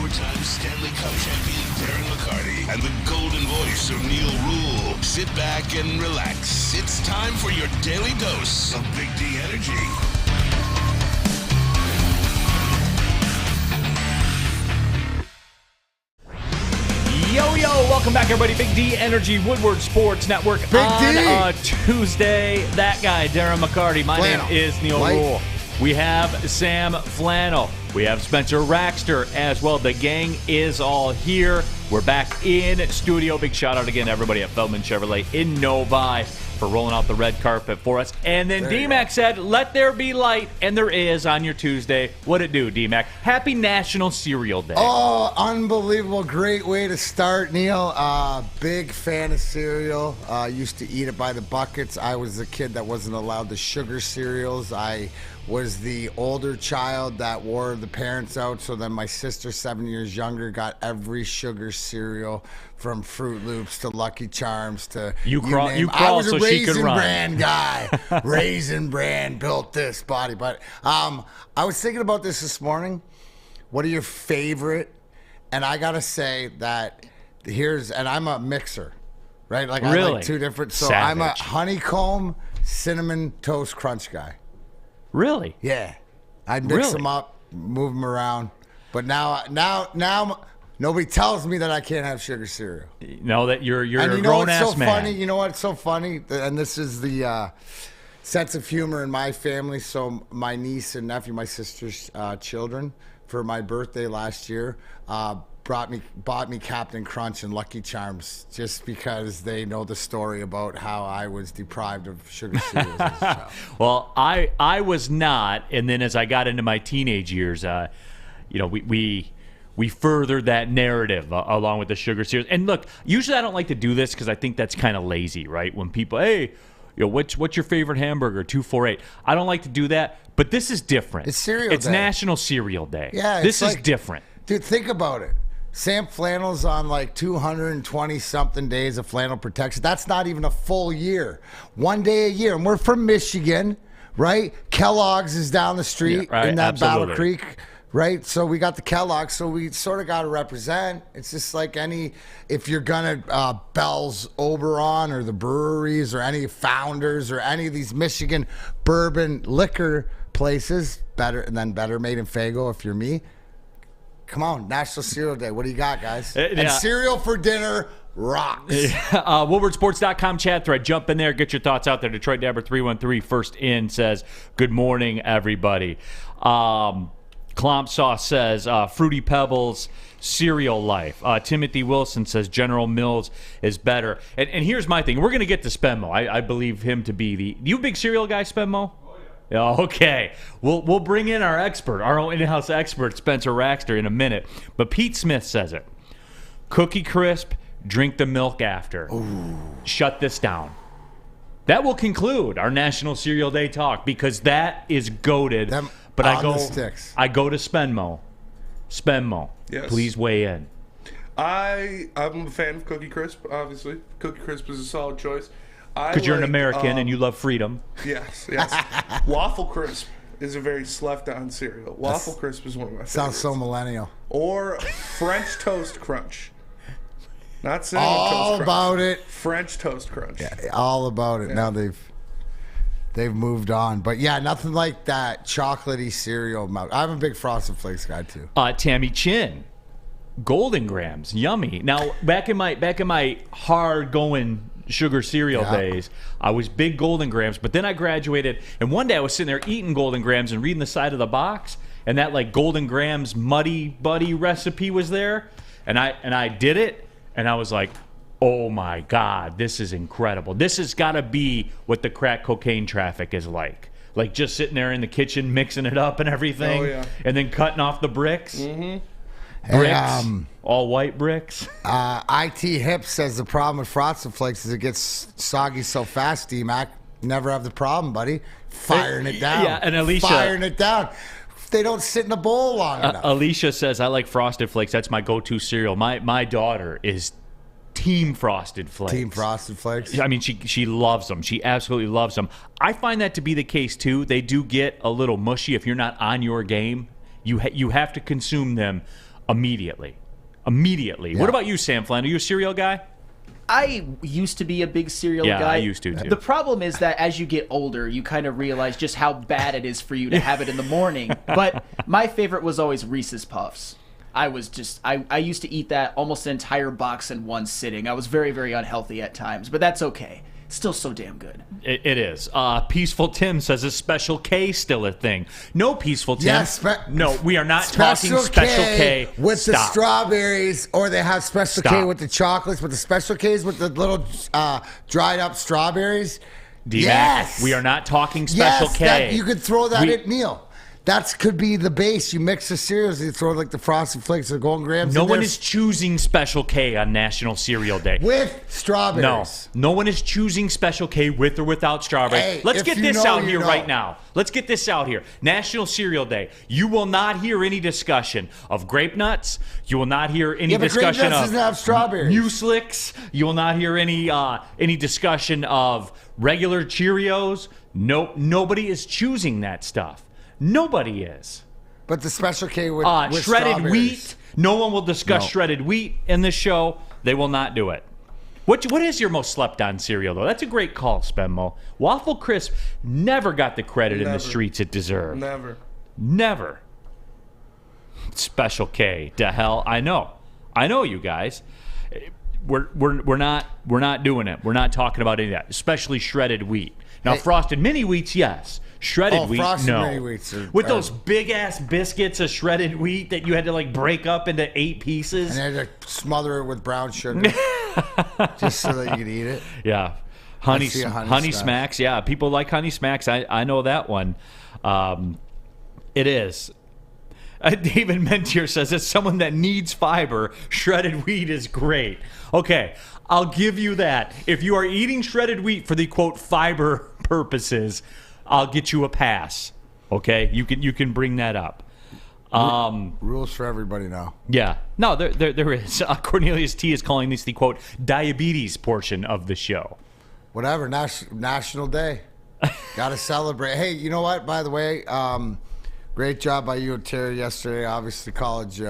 four-time Stanley Cup champion Darren McCarty and the golden voice of Neal Ruhl. Sit back and relax. It's time for your daily dose of Big D energy. Yo, welcome back, everybody. Big D Energy, Woodward Sports Network. Big on D. a Tuesday. That guy, Darren McCarty. My name is Neal Ruhl. We have Sam Flannel. We have Spencer Raxter as well. The gang is all here. We're back in studio. Big shout out again to everybody at Feldman Chevrolet in Novi for rolling out the red carpet for us. And then D-Mac said, let there be light, and there is on your Tuesday. What'd it do, D-Mac? Happy National Cereal Day. Oh, unbelievable. Great way to start, Neal. Big fan of cereal. Used to eat it by the buckets. I was the kid that wasn't allowed the sugar cereals. I was the older child that wore the parents out, so then my sister, 7 years younger, got every sugar cereal from Fruit Loops to Lucky Charms to you crawl I was so a she could Raisin run. Bran guy. Raisin Bran built this body. But I was thinking about this morning. What are your favorite? And I got to say that and I'm a mixer, right? Like really? I like two different. So Savage. I'm a honeycomb cinnamon toast crunch guy. Really? Yeah. I'd mix them up, move them around. But now nobody tells me that I can't have sugar cereal. No, that you're and a you know grown-ass what's so man. funny? You know what's so funny? And this is the sense of humor in my family. So my niece and nephew, my sister's children, for my birthday last year, bought me Captain Crunch and Lucky Charms just because they know the story about how I was deprived of sugar cereals as a child. Well, I was not, and then as I got into my teenage years, we furthered that narrative along with the sugar cereals. And look, usually I don't like to do this because I think that's kind of lazy, right? When people, hey, what's your favorite hamburger? 248. I don't like to do that, but this is different. It's cereal It's day. National Cereal Day. Yeah, this is like, different. Dude, think about it. Sam Flannel's on like 220-something days of flannel protection. That's not even a full year. 1 day a year. And we're from Michigan, right? Kellogg's is down the street in that absolutely. Battle Creek, right? So we got the Kellogg's, so we sort of got to represent. It's just like if you're going to Bell's Oberon or the breweries or any Founders or any of these Michigan bourbon liquor places, Better Made in Fago if you're me. Come on, National Cereal Day. What do you got, guys? And cereal for dinner rocks. WoodwardSports.com chat thread. Jump in there. Get your thoughts out there. Detroit Dabber 313 first in says, good morning, everybody. Clomp Sauce says, Fruity Pebbles, cereal life. Timothy Wilson says, General Mills is better. And here's my thing. We're going to get to Spenmo. I believe him to be you a big cereal guy, Spenmo? Okay, we'll bring in our expert, our own in-house expert, Spencer Raxter, in a minute. But Pete Smith says it. Cookie Crisp, drink the milk after. Ooh. Shut this down. That will conclude our National Cereal Day talk because that is goated. But I go to Spenmo. Spenmo, yes. Please weigh in. I'm a fan of Cookie Crisp, obviously. Cookie Crisp is a solid choice. Because you're an American and you love freedom. Yes. Waffle Crisp is a very slept-on cereal. Waffle Crisp is one of my favorites. Sounds so millennial. Or French Toast Crunch. Not Cinnamon Toast Crunch. All about it. French Toast Crunch. Yeah, all about it. Yeah. Now they've moved on. But yeah, nothing like that chocolatey cereal. I'm a big Frosted Flakes guy too. Tammy Chin. Golden Grams. Yummy. Now, back in my hard-going sugar cereal days, I was big Golden Grams, but then I graduated, and one day I was sitting there eating Golden Grams and reading the side of the box, and that like Golden Grams Muddy Buddy recipe was there, and I did it, and I was like, oh my God, this is incredible. This has got to be what the crack cocaine traffic is like just sitting there in the kitchen mixing it up and everything, and then cutting off the bricks. Mm-hmm. Bricks, all white bricks. IT Hip says the problem with Frosted Flakes is it gets soggy so fast, D-Mac. Never have the problem, buddy. Firing it down. Yeah, and Alicia. Firing it down. They don't sit in the bowl long enough. Alicia says, I like Frosted Flakes. That's my go-to cereal. My daughter is Team Frosted Flakes. Team Frosted Flakes. I mean, she loves them. She absolutely loves them. I find that to be the case, too. They do get a little mushy if you're not on your game. You have to consume them Immediately. Yeah. What about you, Sam Flynn? Are you a cereal guy? I used to be a big cereal guy. Yeah, I used to, too. The problem is that as you get older, you kind of realize just how bad it is for you to have it in the morning. But my favorite was always Reese's Puffs. I used to eat that almost an entire box in one sitting. I was very, very unhealthy at times, but that's okay. Still so damn good. It is. Peaceful Tim says, is Special K still a thing? No, Peaceful Tim. Yeah, no, we are not talking Special K. With the Stop. strawberries, or they have Special K Stop. with the chocolates, but the Special Ks with the little dried up strawberries. D-Mac, Yes. we are not talking Special Yes, K. you could throw that in, Neal. That could be the base. You mix the cereals. You throw like the Frosted Flakes or Golden Grahams. No in one there is choosing Special K on National Cereal Day. with strawberries. No one is choosing Special K with or without strawberries. Hey, Let's if get you this know, out you here know. right now. Let's get this out here. National Cereal Day. You will not hear any discussion of grape nuts. You will not hear any Yeah, but grape discussion nuts of doesn't have strawberries. Mueslicks. You will not hear any discussion of regular Cheerios. Nope. Nobody is choosing that stuff. Nobody is. But the Special K with Shredded strawberries. wheat. No one will discuss No. shredded wheat in this show. They will not do it. What is your most slept on cereal, though? That's a great call, Spenmo. Waffle Crisp never got the credit in the Never. streets it deserved. Never. Special K. To hell, I know, you guys. We're not doing it. We're not talking about any of that, especially shredded wheat. Now, Hey. Frosted Mini Wheats, yes. Shredded wheat, Frosted no. Mini Wheats are- With those big ass biscuits of shredded wheat that you had to like break up into 8 pieces. And they had to smother it with brown sugar just so that you could eat it. Yeah. Honey see a honey Honey smack. Smacks. Yeah, people like Honey Smacks. I know that one. It is. David Mentier says, as someone that needs fiber, shredded wheat is great. Okay, I'll give you that. If you are eating shredded wheat for the, quote, fiber purposes, I'll get you a pass. Okay? You can bring that up. Rules for everybody now. Yeah. No, there is. Cornelius T. is calling this the, quote, diabetes portion of the show. Whatever, National Day. Got to celebrate. Hey, you know what? By the way, great job by you and Terry yesterday. Obviously, college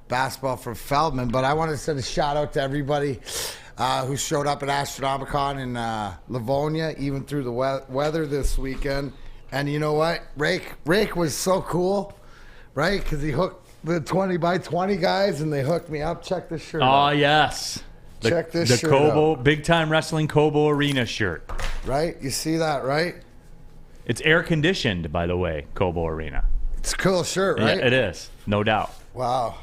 basketball for Feldman. But I want to send a shout out to everybody who showed up at Astronomicon in Livonia, even through the weather this weekend. And you know what? Rake was so cool, right? Because he hooked the 20 by 20 guys, and they hooked me up. Check this shirt Oh, out. yes. Check this the shirt Cobo, out. big time wrestling Cobo Arena shirt. Right? You see that, right? It's air conditioned, by the way, Cobo Arena. It's a cool shirt, right? Yeah, it is, no doubt. Wow.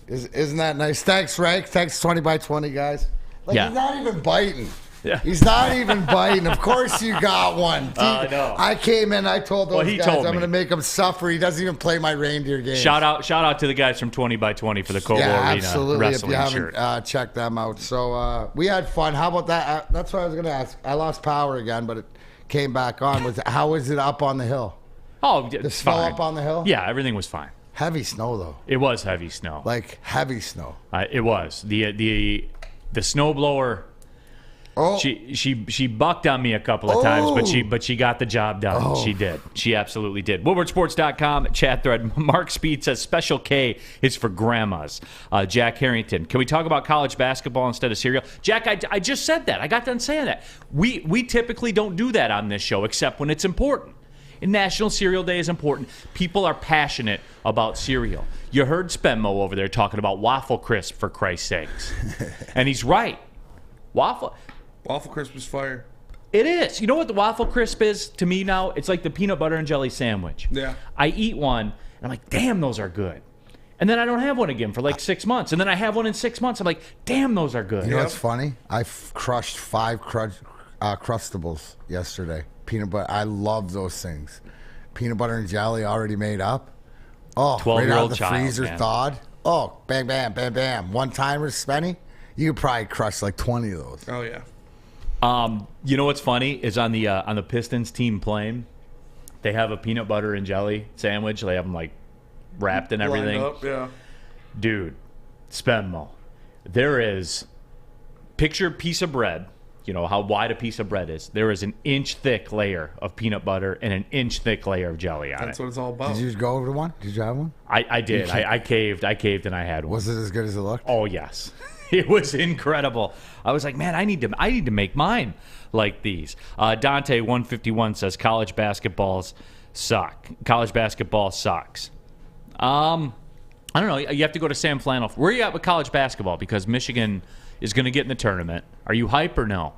Isn't that nice? Thanks, Rake. Thanks, 20 by 20 guys. Like, Yeah. he's not even biting. Yeah. He's not even biting. Of course you got one. I know. I came in, I told those Well, he guys told I'm me. going to make him suffer. He doesn't even play my reindeer game. Shout out to the guys from 20 by 20 for the Cobo Yeah, Arena absolutely. If wrestling you shirt. haven't checked them out. So we had fun. How about that? That's what I was going to ask. I lost power again, but it came back on. How is it up on the hill? Oh, The it's snow fine. up on the hill? Yeah, everything was fine. Heavy snow, though. It was heavy snow. Like, heavy snow. It was the snowblower. Oh, She bucked on me a couple of times, but she got the job done. Oh. She did. She absolutely did. WoodwardSports.com chat thread. Mark Speed says Special K is for grandmas. Jack Harrington, can we talk about college basketball instead of cereal? Jack, I just said that. I got done saying that. We typically don't do that on this show except when it's important. And National Cereal Day is important. People are passionate about cereal. You heard Spenmo over there talking about Waffle Crisp, for Christ's sakes. And he's right. Waffle Crisp is fire. It is. You know what the Waffle Crisp is to me now? It's like the peanut butter and jelly sandwich. Yeah. I eat one, and I'm like, damn, those are good. And then I don't have one again for like 6 months. And then I have one in 6 months. I'm like, damn, those are good. you know what's funny? I crushed 5 Crustables yesterday. Peanut butter. I love those things. Peanut butter and jelly already made up. Oh, 12-year-old right out of the child, freezer man. thawed. Oh, bam, bam, bam, bam. One-timers, Spenny. You could probably crush like 20 of those. Oh yeah. You know what's funny is on the Pistons team plane, they have a peanut butter and jelly sandwich. They have them like wrapped and everything. Lined up, yeah. Dude, Spenmo, there is picture a piece of bread, how wide a piece of bread is. There is an inch thick layer of peanut butter and an inch thick layer of jelly on That's it. what it's all about. Did you go over to one? Did you have one? I did. I caved and I had one. Was it as good as it looked? Oh yes, it was incredible. I was like, man, I need to make mine like these. Dante 151 says college basketballs suck. College basketball sucks. I don't know. You have to go to Sam Flannel. Where are you at with college basketball? Because Michigan is going to get in the tournament. Are you hype or no?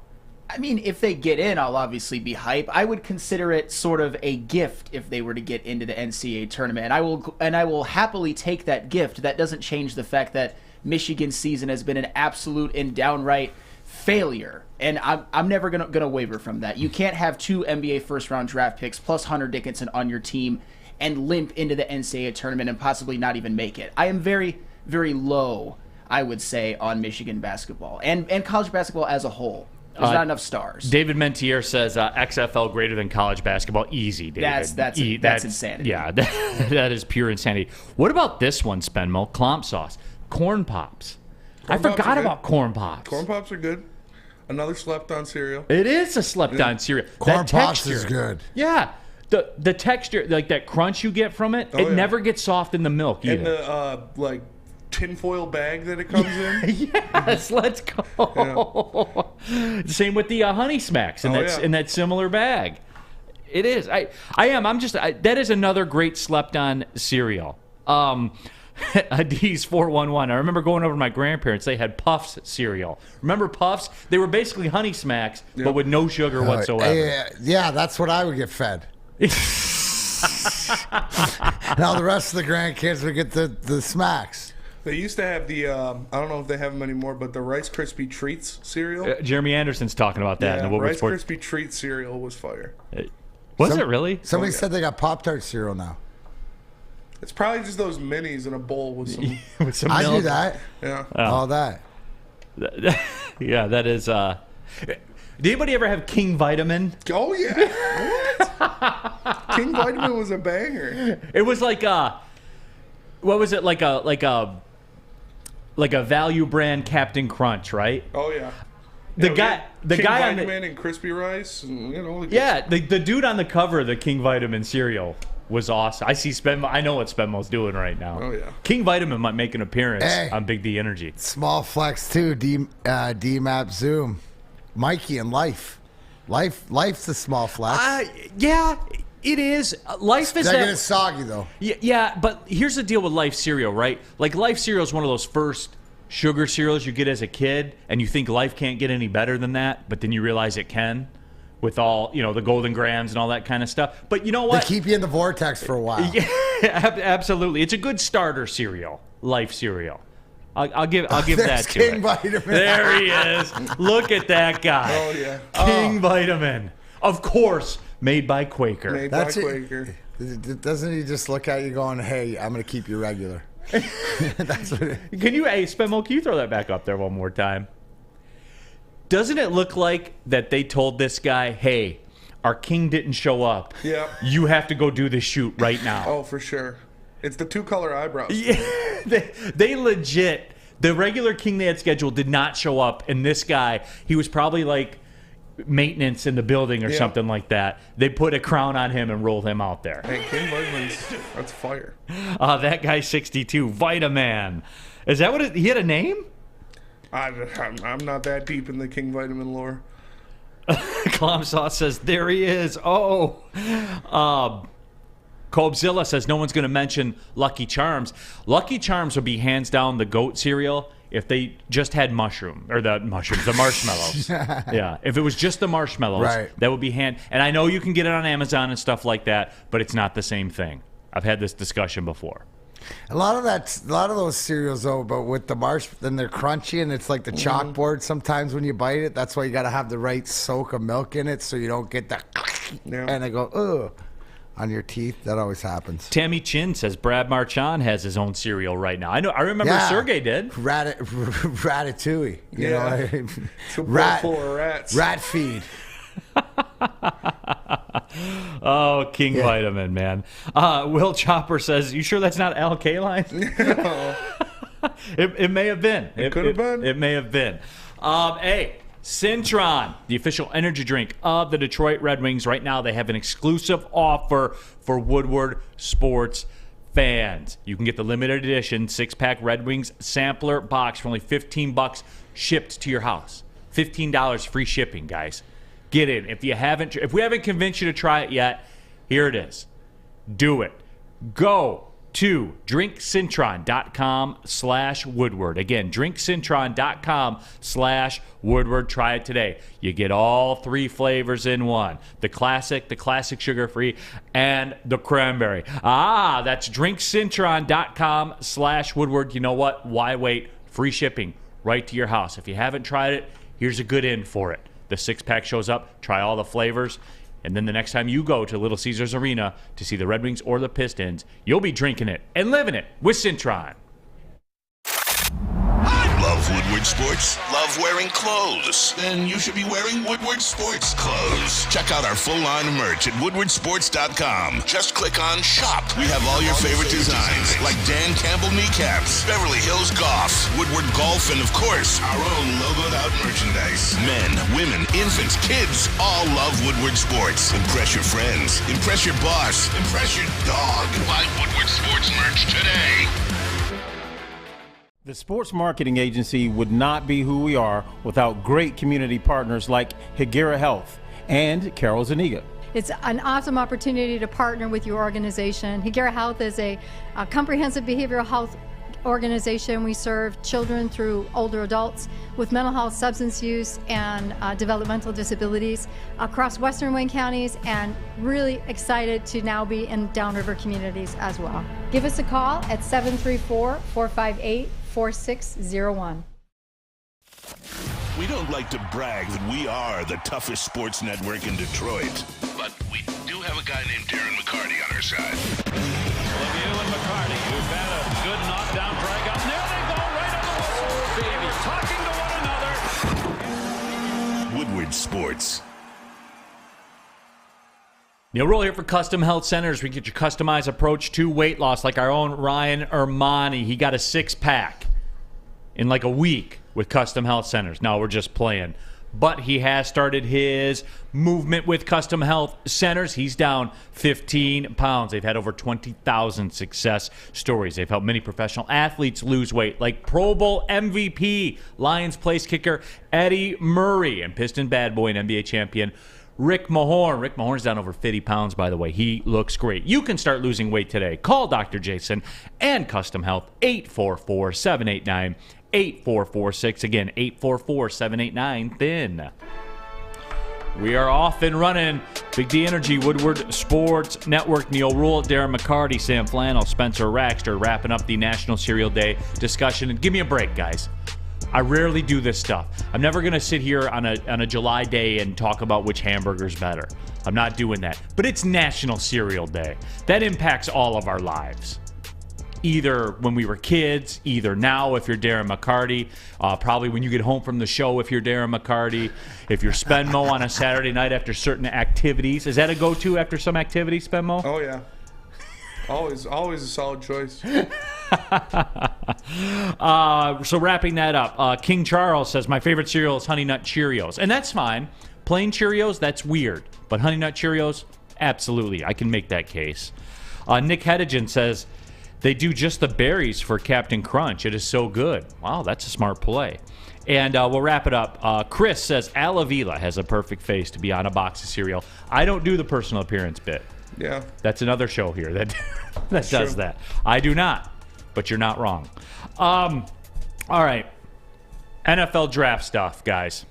I mean, if they get in, I'll obviously be hype. I would consider it sort of a gift if they were to get into the NCAA tournament, and I will happily take that gift. That doesn't change the fact that Michigan's season has been an absolute and downright failure, and I'm never gonna waver from that. You can't have 2 NBA first-round draft picks plus Hunter Dickinson on your team and limp into the NCAA tournament and possibly not even make it. I am very, very low, I would say, on Michigan basketball and college basketball as a whole. There's not enough stars. David Mentier says XFL greater than college basketball. Easy, David. That's insanity. Yeah, that is pure insanity. What about this one, Spenmo? Clomp sauce. Corn Pops. I forgot about Corn Pops. Corn Pops are good. Another slept-on cereal. It is a slept-on cereal. Corn That Pops texture, is good. Yeah. The texture, like that crunch you get from it, it never gets soft in the milk either. And the, tinfoil bag that it comes in. Yes, let's go. Yeah. Same with the Honey Smacks in that similar bag. It is. That is another great slept-on cereal. Adiz 411. I remember going over to my grandparents. They had Puffs cereal. Remember Puffs? They were basically Honey Smacks, but with no sugar whatsoever. Yeah, that's what I would get fed. Now the rest of the grandkids would get the smacks. They used to have the, I don't know if they have them anymore, but the Rice Krispie Treats cereal. Jeremy Anderson's talking about that in the Woodward Rice Sports. Krispie Treats cereal was fire. Was it really? Somebody said they got Pop-Tart cereal now. It's probably just those minis in a bowl with some. With some I milk. do that. Yeah. All that. Yeah, that is. Did anybody ever have King Vitamin? Oh yeah. What? King Vitamin was a banger. It was like what was it, like a value brand Captain Crunch, right? Oh yeah. The King guy on the Vitamin and Crispy Rice, and the dude on the cover of the King Vitamin cereal was awesome. I see Spenmo. I know what Spenmo's doing right now. Oh yeah. King Vitamin might make an appearance on Big D Energy. Small flex too. D-Map Zoom. Mikey and Life's a small flex. Yeah, it is. Life is They're getting soggy though. Yeah, but here's the deal with Life cereal, right? Like Life cereal is one of those first sugar cereals you get as a kid, and you think Life can't get any better than that, but then you realize it can, with all the Golden Grams and all that kind of stuff. But you know what? They keep you in the vortex for a while. Yeah, absolutely. It's a good starter cereal, Life cereal. I'll give that to King it. Vitamin. There he is. Look at that guy. Oh yeah. King Vitamin, of course, made by Quaker. Made That's by it. Quaker. Doesn't he just look at you going, "Hey, I'm going to keep you regular"? That's what. Spenmo, can you throw that back up there one more time? Doesn't it look like that they told this guy, "Hey, our king didn't show up. Yeah. You have to go do the shoot right now." Oh, for sure. It's the 2-color eyebrows. Yeah, they legit. The regular king they had scheduled did not show up, and this guy, he was probably like maintenance in the building or something like that. They put a crown on him and rolled him out there. Hey, King Vitamin's, that's fire. That guy's 62. Vitaman. Is that what he had a name? I'm not that deep in the King Vitamin lore. Clom Sauce says, there he is. Cobzilla says, no one's going to mention Lucky Charms. Lucky Charms would be hands down the GOAT cereal if they just had the marshmallows. Yeah, if it was just the marshmallows, right. That would be And I know you can get it on Amazon and stuff like that, but it's not the same thing. I've had this discussion before. A lot of those cereals though, but with the then they're crunchy and it's like the chalkboard. Sometimes when you bite it, that's why you got to have the right soak of milk in it so you don't get that and I go ugh on your teeth. That always happens. Tammy Chin says Brad Marchand has his own cereal right now. I remember Sergey did. Ratatouille. You know, It's a bowl full of rats. Rat feed. Oh, King Vitamin, man. Will Chopper says, you sure that's not Al Kaline? No. It may have been. It could have been. It may have been. Hey, Cintron, the official energy drink of the Detroit Red Wings. Right now, they have an exclusive offer for Woodward sports fans. You can get the limited edition 6-pack Red Wings sampler box for only $15 shipped to your house. $15 free shipping, guys. Get in. If we haven't convinced you to try it yet, here it is. Do it. Go to drinkcintron.com/Woodward. Again, drinkcintron.com/Woodward. Try it today. You get all 3 flavors in one. The classic sugar-free, and the cranberry. That's drinkcintron.com/Woodward. You know what? Why wait? Free shipping right to your house. If you haven't tried it, here's a good in for it. The 6-pack shows up. Try all the flavors. And then the next time you go to Little Caesars Arena to see the Red Wings or the Pistons, you'll be drinking it and living it with Cintron. Love Woodward Sports? Love wearing clothes? Then you should be wearing Woodward Sports clothes. Check out our full line of merch at woodwardsports.com. Just click on Shop. We have all your favorite designs, like Dan Campbell kneecaps, Beverly Hills Golf, Woodward Golf, and of course, our own logoed out merchandise. Men, women, infants, kids, all love Woodward Sports. Impress your friends. Impress your boss. Impress your dog. Buy Woodward Sports merch today. The sports marketing agency would not be who we are without great community partners like Higuera Health and Carol Zuniga. It's an awesome opportunity to partner with your organization. Higuera Health is a comprehensive behavioral health organization. We serve children through older adults with mental health, substance use, and developmental disabilities across Western Wayne counties, and really excited to now be in downriver communities as well. Give us a call at 734-458-4601. We don't like to brag that we are the toughest sports network in Detroit, but we do have a guy named Darren McCarty on our side. Lemieux and McCarty, who've had a good knockdown drag up. There they go, right on the whistle, baby, talking to one another. Woodward Sports. Neal Ruhl here for Custom Health Centers. We get your customized approach to weight loss, like our own Ryan Ermanni. He got a 6-pack in like a week with Custom Health Centers. Now we're just playing. But he has started his movement with Custom Health Centers. He's down 15 pounds. They've had over 20,000 success stories. They've helped many professional athletes lose weight, like Pro Bowl MVP, Lions place kicker Eddie Murray, and Piston bad boy and NBA champion Rick Mahorn. Rick Mahorn's down over 50 pounds, by the way. He looks great. You can start losing weight today. Call Dr. Jason and Custom Health, 844-789-8446. Again, 844-789-THIN. We are off and running. Big D Energy, Woodward Sports Network, Neal Ruhl, Darren McCarty, Sam Flannel, Spencer Raxter, wrapping up the National Cereal Day discussion. And give me a break, guys. I rarely do this stuff. I'm never going to sit here on a July day and talk about which hamburger's better. I'm not doing that. But it's National Cereal Day. That impacts all of our lives. Either when we were kids, either now if you're Darren McCarty, probably when you get home from the show if you're Darren McCarty, if you're Spenmo on a Saturday night after certain activities. Is that a go-to after some activity, Spenmo? Oh, yeah. Always a solid choice. So wrapping that up, King Charles says, my favorite cereal is Honey Nut Cheerios. And that's fine. Plain Cheerios, that's weird. But Honey Nut Cheerios, absolutely. I can make that case. Nick Hedigan says, they do just the berries for Captain Crunch. It is so good. Wow, that's a smart play. And we'll wrap it up. Chris says, Alavila has a perfect face to be on a box of cereal. I don't do the personal appearance bit. Yeah. That's another show here that does true. that. I do not, but you're not wrong. All right. NFL draft stuff, guys.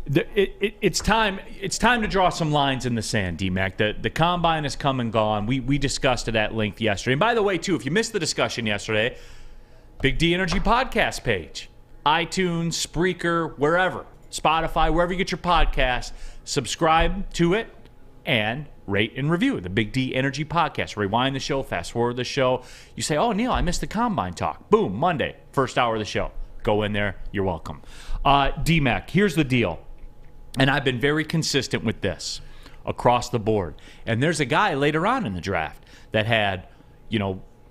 It's time to draw some lines in the sand, D-Mac. The combine has come and gone. We discussed it at length yesterday. And by the way, too, if you missed the discussion yesterday, Big D Energy podcast page, iTunes, Spreaker, wherever, Spotify, wherever you get your podcast, subscribe to it and rate and review the Big D Energy podcast. Rewind the show, fast forward the show. You say, oh, Neal, I missed the combine talk. Boom, Monday, first hour of the show. Go in there. You're welcome. D-Mac, here's the deal. And I've been very consistent with this across the board. And there's a guy later on in the draft that had,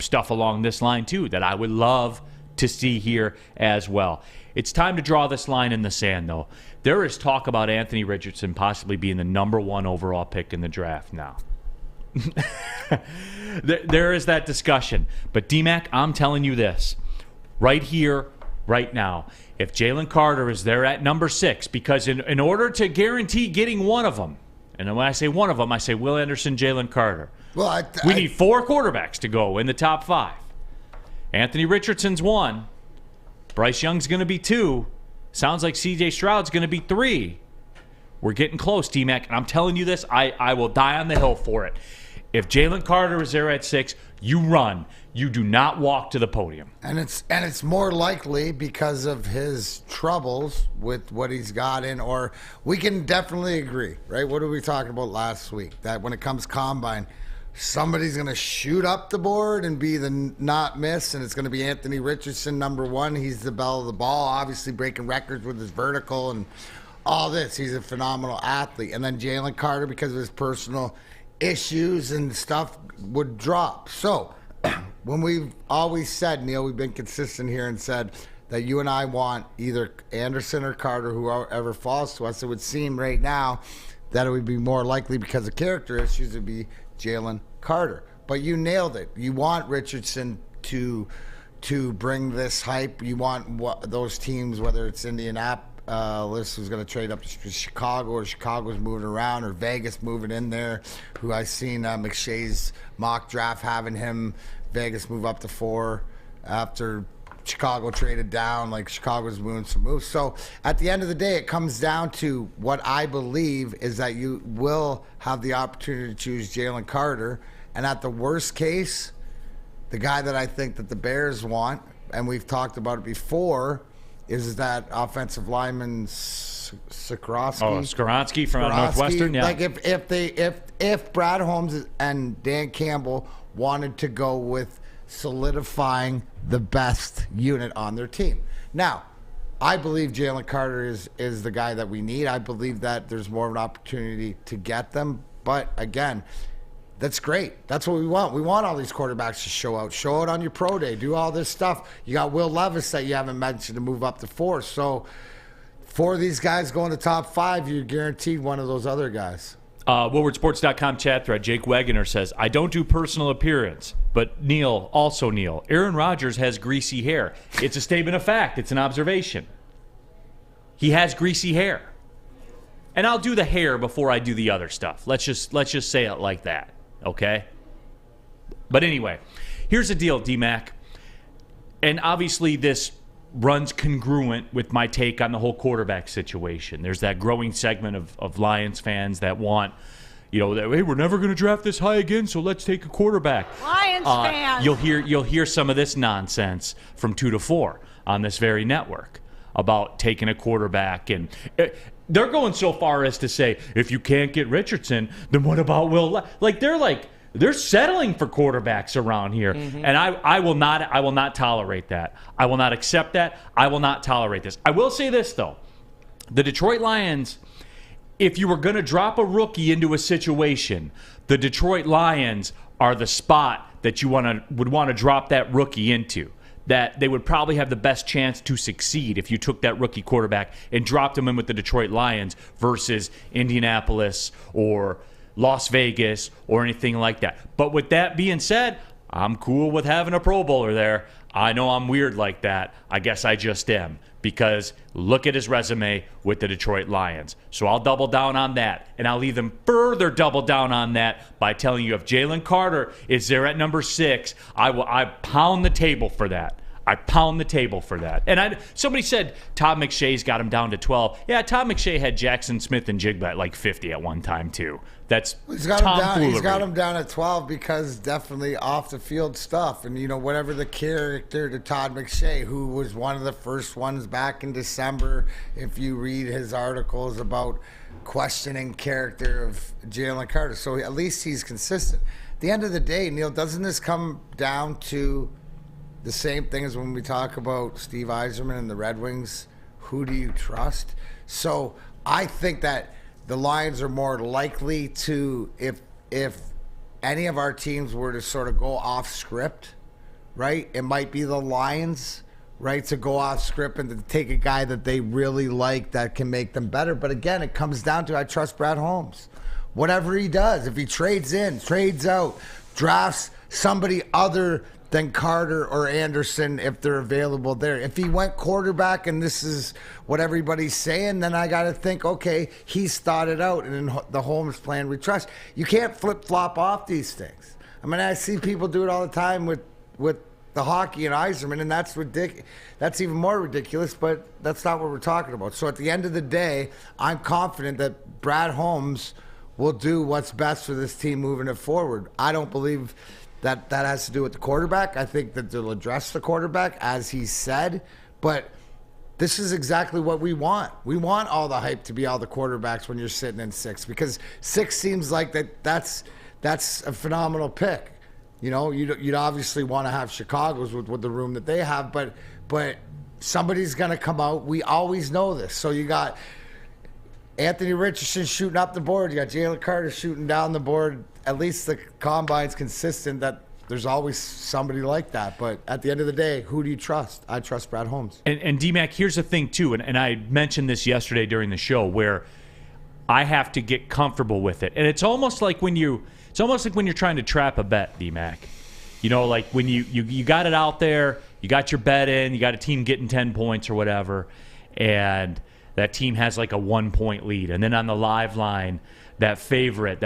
stuff along this line too that I would love to see here as well. It's time to draw this line in the sand, though. There is talk about Anthony Richardson possibly being the number 1 overall pick in the draft now. There is that discussion. But, D-Mac, I'm telling you this. Right here, right now, if Jalen Carter is there at number 6, because in order to guarantee getting one of them, and when I say one of them, I say Will Anderson, Jalen Carter. Well, we need 4 quarterbacks to go in the top 5. Anthony Richardson's 1. Bryce Young's going to be 2. Sounds like C.J. Stroud's going to be 3. We're getting close, T-Mac. And I'm telling you this, I will die on the hill for it. If Jalen Carter is there at 6, you run. You do not walk to the podium. And it's more likely because of his troubles with what he's got in, or we can definitely agree, right? What were we talking about last week? That when it comes combine, somebody's going to shoot up the board and be the not miss, and it's going to be Anthony Richardson, number 1. He's the belle of the ball, obviously breaking records with his vertical and all this. He's a phenomenal athlete. And then Jalen Carter, because of his personal issues and stuff, would drop. So when we've always said, Neal, we've been consistent here and said that you and I want either Anderson or Carter, whoever falls to us. It would seem right now that it would be more likely, because of character issues, it would be Jalen Carter. But you nailed it. You want Richardson to bring this hype. You want those teams, whether it's Indianapolis who's going to trade up to Chicago, or Chicago's moving around, or Vegas moving in there, who I've seen McShay's mock draft having him, Vegas move up to 4 after Chicago traded down. Like, Chicago's moving some moves. So at the end of the day, it comes down to what I believe is that you will have the opportunity to choose Jalen Carter. And at the worst case, the guy that I think that the Bears want, and we've talked about it before, is that offensive lineman Skoronski. Oh, Skoronski from Northwestern, yeah. Like, if Brad Holmes and Dan Campbell wanted to go with solidifying the best unit on their team. Now, I believe Jalen Carter is the guy that we need. I believe that there's more of an opportunity to get them. But again, that's great. That's what we want. We want all these quarterbacks to show out on your pro day, do all this stuff. You got Will Levis that you haven't mentioned to move up to 4. So 4 of these guys go in the top 5, you're guaranteed one of those other guys. WoodwardSports.com chat thread. Jake Wagoner says, I don't do personal appearance, but Neal, Aaron Rodgers has greasy hair. It's a statement of fact. It's an observation. He has greasy hair. And I'll do the hair before I do the other stuff. Let's just say it like that, okay? But anyway, here's the deal, D-Mac. And obviously this runs congruent with my take on the whole quarterback situation. There's that growing segment of Lions fans that want, that, hey, we're never going to draft this high again, so let's take a quarterback. Lions fans. You'll hear some of this nonsense from 2 to 4 on this very network about taking a quarterback, and they're going so far as to say, if you can't get Richardson, then what about Will? They're settling for quarterbacks around here, and I will not tolerate that. I will not accept that. I will not tolerate this. I will say this, though. The Detroit Lions, if you were going to drop a rookie into a situation, the Detroit Lions are the spot that you would want to drop that rookie into. That they would probably have the best chance to succeed if you took that rookie quarterback and dropped him in with the Detroit Lions versus Indianapolis or Las Vegas or anything like that. But with that being said, I'm cool with having a Pro Bowler there. I know I'm weird like that. I guess I just am, because look at his resume with the Detroit Lions. So I'll double down on that, and I'll even further double down on that by telling you if Jalen Carter is there at number 6, I pound the table for that. I pound the table for that. And somebody said Todd McShay's got him down to 12. Yeah, Todd McShay had Jackson Smith and Jigba at like 50 at one time too. That's tomfoolery. He's got him down at 12 because definitely off the field stuff, and whatever the character to Todd McShay, who was one of the first ones back in December. If you read his articles about questioning character of Jalen Carter, so at least he's consistent. At the end of the day, Neal, doesn't this come down to the same thing as when we talk about Steve Yzerman and the Red Wings? Who do you trust? So I think that the Lions are more likely to, if any of our teams were to sort of go off script, right? It might be the Lions right, to go off script and to take a guy that they really like that can make them better. But again, it comes down to I trust Brad Holmes. Whatever he does, if he trades in, trades out, drafts somebody other than Carter or Anderson if they're available there. If he went quarterback and this is what everybody's saying, then I got to think, okay, he's thought it out. And in the Holmes plan we trust. You can't flip-flop off these things. I mean, I see people do it all the time with the hockey and Yzerman, and that's ridiculous. That's even more ridiculous, but that's not what we're talking about. So at the end of the day, I'm confident that Brad Holmes will do what's best for this team moving it forward. I don't believe that has to do with the quarterback. I think that they'll address the quarterback, as he said, but this is exactly what we want. We want all the hype to be all the quarterbacks when you're sitting in 6, because 6 seems like that's a phenomenal pick. You know, you'd obviously want to have Chicago's with the room that they have, but somebody's going to come out. We always know this. So you got Anthony Richardson shooting up the board. You got Jalen Carter shooting down the board. At least the combine's consistent that there's always somebody like that. But at the end of the day, who do you trust? I trust Brad Holmes. And D-Mac, here's the thing, too, and I mentioned this yesterday during the show, where I have to get comfortable with it. And it's almost like when you're trying to trap a bet, D-Mac. You know, like when you got it out there, you got your bet in, you got a team getting 10 points or whatever, and that team has like a 1-point lead. And then on the live line, that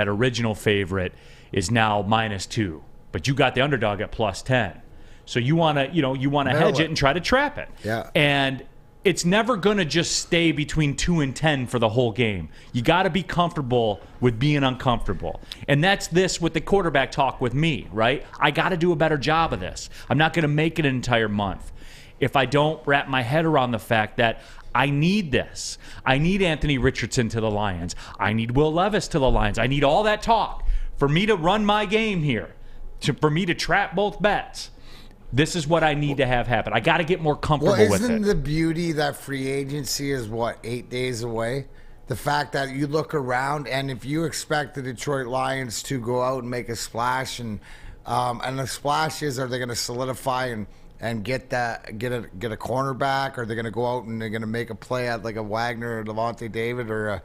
original favorite is now -2. But you got the underdog at +10. So you want to hedge it and try to trap it. Yeah. And it's never going to just stay between 2 and 10 for the whole game. You got to be comfortable with being uncomfortable. And that's this with the quarterback talk with me, right? I got to do a better job of this. I'm not going to make it an entire month if I don't wrap my head around the fact that I need this. I need Anthony Richardson to the Lions. I need Will Levis to the Lions. I need all that talk for me to run my game here, for me to trap both bets. This is what I need to have happen. I got to get more comfortable with it. Isn't the beauty that free agency is, 8 days away? The fact that you look around, and if you expect the Detroit Lions to go out and make a splash, and the splash is, are they going to solidify and get a cornerback? Or are they going to go out and they're going to make a play at like a Wagner or Levante David or a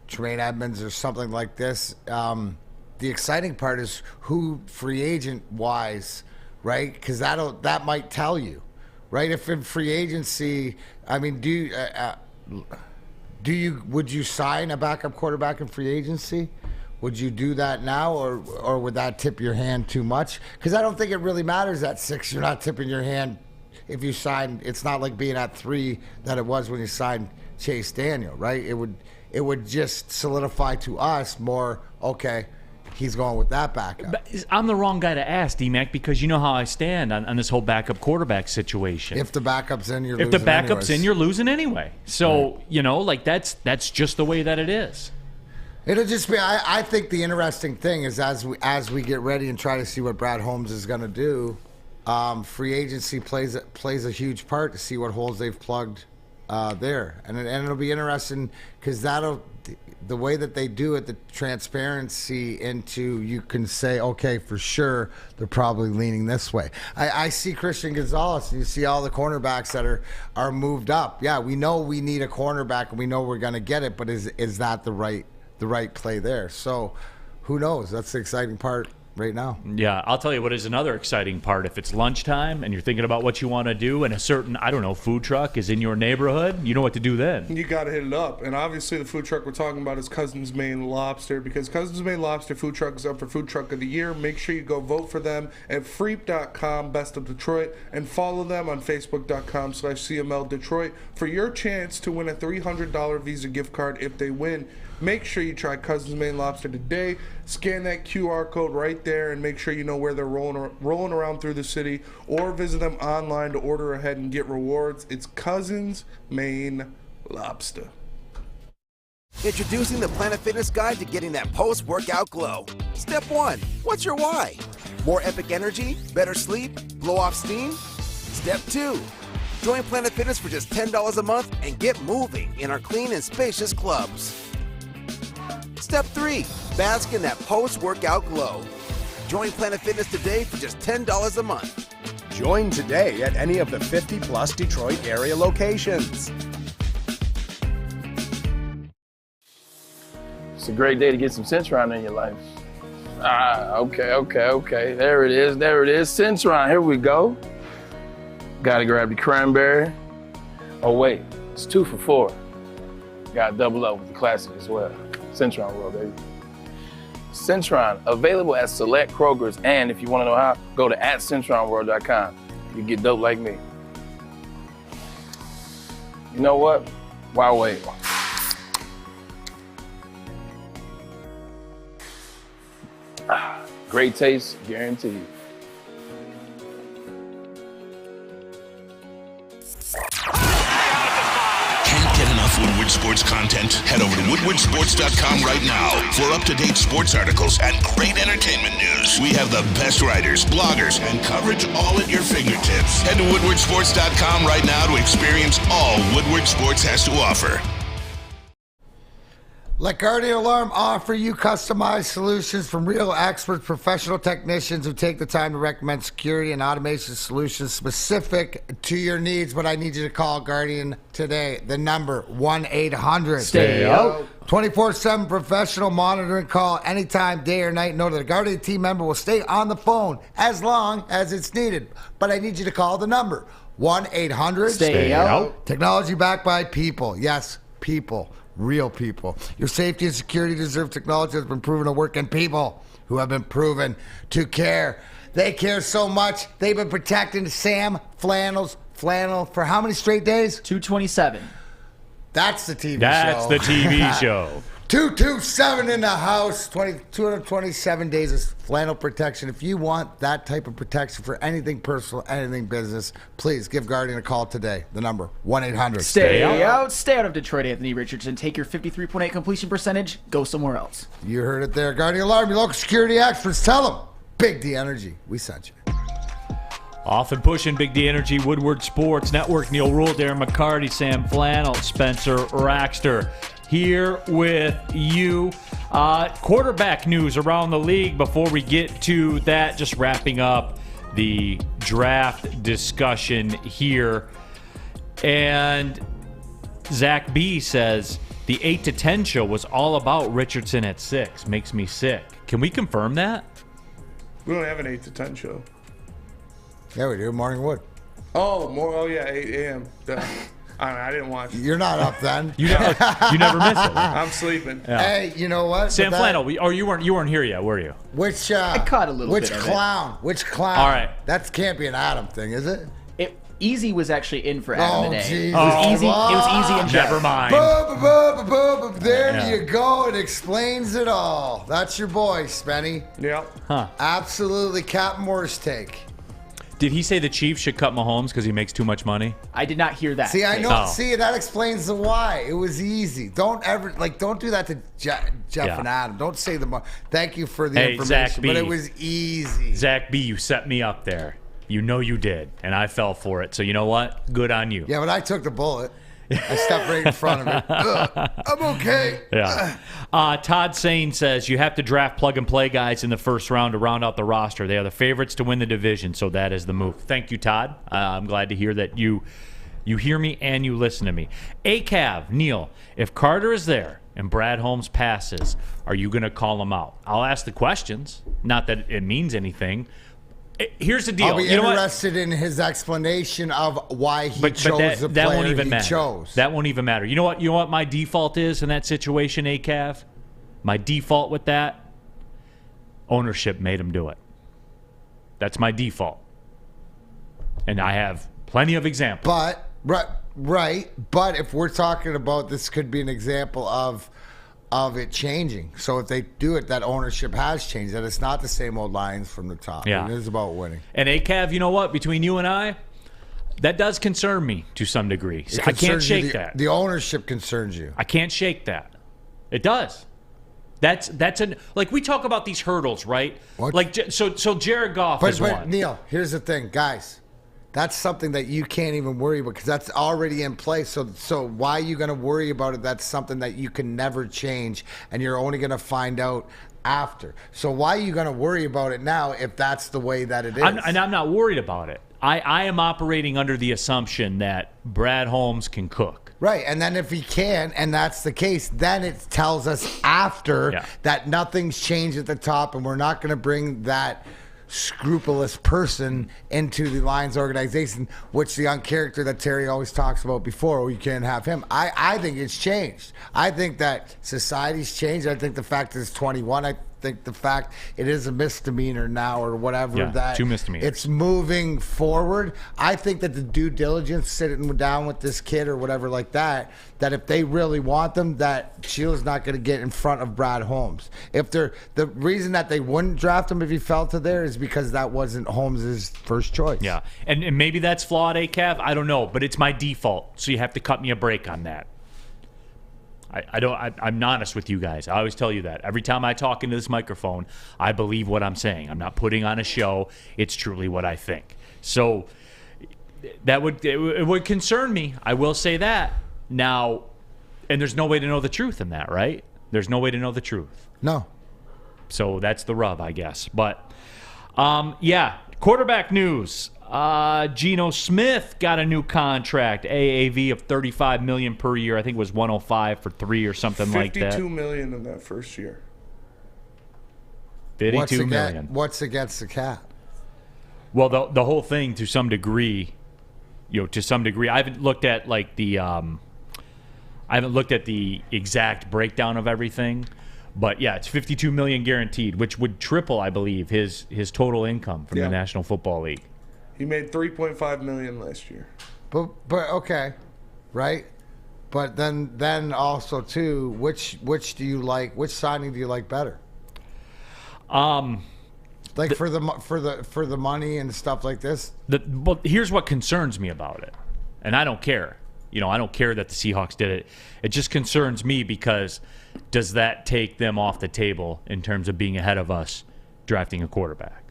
Tremaine Edmonds or something like this? The exciting part is who free agent-wise, right? Because that might tell you, right? If in free agency, I mean, would you sign a backup quarterback in free agency? Would you do that now, or would that tip your hand too much? Because I don't think it really matters at 6. You're not tipping your hand if you sign. It's not like being at 3 that it was when you signed Chase Daniel, right? It would just solidify to us more. Okay, he's going with that backup. But I'm the wrong guy to ask, D-Mac, because you know how I stand on this whole backup quarterback situation. If the backup's in, you're losing. If the backup's in, you're losing anyway. So, right. That's just the way that it is. It'll just be. I think the interesting thing is as we get ready and try to see what Brad Holmes is going to do, free agency plays a huge part to see what holes they've plugged there, and it'll be interesting because the way that they do it, the transparency into, you can say, okay, for sure they're probably leaning this way. I see Christian Gonzalez, and you see all the cornerbacks that are moved up. Yeah, we know we need a cornerback, and we know we're going to get it, but is that the right play there? So who knows? That's the exciting part right now. Yeah, I'll tell you what is another exciting part. If it's lunchtime and you're thinking about what you want to do, and a certain, food truck is in your neighborhood, you know what to do then. You got to hit it up. And obviously the food truck we're talking about is Cousins Maine Lobster, because Cousins Maine Lobster food truck is up for Food Truck of the Year. Make sure you go vote for them at freep.com, Best of Detroit, and follow them on Facebook.com/CML Detroit for your chance to win a $300 Visa gift card if they win. Make sure you try Cousins Maine Lobster today. Scan that QR code right there and make sure you know where they're rolling around through the city, or visit them online to order ahead and get rewards. It's Cousins Maine Lobster. Introducing the Planet Fitness Guide to getting that post-workout glow. Step 1, what's your why? More epic energy? Better sleep? Blow off steam? Step 2, join Planet Fitness for just $10 a month and get moving in our clean and spacious clubs. Step 3, bask in that post-workout glow. Join Planet Fitness today for just $10 a month. Join today at any of the 50-plus Detroit area locations. It's a great day to get some Centron in your life. Okay. There it is. Centron, here we go. Gotta grab the cranberry. Oh wait, it's 2 for $4. Gotta double up with the classic as well. Centron World, baby. Centron, available at select Krogers, and if you wanna know how, go to @CentronWorld.com. You get dope like me. You know what? Why wait? Great taste, guaranteed. Can't get enough Woodward Sports content? Head over to woodwardsports.com right now for up-to-date sports articles and great entertainment news. We have the best writers, bloggers, and coverage all at your fingertips. Head to woodwardsports.com right now to experience all Woodward Sports has to offer. Let Guardian Alarm offer you customized solutions from real experts, professional technicians who take the time to recommend security and automation solutions specific to your needs. But I need you to call Guardian today. The number 1-800. Stay out. 24/7 professional monitoring call anytime, day or night. Know that a Guardian team member will stay on the phone as long as it's needed. But I need you to call the number 1-800. Stay out. Technology backed by people. Yes, people. Real people. Your safety and security deserve technology that's been proven to work, and people who have been proven to care. They care so much, they've been protecting Sam Flannel for how many straight days? 227. That's the TV show. That's the TV show. 227 in the house. 227 days of flannel protection. If you want that type of protection for anything personal, anything business, please give Guardian a call today. The number 1-800. Stay out. Stay out of Detroit, Anthony Richardson. Take your 53.8 completion percentage. Go somewhere else. You heard it there. Guardian Alarm, your local security experts. Tell them. Big D Energy. We sent you. Off and pushing Big D Energy, Woodward Sports Network, Neal, Ruhl, Darren, McCarty, Sam Flannel, Spencer Raxter. Here with you. Quarterback news around the league before we get to that. Just wrapping up the draft discussion here. And Zach B says, the 8 to 10 show was all about Richardson at 6. Makes me sick. Can we confirm that? We don't have an 8 to 10 show. Yeah, we do. Morning Wood. Oh yeah, 8 a.m. I didn't watch. You're not up then. You never miss it. I'm sleeping. Yeah. Hey, you know what? Sam Flannel, you weren't here yet, were you? Which I caught a little bit of it. Which clown? All right. That can't be an Adam thing, is it? Easy was actually in for Adam today. Geez. It was easy. It was easy and Never mind. There you go. It explains it all. That's your boy, Spenny. Yeah. Huh. Absolutely, Captain Moore's take. Did he say the Chiefs should cut Mahomes because he makes too much money? I did not hear that. See, I know. Oh. See, that explains the why. It was easy. Don't do that to Jeff and Adam. Don't say the. Thank you for the information, Zach B. but it was easy. Zach B, you set me up there. You know you did, and I fell for it. So you know what? Good on you. Yeah, but I took the bullet. I stepped right in front of it. I'm okay. Yeah. Todd Sane says you have to draft plug-and-play guys in the first round to round out the roster. They are the favorites to win the division, so that is the move. Thank you, Todd. I'm glad to hear that you hear me and you listen to me. ACAV, Neal, if Carter is there and Brad Holmes passes, are you going to call him out? I'll ask the questions. Not that it means anything. Here's the deal. I'll be interested in his explanation of why he chose the player won't even he matter. chose. That won't even matter. You know what? You know what my default is in that situation, ACAV? My default with that? Ownership made him do it. That's my default. And I have plenty of examples. But right. But if we're talking about this, could be an example of it changing. So if they do it, that ownership has changed. That it's not the same old lines from the top. Yeah. It is about winning. And ACAV, you know what? Between you and I, that does concern me to some degree. I can't shake that. The ownership concerns you. I can't shake that. It does. That's like we talk about these hurdles, right? What? Like so Jared Goff is one. But Neal, here's the thing, guys. That's something that you can't even worry about because that's already in place. So why are you going to worry about it? That's something that you can never change, and you're only going to find out after. So why are you going to worry about it now if that's the way that it is? I'm not worried about it. I am operating under the assumption that Brad Holmes can cook. Right, and then if he can, and that's the case, then it tells us after that nothing's changed at the top, and we're not going to bring that scrupulous person into the Lions organization, which the young character that Terry always talks about before, we can't have him. I think it's changed. I think that society's changed. I think the fact that it's 21, I think the fact it is a misdemeanor now or whatever, that 2 misdemeanors. It's moving forward. I think that the due diligence sitting down with this kid or whatever like that if they really want them, that Sheila's not going to get in front of Brad Holmes. If they're the reason that they wouldn't draft him if he fell to there is because that wasn't Holmes's first choice. Yeah, and maybe that's flawed, Cav. I don't know, but it's my default, so you have to cut me a break on that. I'm honest with you guys. I always tell you that. Every time I talk into this microphone, I believe what I'm saying. I'm not putting on a show. It's truly what I think. So it would concern me. I will say that. Now, and there's no way to know the truth in that, right? There's no way to know the truth. No. So that's the rub, I guess. But, quarterback news. Geno Smith got a new contract, AAV of $35 million per year. I think it was $105 for 3 or something like that. $52 million in that first year. $52 million. What's against the cap? Well, the whole thing to some degree, I haven't looked at the exact breakdown of everything. But yeah, it's $52 million guaranteed, which would triple, I believe, his total income from the National Football League. He made $3.5 million last year. But okay, right? But then also too, which do you like? Which signing do you like better? For the money and stuff like this. Well, here's what concerns me about it, and I don't care. I don't care that the Seahawks did it. It just concerns me because does that take them off the table in terms of being ahead of us drafting a quarterback?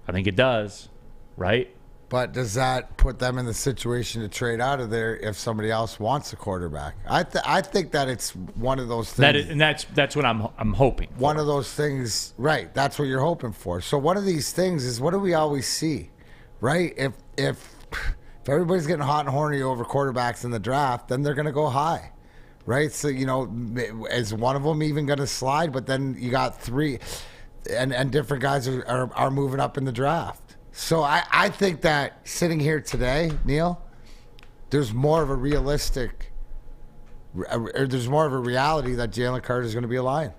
I think it does. Right? But does that put them in the situation to trade out of there if somebody else wants a quarterback? I think that it's one of those things. That's what I'm hoping for. One of those things, right? That's what you're hoping for. So one of these things is, what do we always see, right? If everybody's getting hot and horny over quarterbacks in the draft, then they're going to go high, right? So is one of them even going to slide? But then you got three, and different guys are moving up in the draft. So I think that sitting here today, Neal, there's more of a reality that Jalen Carter is going to be a Lion.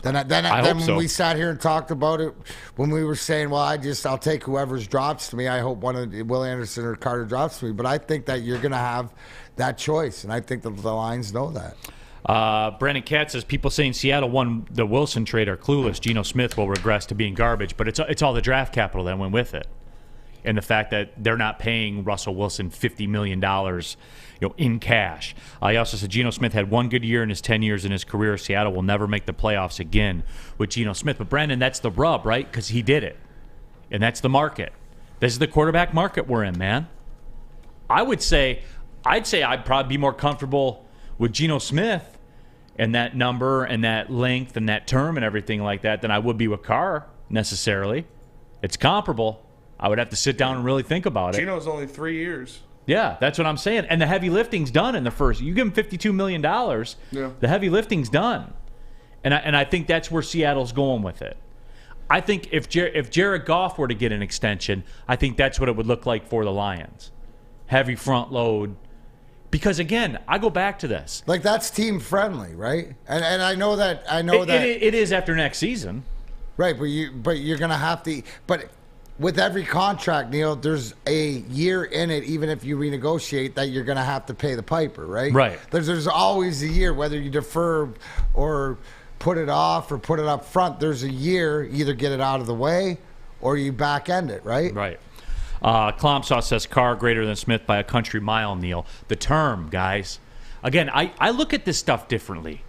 Then when we sat here and talked about it, when we were saying, well, I'll take whoever's drops to me. I hope one of Will Anderson or Carter drops to me. But I think that you're going to have that choice, and I think that the Lions know that. Brandon Katz says people saying Seattle won the Wilson trade are clueless. Geno Smith will regress to being garbage, but it's all the draft capital that went with it, and the fact that they're not paying Russell Wilson $50 million, in cash. He also said Geno Smith had one good year in his 10 years in his career. Seattle will never make the playoffs again with Geno Smith. But Brandon, that's the rub, right? Because he did it, and that's the market. This is the quarterback market we're in, man. I'd say I'd probably be more comfortable with Geno Smith and that number and that length and that term and everything like that than I would be with Carr necessarily. It's comparable. I would have to sit down and really think about it. Geno's only 3 years. Yeah, that's what I'm saying. And the heavy lifting's done in the first. You give him $52 million, the heavy lifting's done. And I think that's where Seattle's going with it. I think if Jared Goff were to get an extension, I think that's what it would look like for the Lions. Heavy front load. Because again, I go back to this. Like, that's team friendly, right? And I know that it is after next season. Right, but you're gonna have to. But with every contract, Neal, there's a year in it. Even if you renegotiate, that you're gonna have to pay the piper, right? Right. There's always a year, whether you defer or put it off or put it up front. There's a year, either get it out of the way or you back end it, right? Right. Clomsaw says Carr greater than Smith by a country mile, Neal. The term, guys. Again, I look at this stuff differently.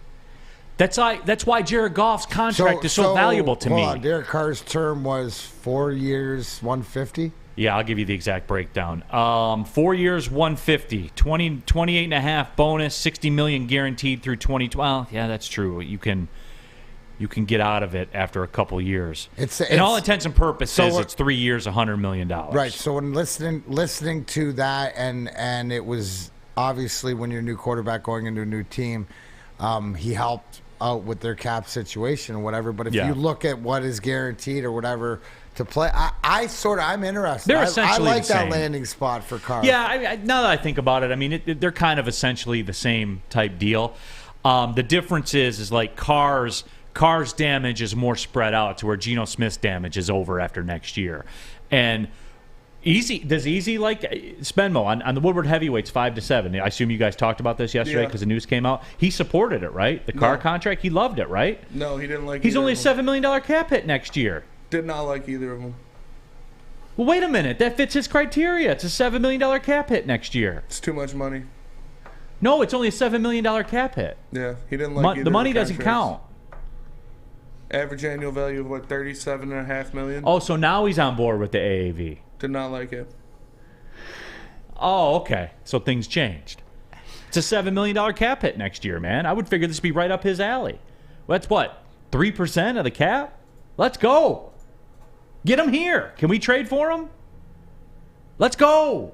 That's why Jared Goff's contract is so valuable to me. Derek Carr's term was 4 years, $150? Yeah, I'll give you the exact breakdown. 4 years, $150, 28.5 bonus, $60 million guaranteed through 2012. Well, yeah, that's true. You can you can get out of it after a couple years. In all intents and purposes, it's 3 years, $100 million. Right. So when listening to that, and it was obviously when you're a new quarterback going into a new team, he helped out with their cap situation or whatever. But if you look at what is guaranteed or whatever to play, I'm interested. They're essentially I like the that same. landing spot for Carr. Yeah, now that I think about it, I mean, they're kind of essentially the same type deal. The difference is like Carr's damage is more spread out to where Geno Smith's damage is over after next year. And does Easy like Spenmo on the Woodward heavyweights 5-7? I assume you guys talked about this yesterday because the news came out. He supported it, right? The Carr contract, he loved it, right? No, he didn't like. He's only a $7 million cap hit next year. Did not like either of them. Well, wait a minute. That fits his criteria. It's a $7 million cap hit next year. It's too much money. No, it's only a $7 million cap hit. Yeah, he didn't like either the money of the doesn't count. Average annual value of what, $37.5 million? Oh, so now he's on board with the AAV. Did not like it. Oh, okay. So things changed. It's a $7 million cap hit next year, man. I would figure this would be right up his alley. That's what, 3% of the cap? Let's go. Get him here. Can we trade for him? Let's go.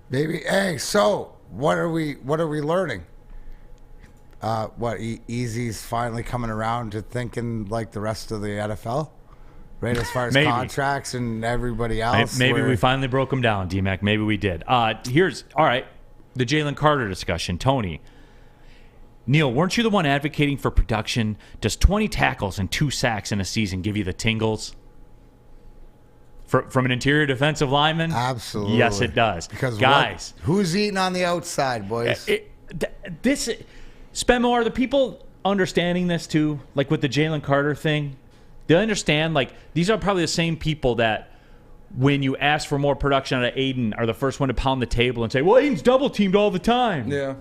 Maybe. Hey, so what are we learning? Easy's finally coming around to thinking like the rest of the NFL, right? As far as contracts and everybody else. Maybe we finally broke him down, D-Mac. Maybe we did. Here's the Jalen Carter discussion. Tony, Neal, weren't you the one advocating for production? Does 20 tackles and 2 sacks in a season give you the tingles? From an interior defensive lineman? Absolutely. Yes, it does. Because guys, who's eating on the outside, boys? Spenmo, are the people understanding this too? Like with the Jalen Carter thing? They understand, like, these are probably the same people that when you ask for more production out of Aiden are the first one to pound the table and say, well, Aiden's double-teamed all the time. Yeah.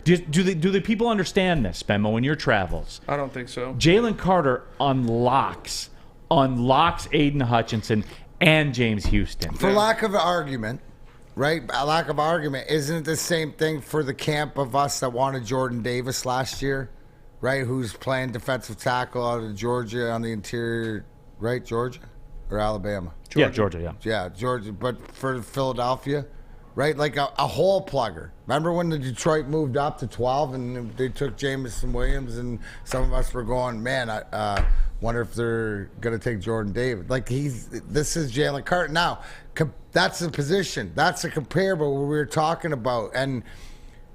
Do the people understand this, Spenmo, in your travels? I don't think so. Jalen Carter unlocks Aiden Hutchinson and James Houston. For lack of argument, right? A lack of argument. Isn't it the same thing for the camp of us that wanted Jordan Davis last year, right? Who's playing defensive tackle out of Georgia on the interior, right? Georgia or Alabama? Georgia. Yeah, Georgia, yeah. Yeah, Georgia. But for Philadelphia, right? Like a hole plugger. Remember when the Detroit moved up to 12 and they took Jameson Williams and some of us were going, man, I wonder if they're going to take Jordan Davis. Like this is Jalen Carter. Now, that's the position. That's a comparable what we were talking about. And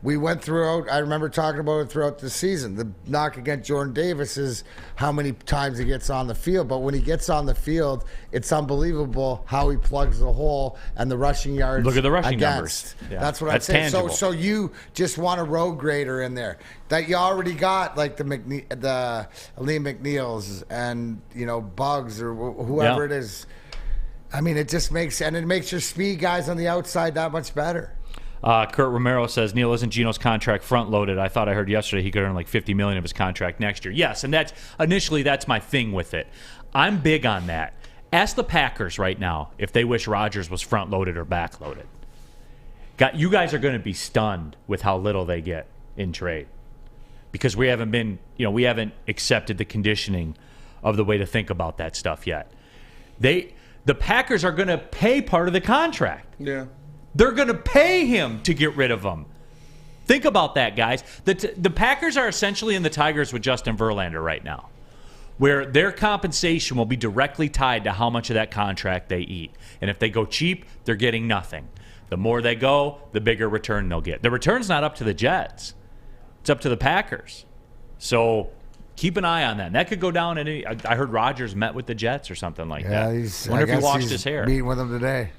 we went throughout, I remember talking about it throughout the season. The knock against Jordan Davis is how many times he gets on the field. But when he gets on the field, it's unbelievable how he plugs the hole and the rushing yards. Look at the rushing numbers. Yeah. That's what I'm saying. Tangible. So you just want a road grader in there that you already got, like the Liam McNeils and Bugs or whoever it is. I mean, it just makes your speed guys on the outside that much better. Kurt Romero says, Neal, isn't Geno's contract front loaded? I thought I heard yesterday he could earn like $50 million of his contract next year. Yes, and that's my thing with it. I'm big on that. Ask the Packers right now if they wish Rodgers was front loaded or back loaded. You guys are going to be stunned with how little they get in trade because we haven't accepted the conditioning of the way to think about that stuff yet. The Packers are going to pay part of the contract. Yeah. They're going to pay him to get rid of him. Think about that, guys. The Packers are essentially in the Tigers with Justin Verlander right now, where their compensation will be directly tied to how much of that contract they eat. And if they go cheap, they're getting nothing. The more they go, the bigger return they'll get. The return's not up to the Jets. It's up to the Packers. So keep an eye on that. And that could go down. I heard Rodgers met with the Jets or something like that. I wonder if he washed his hair. Meeting with them today.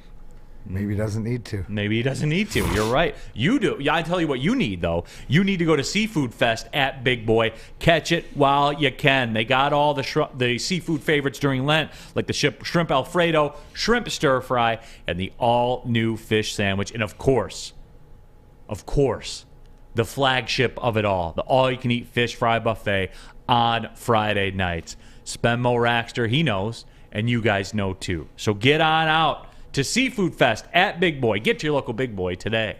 Maybe he doesn't need to. Maybe he doesn't need to. You're right. You do. Yeah, I tell you what you need, though. You need to go to Seafood Fest at Big Boy. Catch it while you can. They got all the seafood favorites during Lent, like the shrimp Alfredo, shrimp stir fry, and the all-new fish sandwich. And, of course, the flagship of it all, the all-you-can-eat fish fry buffet on Friday nights. Spenmo Rackster, he knows, and you guys know, too. So get on out to Seafood Fest at Big Boy. Get to your local Big Boy today.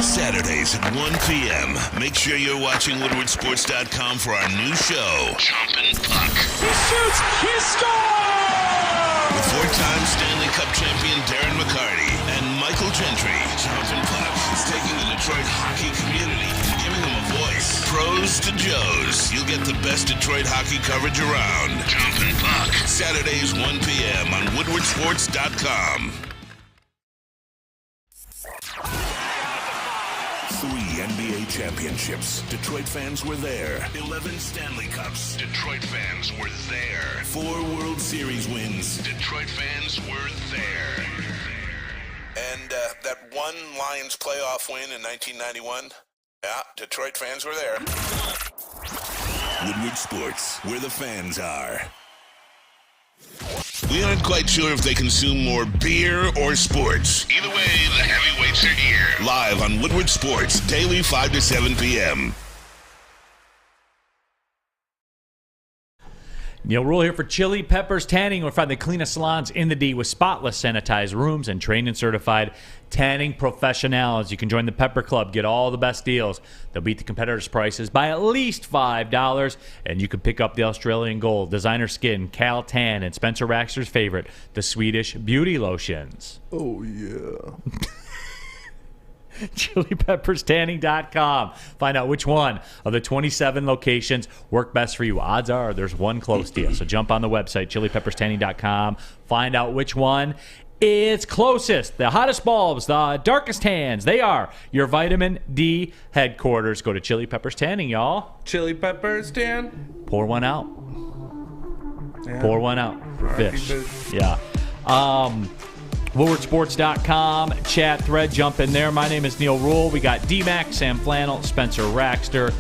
Saturdays at 1 p.m. Make sure you're watching WoodwardSports.com for our new show, Chompin' Puck. He shoots! He scores! With four-time Stanley Cup champion Darren McCarty and Michael Gentry, Chompin' Puck is taking the Detroit hockey community and giving them a voice. Pros to Joes. You'll get the best Detroit hockey coverage around. Chompin' Puck. Saturdays 1 p.m. on WoodwardSports.com. 3 NBA championships. Detroit fans were there. 11 Stanley Cups. Detroit fans were there. 4 World Series wins. Detroit fans were there. And that one Lions playoff win in 1991? Yeah, Detroit fans were there. Woodward Sports, where the fans are. We aren't quite sure if they consume more beer or sports. Either way, the heavyweights are here. Live on Woodward Sports, daily 5 to 7 p.m. Neal Ruhl here for Chili Peppers Tanning. We'll find the cleanest salons in the D with spotless sanitized rooms and trained and certified tanning professionals. You can join the Pepper Club, get all the best deals. They'll beat the competitors' prices by at least $5, and you can pick up the Australian Gold, Designer Skin, Cal Tan, and Spencer Raxter's favorite, the Swedish Beauty Lotions. Oh, yeah. ChiliPeppersTanning.com. Find out which one of the 27 locations work best for you. Odds are there's one close to you. So jump on the website, ChiliPeppersTanning.com. Find out which one is closest. The hottest bulbs, the darkest tans, they are your vitamin D headquarters. Go to Chili Peppers Tanning, y'all. Chili Peppers Tan? Pour one out. Yeah. Pour one out for fish. Yeah. WoodwardSports.com chat thread, jump in there. My name is Neal Ruhl. We got D-Mac, Sam Flannel, Spencer Raxter.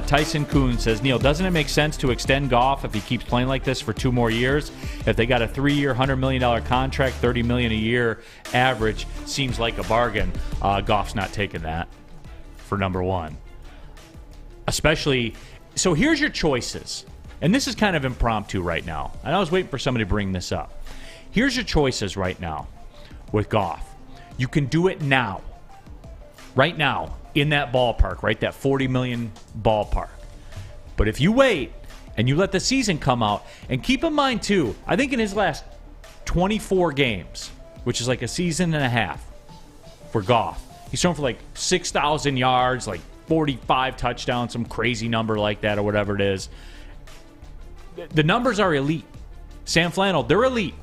Tyson Kuhn says, Neal, doesn't it make sense to extend Goff if he keeps playing like this for 2 more years? If they got a 3-year, $100 million contract, $30 million a year average, seems like a bargain. Goff's not taking that for number one. Especially, so here's your choices. And this is kind of impromptu right now. And I was waiting for somebody to bring this up. Here's your choices right now. With Goff, you can do it now, right now, in that ballpark, right? That $40 million ballpark. But if you wait and you let the season come out, and keep in mind, too, I think in his last 24 games, which is like a season and a half for Goff, he's thrown for like 6,000 yards, like 45 touchdowns, some crazy number like that or whatever it is. The numbers are elite. Sam Flannel, they're elite.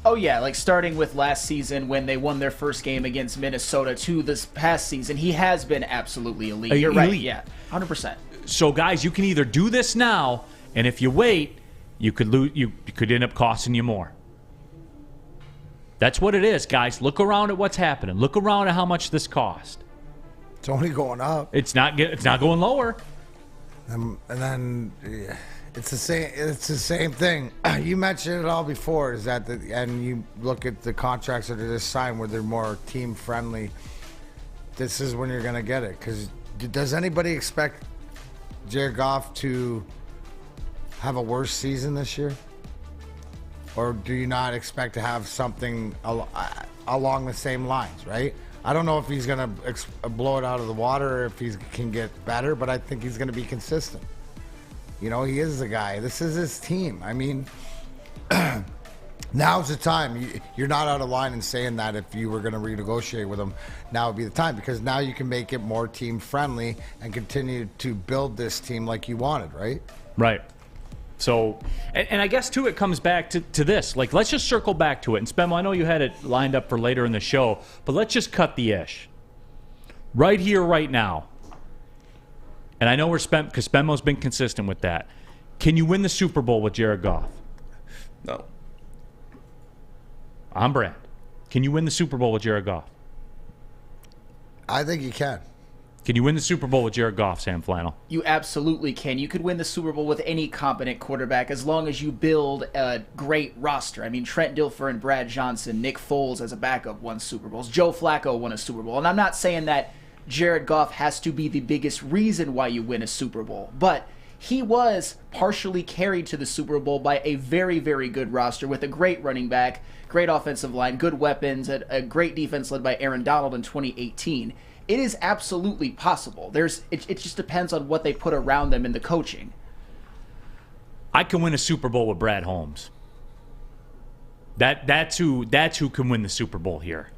Oh, yeah, like starting with last season when they won their first game against Minnesota to this past season, he has been absolutely elite. You're right, yeah, 100%. So, guys, you can either do this now, and if you wait, you could lose. You could end up costing you more. That's what it is, guys. Look around at what's happening. Look around at how much this cost. It's only going up. It's not going lower. And then... Yeah. It's the same thing. You mentioned it all before. Is that and you look at the contracts that are just signed where they're more team friendly. This is when you're gonna get it. Because does anybody expect Jared Goff to have a worse season this year, or do you not expect to have something along the same lines? Right. I don't know if he's gonna blow it out of the water or if he can get better, but I think he's gonna be consistent. You know, he is the guy. This is his team. I mean, now's the time. You're not out of line in saying that if you were going to renegotiate with him, now would be the time, because now you can make it more team-friendly and continue to build this team like you wanted, right? Right. So, and I guess, too, it comes back to this. Like, let's just circle back to it. And, Spemo, I know you had it lined up for later in the show, but let's just cut the ish. Right here, right now. And I know we're because Spemo's been consistent with that. Can you win the Super Bowl with Jared Goff? No. I'm Brad. Can you win the Super Bowl with Jared Goff? I think you can. Can you win the Super Bowl with Jared Goff, Sam Flannel? You absolutely can. You could win the Super Bowl with any competent quarterback as long as you build a great roster. I mean, Trent Dilfer and Brad Johnson, Nick Foles as a backup won Super Bowls. Joe Flacco won a Super Bowl. And I'm not saying that Jared Goff has to be the biggest reason why you win a Super Bowl, but he was partially carried to the Super Bowl by a very, very good roster with a great running back, great offensive line, good weapons, a great defense led by Aaron Donald in 2018. it is absolutely possible. It just depends on what they put around them in the coaching. I can win a Super Bowl with Brad Holmes. That's who can win the Super Bowl here.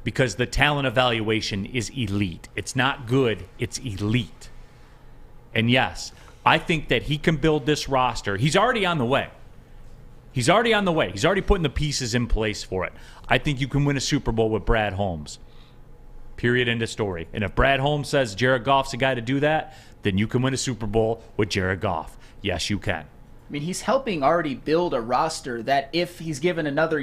Because the talent evaluation is elite. It's not good, it's elite. And yes, I think that he can build this roster. He's already on the way. He's already putting the pieces in place for it. I think you can win a Super Bowl with Brad Holmes. Period, end of story. And if Brad Holmes says Jared Goff's the guy to do that, then you can win a Super Bowl with Jared Goff. Yes, you can. I mean, he's helping already build a roster that if he's given another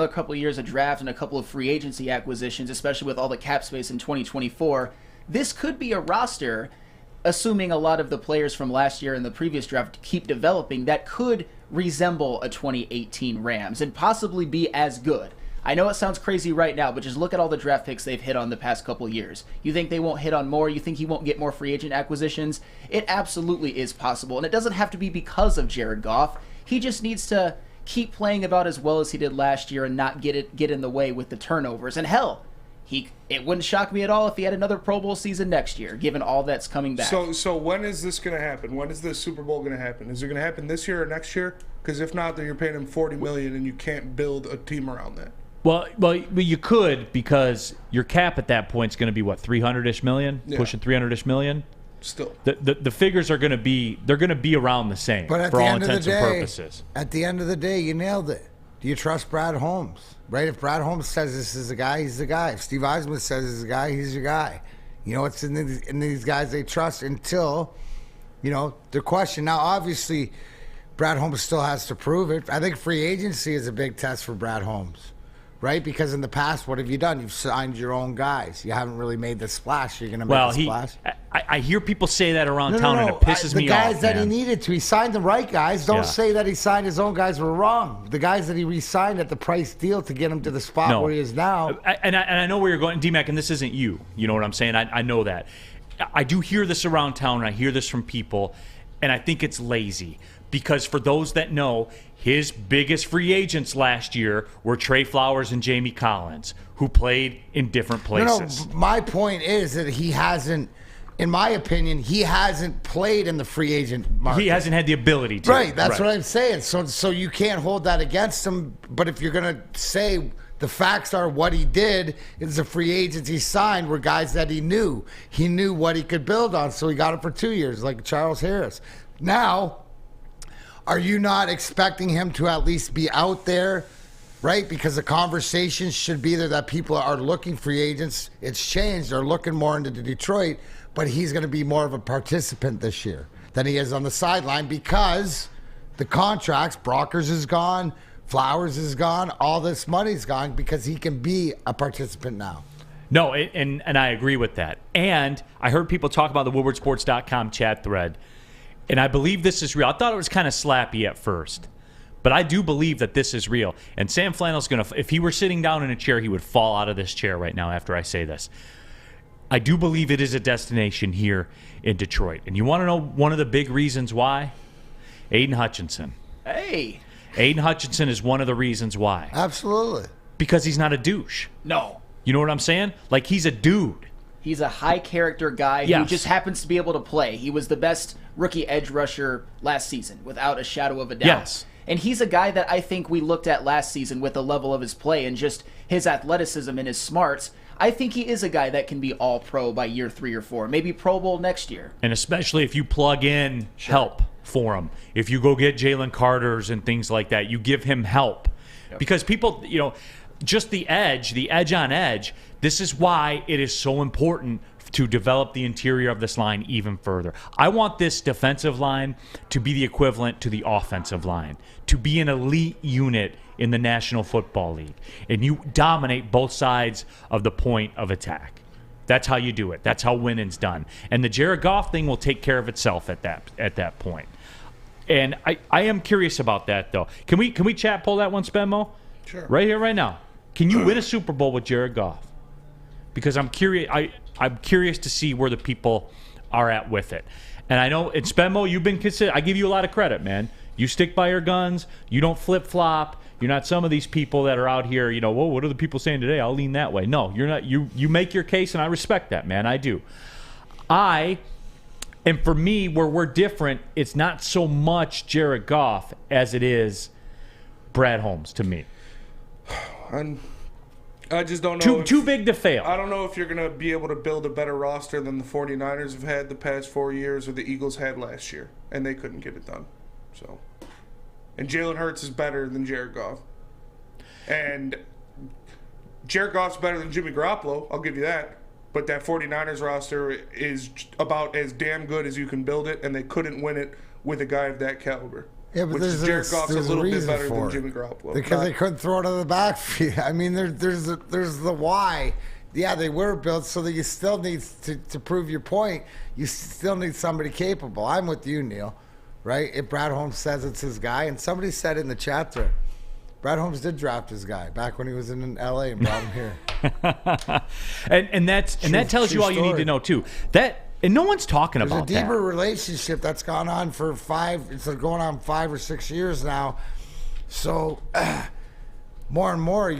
couple of years of draft and a couple of free agency acquisitions, especially with all the cap space in 2024, this could be a roster, assuming a lot of the players from last year and the previous draft keep developing, that could resemble a 2018 Rams and possibly be as good. I know it sounds crazy right now, but just look at all the draft picks they've hit on the past couple of years. You think they won't hit on more? You think he won't get more free agent acquisitions? It absolutely is possible, and it doesn't have to be because of Jared Goff. He just needs to keep playing about as well as he did last year and not get in the way with the turnovers. And hell, it wouldn't shock me at all if he had another Pro Bowl season next year, given all that's coming back. So when is this going to happen? When is the Super Bowl going to happen? Is it going to happen this year or next year? Because if not, then you're paying him $40 million, and you can't build a team around that. Well, you could, because your cap at that point is going to be what, 300-ish million, pushing 300-ish million. Still, the figures are going to be around the same But for all intents and purposes. At the end of the day, you nailed it. Do you trust Brad Holmes? Right? If Brad Holmes says this is the guy, he's the guy. If Steve Eisman says this is the guy, he's your guy. You know, it's in these guys they trust until, the question. Now, obviously, Brad Holmes still has to prove it. I think free agency is a big test for Brad Holmes. Right? Because in the past, what have you done? You've signed your own guys. You haven't really made the splash. You're going to make the splash. I hear people say that around town, and it pisses me off. The guys that he needed to. He signed the right guys. Don't say that he signed his own guys were wrong. The guys that he re-signed at the price deal to get him to the spot where he is now. And I know where you're going, D-Mac, and this isn't you. You know what I'm saying? I know that. I do hear this around town, and I hear this from people, and I think it's lazy. Because for those that know, his biggest free agents last year were Trey Flowers and Jamie Collins, who played in different places. No, my point is that he hasn't, in my opinion, he hasn't played in the free agent market. He hasn't had the ability to. Right, that's what I'm saying. So you can't hold that against him. But if you're going to say the facts are what he did is the free agents he signed were guys that he knew. He knew what he could build on, so he got it for 2 years, like Charles Harris. Now, are you not expecting him to at least be out there, right? Because the conversation should be there that people are looking free agents. It's changed. They're looking more into Detroit, but he's going to be more of a participant this year than he is on the sideline because the contracts, Brockers is gone, Flowers is gone, all this money's gone because he can be a participant now. No, and I agree with that. And I heard people talk about the WoodwardSports.com chat thread. And I believe this is real. I thought it was kind of slappy at first. But I do believe that this is real. And Sam Flannel's going to, if he were sitting down in a chair, he would fall out of this chair right now after I say this. I do believe it is a destination here in Detroit. And you want to know one of the big reasons why? Aiden Hutchinson. Hey. Aiden Hutchinson is one of the reasons why. Absolutely. Because he's not a douche. No. You know what I'm saying? Like, he's a dude. He's a high-character guy who just happens to be able to play. He was the best rookie edge rusher last season, without a shadow of a doubt. Yes. And he's a guy that I think we looked at last season with the level of his play and just his athleticism and his smarts. I think he is a guy that can be all-pro by year 3 or 4, maybe Pro Bowl next year. And especially if you plug in help for him. If you go get Jalen Carters and things like that, you give him help. Yep. Because people, just the edge on edge, this is why it is so important to develop the interior of this line even further. I want this defensive line to be the equivalent to the offensive line, to be an elite unit in the National Football League. And you dominate both sides of the point of attack. That's how you do it. That's how winning's done. And the Jared Goff thing will take care of itself at that point. And I am curious about that, though. Can we chat pull that one, Spenmo? Sure. Right here, right now. Can you win a Super Bowl with Jared Goff? Because I'm curious. I'm curious to see where the people are at with it. And I know, in Spenmo, you've been considered. I give you a lot of credit, man. You stick by your guns. You don't flip-flop. You're not some of these people that are out here, whoa, what are the people saying today? I'll lean that way. No, you're not. You make your case, and I respect that, man. I do. And for me, where we're different, it's not so much Jared Goff as it is Brad Holmes to me. And I just don't know. Too big to fail. I don't know if you're going to be able to build a better roster than the 49ers have had the past 4 years or the Eagles had last year, and they couldn't get it done. So, and Jalen Hurts is better than Jared Goff. And Jared Goff's better than Jimmy Garoppolo, I'll give you that. But that 49ers roster is about as damn good as you can build it, and they couldn't win it with a guy of that caliber. Yeah, but Jared Goff's a little bit better than it. Jimmy Garoppolo. Because they couldn't throw it out of the backfield. I mean, there's the why. Yeah, they were built so that you still need to prove your point. You still need somebody capable. I'm with you, Neal. Right? If Brad Holmes says it's his guy, and somebody said in the chat thread, Brad Holmes did draft his guy back when he was in L.A. and brought him here. and that tells you all you need to know too. And no one's talking about that. There's a deeper relationship that's gone on for it's going on 5 or 6 years now. So more and more,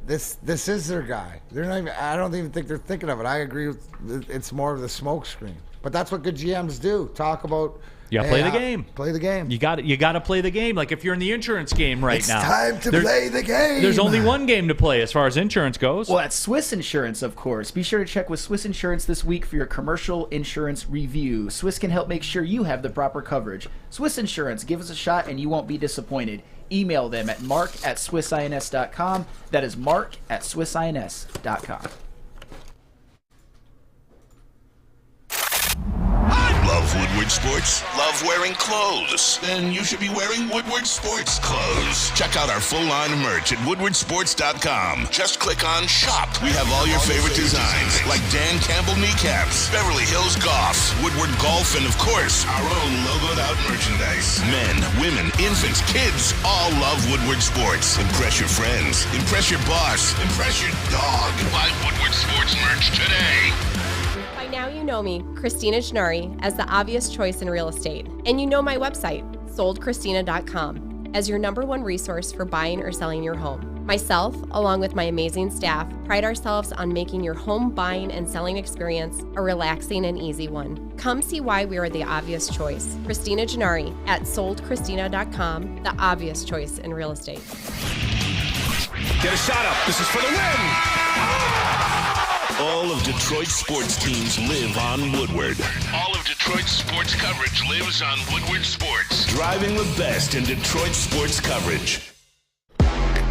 this is their guy. They're not even, I don't even think they're thinking of it. I agree with it's more of the smoke screen. But that's what good GMs do. Talk about. Yeah, play the game. Play the game. You got to play the game. Like if you're in the insurance game now. It's time to play the game. There's only one game to play as far as insurance goes. Well, that's Swiss Insurance, of course. Be sure to check with Swiss Insurance this week for your commercial insurance review. Swiss can help make sure you have the proper coverage. Swiss Insurance, give us a shot and you won't be disappointed. Email them at mark@swissins.com. That is mark@swissins.com. Love Woodward Sports? Love wearing clothes? Then you should be wearing Woodward Sports clothes. Check out our full line of merch at woodwardsports.com. Just click on Shop. We have all your favorite designs, like Dan Campbell kneecaps, Beverly Hills Golf, Woodward Golf, and of course, our own logoed out merchandise. Men, women, infants, kids all love Woodward Sports. Impress your friends. Impress your boss. Impress your dog. Buy Woodward Sports merch today. By now you know me, Christina Gennari, as the obvious choice in real estate. And you know my website, soldchristina.com, as your #1 resource for buying or selling your home. Myself, along with my amazing staff, pride ourselves on making your home buying and selling experience a relaxing and easy one. Come see why we are the obvious choice. Christina Gennari at soldchristina.com, the obvious choice in real estate. Get a shot up. This is for the win. All of Detroit's sports teams live on Woodward. All of Detroit's sports coverage lives on Woodward Sports. Driving the best in Detroit sports coverage.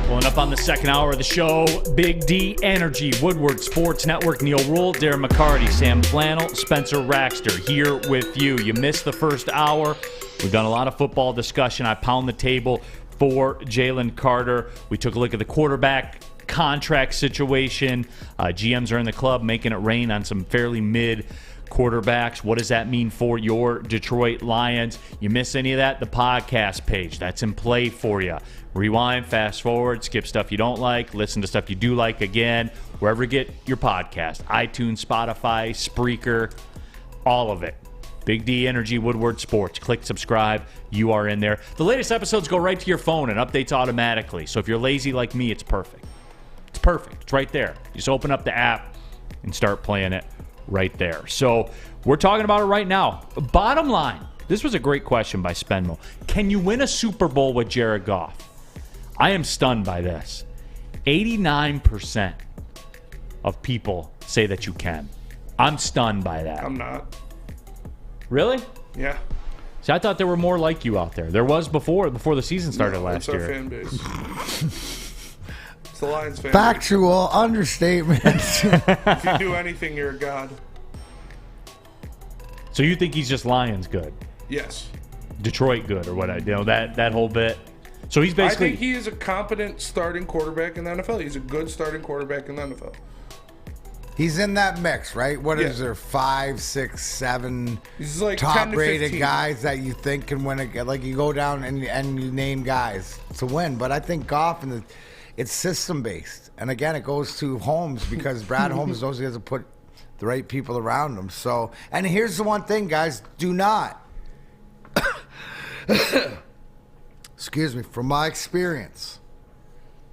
Pulling up on the second hour of the show, Big D Energy, Woodward Sports Network, Neal Ruhl, Darren McCarty, Sam Flannel, Spencer Raxter here with you. You missed the first hour. We've done a lot of football discussion. I pound the table for Jalen Carter. We took a look at the quarterback contract situation. GMs are in the club making it rain on some fairly mid quarterbacks. What does that mean for your Detroit Lions? You miss any of that? The podcast page, that's in play for you. Rewind, fast forward, skip stuff you don't like, listen to stuff you do like again, wherever you get your podcast. iTunes, Spotify, Spreaker, all of it. Big D Energy, Woodward Sports. Click subscribe. You are in there. The latest episodes go right to your phone and updates automatically. So if you're lazy like me, it's perfect. It's perfect. It's right there. Just open up the app and start playing it right there. So we're talking about it right now. Bottom line, this was a great question by Spenmo. Can you win a Super Bowl with Jared Goff? I am stunned by this. 89% of people say that you can. I'm stunned by that. I'm not. Really? Yeah. See, I thought there were more like you out there. There was before the season started last year. It's our fan base. It's the Lions fan Factual understatement. If you do anything, you're a god. So you think he's just Lions good? Yes. Detroit good or what? That whole bit. So he's basically. I think he is a competent starting quarterback in the NFL. He's a good starting quarterback in the NFL. He's in that mix, right? What is there, 5, 6, 7 He's like top-rated guys that you think can win a, like you go down and you name guys to win. But I think Goff it's system-based, and again, it goes to Holmes because Brad Holmes knows he has to put the right people around him. So, and here's the one thing, guys: do not from my experience,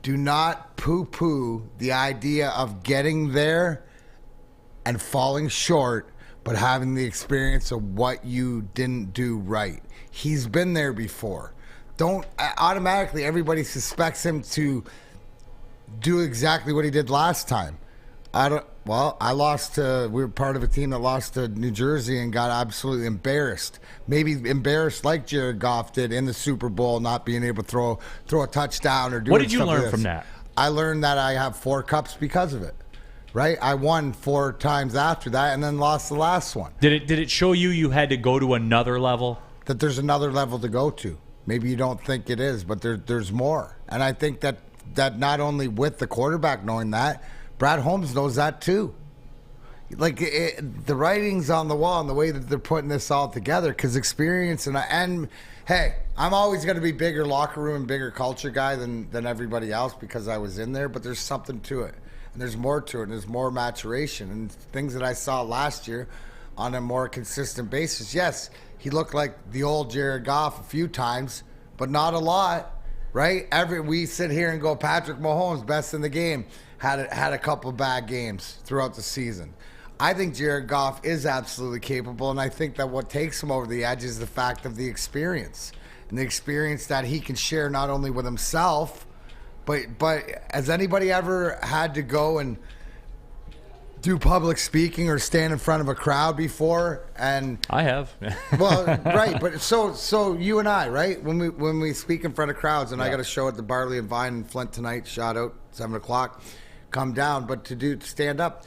do not poo-poo the idea of getting there and falling short, but having the experience of what you didn't do right. He's been there before. Don't automatically, everybody suspects him to do exactly what he did last time. I lost to, we were part of a team that lost to New Jersey and got absolutely embarrassed. Maybe embarrassed like Jared Goff did in the Super Bowl, not being able to throw a touchdown or do. What did you learn from that? I learned that I have 4 cups because of it. Right? I won 4 times after that and then lost the last one. Did it show you had to go to another level? That there's another level to go to. Maybe you don't think it is, but there's more. And I think that not only with the quarterback knowing that, Brad Holmes knows that too. Like the writing's on the wall and the way that they're putting this all together, because experience and hey, I'm always going to be bigger locker room, bigger culture guy than everybody else because I was in there, but there's something to it. And there's more to it, and there's more maturation and things that I saw last year on a more consistent basis. Yes, he looked like the old Jared Goff a few times, but not a lot, right? We sit here and go, Patrick Mahomes, best in the game, had a couple bad games throughout the season. I think Jared Goff is absolutely capable, and I think that what takes him over the edge is the fact of the experience, and the experience that he can share not only with himself, but has anybody ever had to go and do public speaking or stand in front of a crowd before? And I have. Well, right, but so you and I, right? When we speak in front of crowds, and I got a show at the Barley and Vine in Flint tonight. Shout out, 7:00. Come down, but to stand up,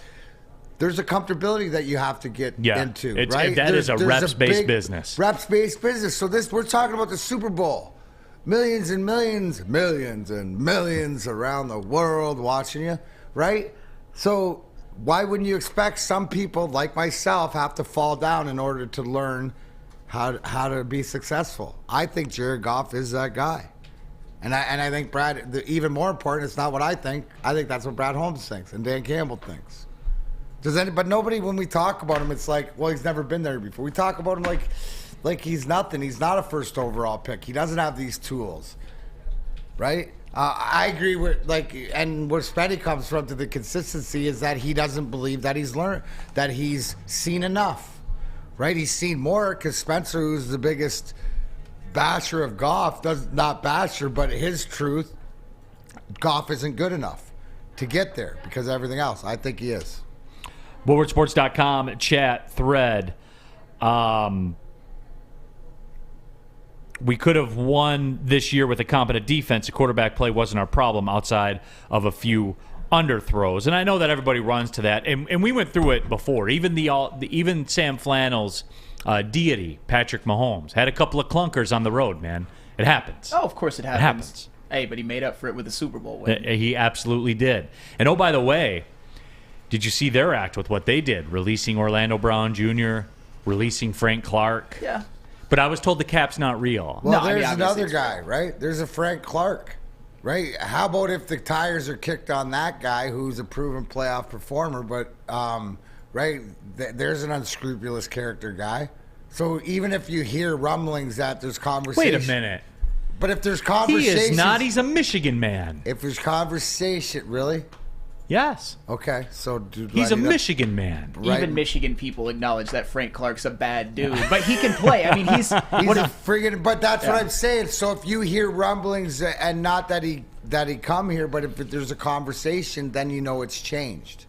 there's a comfortability that you have to get into, right? That is a reps-based business. Reps-based business. So we're talking about the Super Bowl. Millions and millions around the world watching you, right? So why wouldn't you expect some people like myself have to fall down in order to learn how to be successful? I think Jared Goff is that guy. And I think Brad, even more important, it's not what I think. I think that's what Brad Holmes thinks and Dan Campbell thinks. But nobody, when we talk about him, it's like, well, he's never been there before. We talk about him like he's nothing. He's not a first overall pick. He doesn't have these tools, right? I agree with and where Spenny comes from to the consistency is that he doesn't believe that he's learned, that he's seen enough, right? He's seen more because Spencer, who's the biggest basher of Goff, not basher, but his truth, Goff isn't good enough to get there because of everything else. I think he is. WoodwardSports.com chat thread. We could have won this year with a competent defense. The quarterback play wasn't our problem outside of a few underthrows. And I know that everybody runs to that. And we went through it before. Even Sam Flannel's deity, Patrick Mahomes, had a couple of clunkers on the road, man. It happens. Oh, of course it happens. Hey, but he made up for it with a Super Bowl win. He absolutely did. And oh, by the way, did you see their act with what they did? Releasing Orlando Brown Jr., releasing Frank Clark. Yeah. But I was told the cap's not real. Well, there's another guy, right? There's a Frank Clark, right? How about if the tires are kicked on that guy who's a proven playoff performer, but, right, there's an unscrupulous character guy. So even if you hear rumblings that there's conversation. Wait a minute. But if there's conversation. He is not. He's a Michigan man. If there's conversation, really? Yes. Okay, so he's a Michigan man. Right. Even Michigan people acknowledge that Frank Clark's a bad dude, but he can play. I mean, he's a friggin'. But that's what I'm saying. So if you hear rumblings, and not that he come here, but if there's a conversation, then you know it's changed,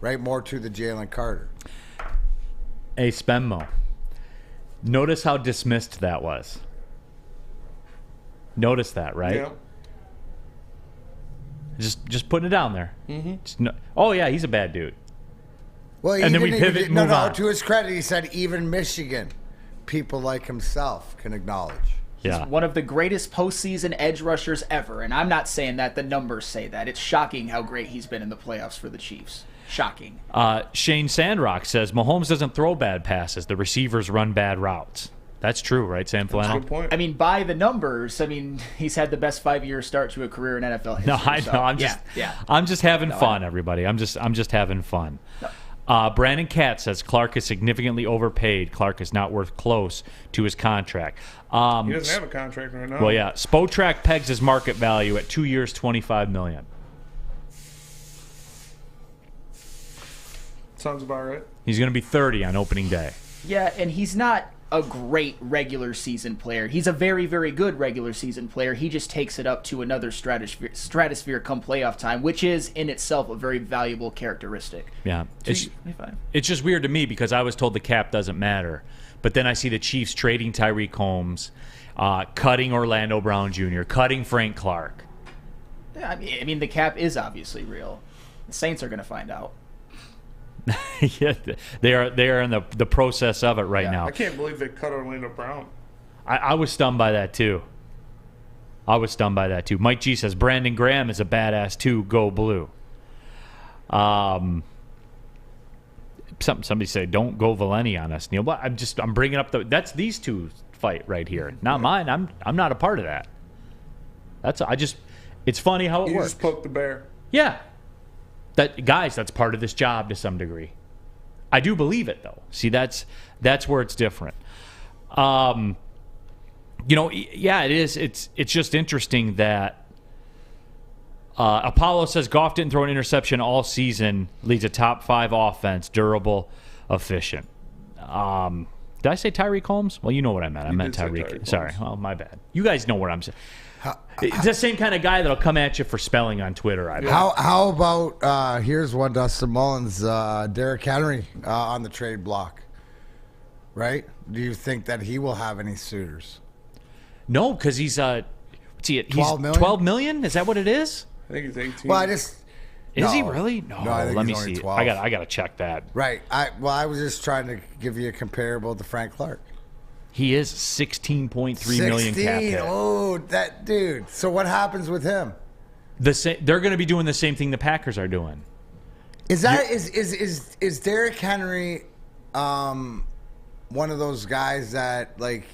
right? More to the Jalen Carter. Hey, Spenmo. Notice how dismissed that was. Notice that, right? Yeah. Just putting it down there. Mm-hmm. Oh, yeah, he's a bad dude. Well, and then we pivot and move on. To his credit, he said even Michigan people like himself can acknowledge. He's one of the greatest postseason edge rushers ever, and I'm not saying that. The numbers say that. It's shocking how great he's been in the playoffs for the Chiefs. Shocking. Shane Sandrock says, Mahomes doesn't throw bad passes. The receivers run bad routes. That's true, right, Sam Flannel? That's a good point. I mean, by the numbers, he's had the best 5-year start to a career in NFL history. No, I know. I'm just having fun, everybody. I'm just having fun. Brandon Katz says Clark is significantly overpaid. Clark is not worth close to his contract. He doesn't have a contract right now. Well, yeah. Spotrac pegs his market value at 2 years, $25 million. Sounds about right. He's going to be 30 on opening day. Yeah, and he's not a great regular season player. He's a very, very good regular season player. He just takes it up to another stratosphere come playoff time, which is in itself a very valuable characteristic. Yeah. It's just weird to me because I was told the cap doesn't matter. But then I see the Chiefs trading Tyreek Holmes, cutting Orlando Brown Jr., cutting Frank Clark. I mean, the cap is obviously real. The Saints are going to find out. Yeah, they are in the process of it right now. I can't believe they cut Orlando Brown. I was stunned by that too. Mike G says Brandon Graham is a badass too. Go blue. Somebody say don't go Valenti on us, Neal. But I'm bringing up that's these two fight right here, not mine. I'm not a part of that. It's funny how it You works. just poked the bear. Yeah. That's part of this job to some degree. I do believe it though. See, that's where it's different. Yeah, it is. It's just interesting that Apollo says Goff didn't throw an interception all season, leads a top 5 offense, durable, efficient. Did I say Tyreek Holmes? Well, you know what I meant. I meant Tyreek. Sorry. Well, my bad. You guys know what I'm saying. It's the same kind of guy that'll come at you for spelling on Twitter. How about here's one, Dustin Mullins, Derrick Henry on the trade block, right? Do you think that he will have any suitors? No, because he's what's he at? 12 million? 12 million? Is that what it is? I think he's 18. Well, Is he really? No, I think let me he's only see. 12. I got to check that. Right. I was just trying to give you a comparable to Frank Clark. He is 16.3 million cap hit. Oh, that dude. So what happens with him? They're going to be doing the same thing the Packers are doing. Is Derrick Henry one of those guys that like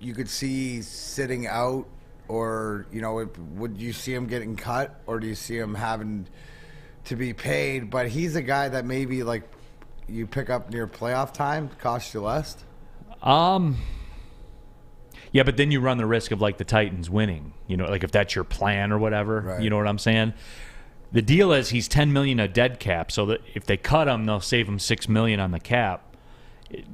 you could see sitting out, or would you see him getting cut, or do you see him having to be paid? But he's a guy that maybe like you pick up near playoff time, costs you less. Yeah, but then you run the risk of like the Titans winning. Like if that's your plan or whatever. Right. You know what I'm saying? The deal is he's $10 million a dead cap, so that if they cut him, they'll save him $6 million on the cap.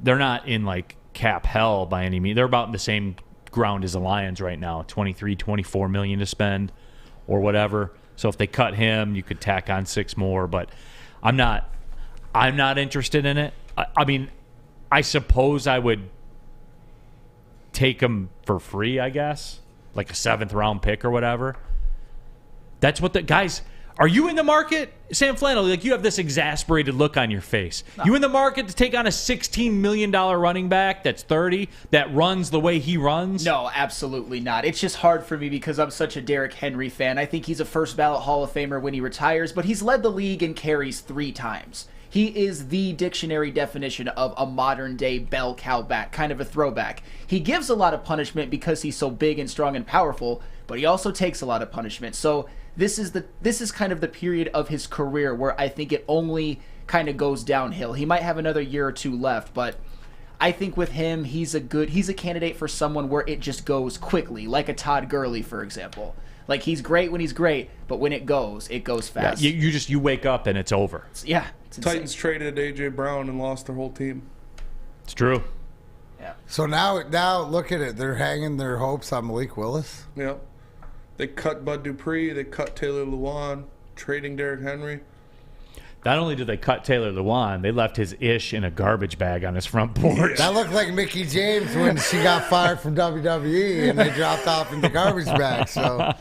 They're not in like cap hell by any means. They're about the same ground as the Lions right now, 23, 24 million to spend or whatever. So if they cut him, you could tack on 6 more. But I'm not interested in it. I mean, I suppose I would take him for free, I guess, like a 7th round pick or whatever. That's what the guys. Are you in the market, Sam Flannel? Like you have this exasperated look on your face. No. You in the market to take on a $16 million running back that's 30 that runs the way he runs? No, absolutely not. It's just hard for me because I'm such a Derrick Henry fan. I think he's a first ballot Hall of Famer when he retires, but he's led the league in carries 3 times. He is the dictionary definition of a modern-day bell cow back, kind of a throwback. He gives a lot of punishment because he's so big and strong and powerful, but he also takes a lot of punishment. So this is kind of the period of his career where I think it only kind of goes downhill. He might have another year or 2 left, but I think with him, he's a candidate for someone where it just goes quickly, like a Todd Gurley, for example. Like he's great when he's great, but when it goes fast. Yeah, you wake up and it's over. Yeah. Titans traded A.J. Brown and lost their whole team. It's true. Yeah. So now look at it. They're hanging their hopes on Malik Willis. Yep. They cut Bud Dupree. They cut Taylor Lewan, trading Derrick Henry. Not only did they cut Taylor Lewan, they left his ish in a garbage bag on his front porch. That looked like Mickie James when she got fired from WWE and they dropped off in the garbage bag. So,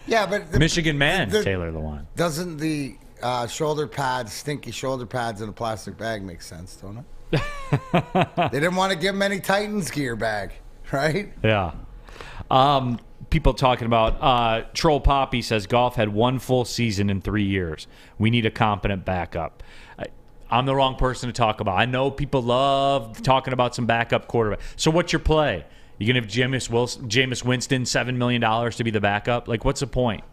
yeah, but Michigan man, Taylor Lewan. Doesn't the shoulder pads, stinky shoulder pads in a plastic bag make sense, don't it? They didn't want to give him any Titans gear bag, right? Yeah. People talking about Troll Poppy says Goff had 1 full season in 3 years. We need a competent backup. I'm the wrong person to talk about. I know people love talking about some backup quarterback. So what's your play? You gonna have Jameis Winston $7 million to be the backup? Like, what's the point?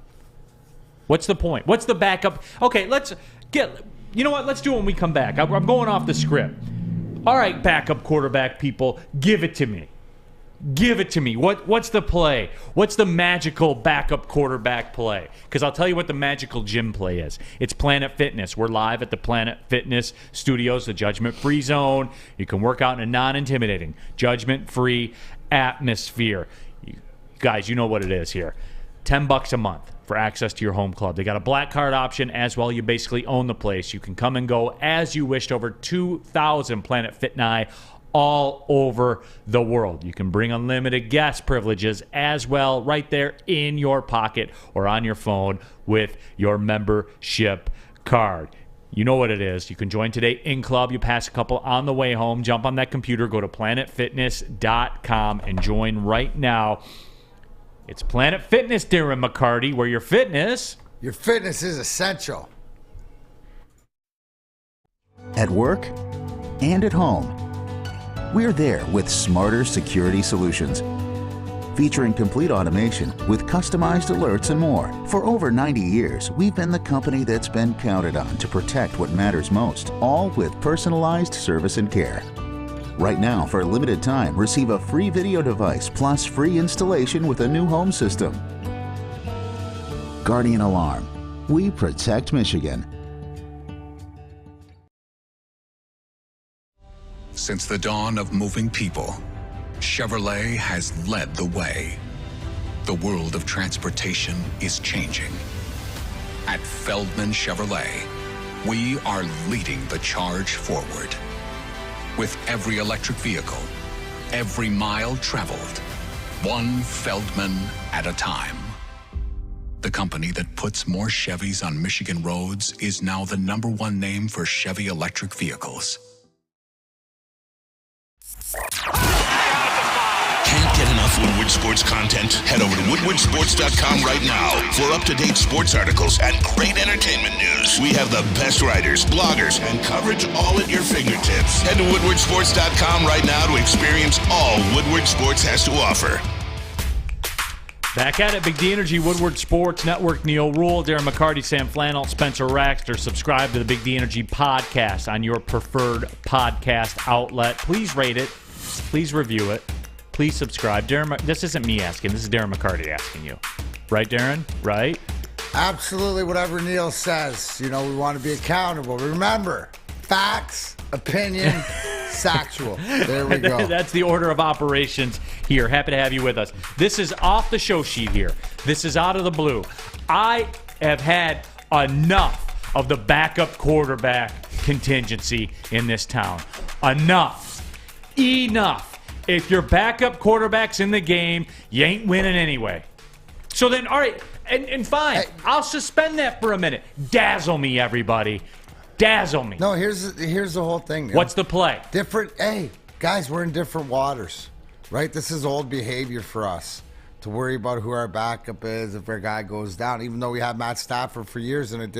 What's the point? What's the backup? Okay, You know what? Let's do it when we come back. I'm going off the script. All right, backup quarterback people, give it to me. Give it to me. What's the play? What's the magical backup quarterback play? Because I'll tell you what the magical gym play is. It's Planet Fitness. We're live at the Planet Fitness studios, the judgment-free zone. You can work out in a non-intimidating, judgment-free atmosphere. You guys, you know what it is here. $10 a month for access to your home club. They got a black card option as well. You basically own the place. You can come and go as you wish to over 2,000 Planet Fitness all over the world. You can bring unlimited guest privileges as well right there in your pocket or on your phone with your membership card. You know what it is. You can join today in club. You pass a couple on the way home. Jump on that computer. Go to planetfitness.com and join right now. It's Planet Fitness, Darren McCarty, where your fitness is essential. At work and at home. We're there with smarter security solutions, featuring complete automation with customized alerts and more. For over 90 years, we've been the company that's been counted on to protect what matters most, all with personalized service and care. Right now, for a limited time, receive a free video device plus free installation with a new home system. Guardian Alarm. We protect Michigan. Since the dawn of moving people, Chevrolet has led the way. The world of transportation is changing. At Feldman Chevrolet, we are leading the charge forward. With every electric vehicle, every mile traveled, one Feldman at a time. The company that puts more Chevys on Michigan roads is now the #1 name for Chevy electric vehicles. Can't get enough Woodward Sports content? Head over to woodwardsports.com right now for up-to-date sports articles and great entertainment news. We have the best writers, bloggers, and coverage all at your fingertips. Head to woodwardsports.com right now to experience all Woodward Sports has to offer. Back at it, Big D Energy, Woodward Sports Network, Neal, Ruhl, Darren McCarty, Sam Flannel, Spencer Raxter. Subscribe to the Big D Energy podcast on your preferred podcast outlet. Please rate it. Please review it. Please subscribe. Darren, this isn't me asking. This is Darren McCarty asking you. Right, Darren? Right? Absolutely, whatever Neal says. You know, we want to be accountable. Remember, facts, opinion, factual. There we go. That's the order of operations here. Happy to have you with us. This is off the show sheet here. This is out of the blue. I have had enough of the backup quarterback contingency in this town. Enough. If your backup quarterback's in the game, you ain't winning anyway. So then, all right, and fine. I'll suspend that for a minute. Dazzle me, everybody. Dazzle me. No, here's the whole thing. What's the play? Hey, guys, we're in different waters, right? This is old behavior for us to worry about who our backup is if our guy goes down. Even though we had Matt Stafford for years and it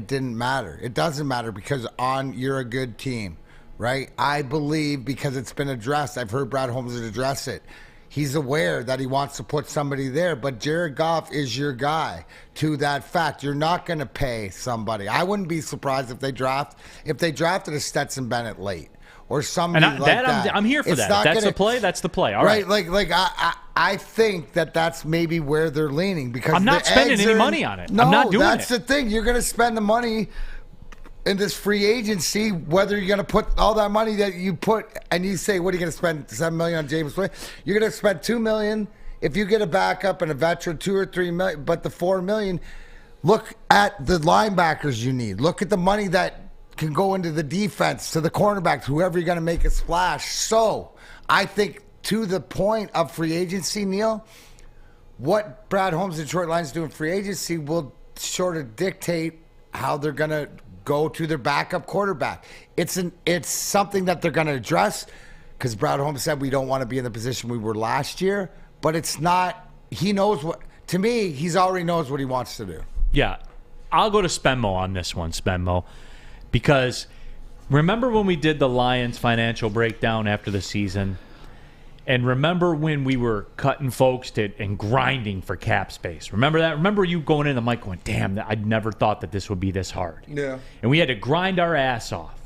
didn't matter. It doesn't matter because you're a good team, right? I believe because it's been addressed. I've heard Brad Holmes address it. He's aware that he wants to put somebody there, but Jared Goff is your guy. To that fact, you're not going to pay somebody. I wouldn't be surprised if they drafted a Stetson Bennett late or somebody like that. I'm here for that. If that's the play. That's the play. All right. I think that's maybe where they're leaning because I'm not spending any money on it. No, I'm not doing that's the thing. You're going to spend the money in this free agency, whether you're going to put all that money that you put, and you say, what are you going to spend $7 million on James Wade? You're going to spend $2 million if you get a backup and a veteran, $2 or $3 million. But the $4 million, look at the linebackers you need. Look at the money that can go into the defense, to the cornerbacks, whoever you're going to make a splash. So I think to the point of free agency, Neal, what Brad Holmes' Detroit Lions do in free agency will sort of dictate how they're going to go to their backup quarterback. It's something that they're going to address because Brad Holmes said we don't want to be in the position we were last year, but it's not. He knows what. To me, he's already knows what he wants to do. Yeah, I'll go to Spenmo on this one, Spenmo, because remember when we did the Lions financial breakdown after the season, And remember when we were cutting folks and grinding for cap space? Remember that? Remember you going in the mic going, damn, I never thought that this would be this hard. Yeah. And we had to grind our ass off.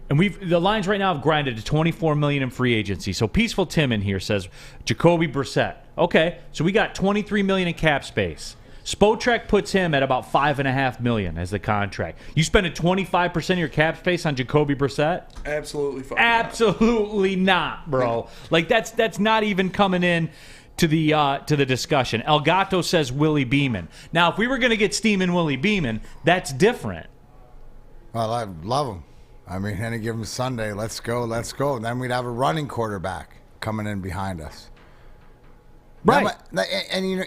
And the Lions right now have grinded to $24 million in free agency. So Peaceful Tim in here says Jacoby Brissett. Okay, so we got $23 million in cap space. Spotrac puts him at about $5.5 million as the contract. You spending 25% of your cap space on Jacoby Brissett? Absolutely fucking Absolutely not, bro. Like that's not even coming in to the discussion. Elgato says Willie Beeman. Now, if we were going to get steaming Willie Beeman, that's different. Well, I love him. I mean, any given Sunday, let's go. And then we'd have a running quarterback coming in behind us. Right. And you know,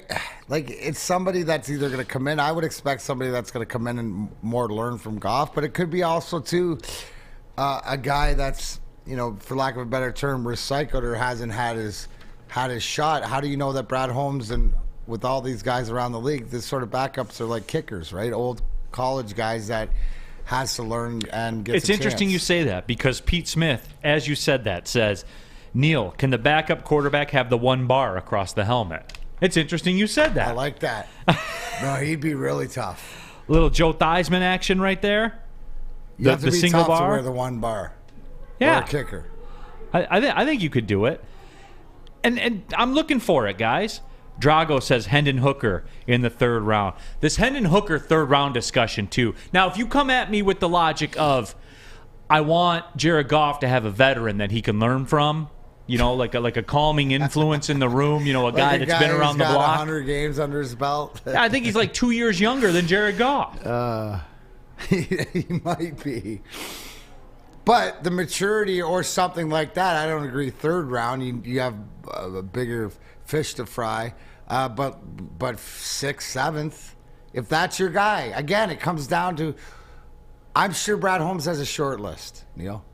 like, it's somebody that's either going to come in. I would expect somebody that's going to come in and more learn from Goff, but it could be also, too, a guy that's, you know, for lack of a better term, recycled or hasn't had his shot. How do you know that Brad Holmes and with all these guys around the league, this sort of backups are like kickers, right? Old college guys that has to learn and get. It's interesting you say that because Pete Smith, as you said that, says, Neal, can the backup quarterback have the one bar across the helmet? It's interesting you said that. I like that. No, he'd be really tough. Little Joe Theismann action right there. You have to be single tough bar to wear the one bar. Yeah, or a kicker. I think you could do it, and I'm looking for it, guys. Drago says Hendon Hooker in the third round. This Hendon Hooker third round discussion too. Now, if you come at me with the logic of I want Jared Goff to have a veteran that he can learn from, you know, like a calming influence in the room, you know, a guy that's been around the block. 100 games under his belt. I think he's like 2 years younger than Jared Goff. He might be. But the maturity or something like that, I don't agree. Third round, you have a bigger fish to fry. But sixth, seventh, if that's your guy, again, it comes down to, I'm sure Brad Holmes has a short list, Neal.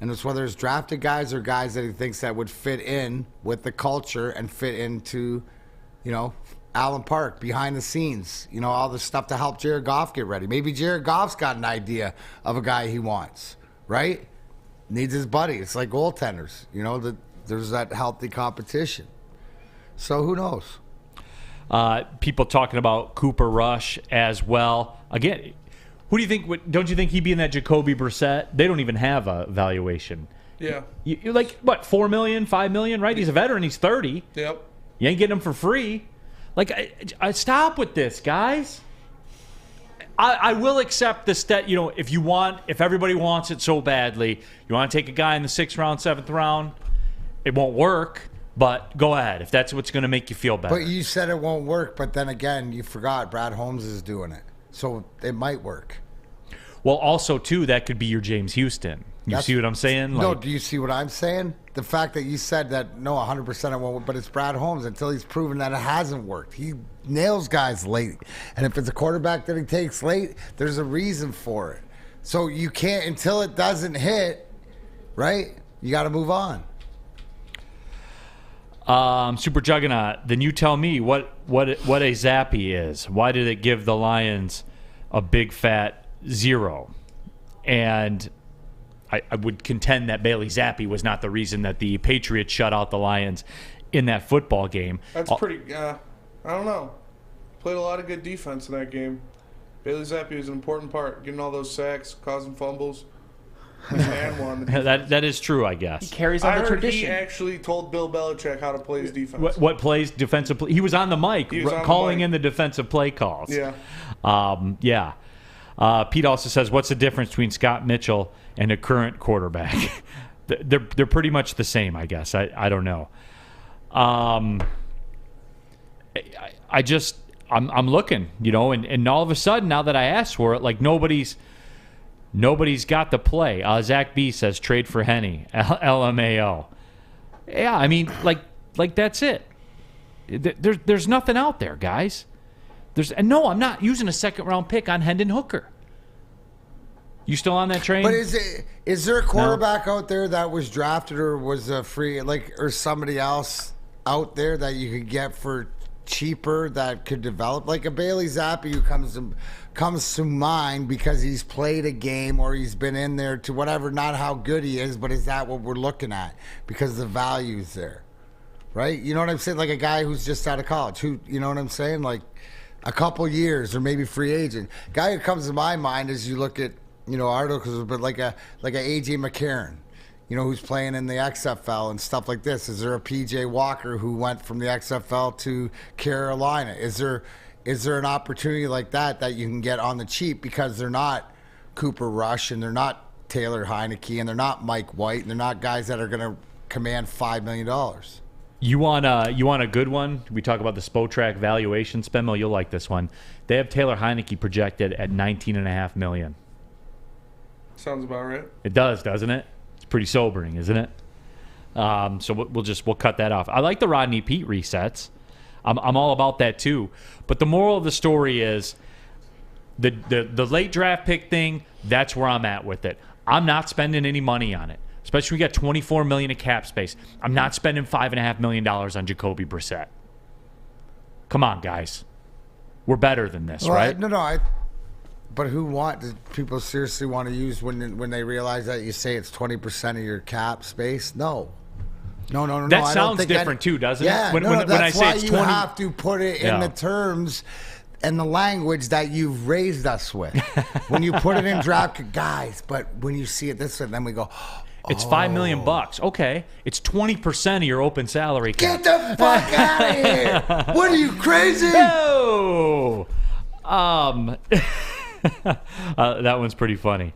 And it's whether it's drafted guys or guys that he thinks that would fit in with the culture and fit into, you know, Allen Park, behind the scenes, you know, all the stuff to help Jared Goff get ready. Maybe Jared Goff's got an idea of a guy he wants, right? Needs his buddy. It's like goaltenders, you know, there's that healthy competition. So who knows? People talking about Cooper Rush as well. Again, who do you think? Don't you think he'd be in that Jacoby Brissett? They don't even have a valuation. Yeah. You're like, what, $4 million, $5 million, right? He's a veteran. He's 30. Yep. You ain't getting him for free. Like, I stop with this, guys. I will accept this that, you know, if everybody wants it so badly, you want to take a guy in the 6th round, 7th round, it won't work. But go ahead if that's what's going to make you feel better. But you said it won't work, but then again, you forgot Brad Holmes is doing it. So it might work. Well, also, too, that could be your James Houston. You see what I'm saying? No, do you see what I'm saying? The fact that you said that, no, 100% it won't work, but it's Brad Holmes until he's proven that it hasn't worked. He nails guys late. And if it's a quarterback that he takes late, there's a reason for it. So you can't, until it doesn't hit, right? You got to move on. Super Juggernaut, then you tell me what a Zappy is. Why did it give the Lions a big fat 0? And I would contend that Bailey Zappi was not the reason that the Patriots shut out the Lions in that football game. That's pretty, I don't know. Played a lot of good defense in that game. Bailey Zappi was an important part, getting all those sacks, causing fumbles. That is true, I guess. He carries on the tradition. He actually told Bill Belichick how to play his defense. What plays defensive play? He was on the mic calling in the defensive play calls. Yeah. Pete also says, what's the difference between Scott Mitchell and a current quarterback? They're pretty much the same, I guess. I don't know. I'm looking, you know, and all of a sudden, now that I asked for it, like nobody's got the play. Zach B says trade for Henny. LMAO. Yeah, I mean, like that's it. There's nothing out there, guys. No, I'm not using a 2nd round pick on Hendon Hooker. You still on that train? But is there a quarterback out there that was drafted or was a free, or somebody else out there that you could get for cheaper that could develop, like a Bailey Zappi who comes to comes to mind because he's played a game or he's been in there to whatever, not how good he is, but is that what we're looking at? Because the value's there, right? You know what I'm saying? Like a guy who's just out of college, who, you know what I'm saying? Like a couple years or maybe free agent. Guy who comes to my mind as you look at, articles, but like a AJ McCarron, who's playing in the XFL and stuff like this. Is there a PJ Walker who went from the XFL to Carolina? Is there an opportunity like that you can get on the cheap because they're not Cooper Rush and they're not Taylor Heineke and they're not Mike White and they're not guys that are going to command $5 million? You want a good one? We talk about the Spotrac valuation. Spenmo, you'll like this one. They have Taylor Heineke projected at $19.5 million. Sounds about right. It does, doesn't it? It's pretty sobering, isn't it? So we'll cut that off. I like the Rodney Peete resets. I'm all about that too. But the moral of the story is the late draft pick thing. That's where I'm at with it. I'm not spending any money on it. Especially we got $24 million in cap space. I'm not spending $5.5 million on Jacoby Brissett. Come on, guys. We're better than this, right? But do people seriously want to use when they realize that you say it's 20% of your cap space? No. That sounds different too, doesn't it? When I say it's 20, you have to put it in the terms and the language that you've raised us with. When you put it in draft, guys, but when you see it this way, then we go, it's $5 million. Okay, it's 20% of your open salary cap. Get the fuck out of here! What are you, crazy? No. That one's pretty funny.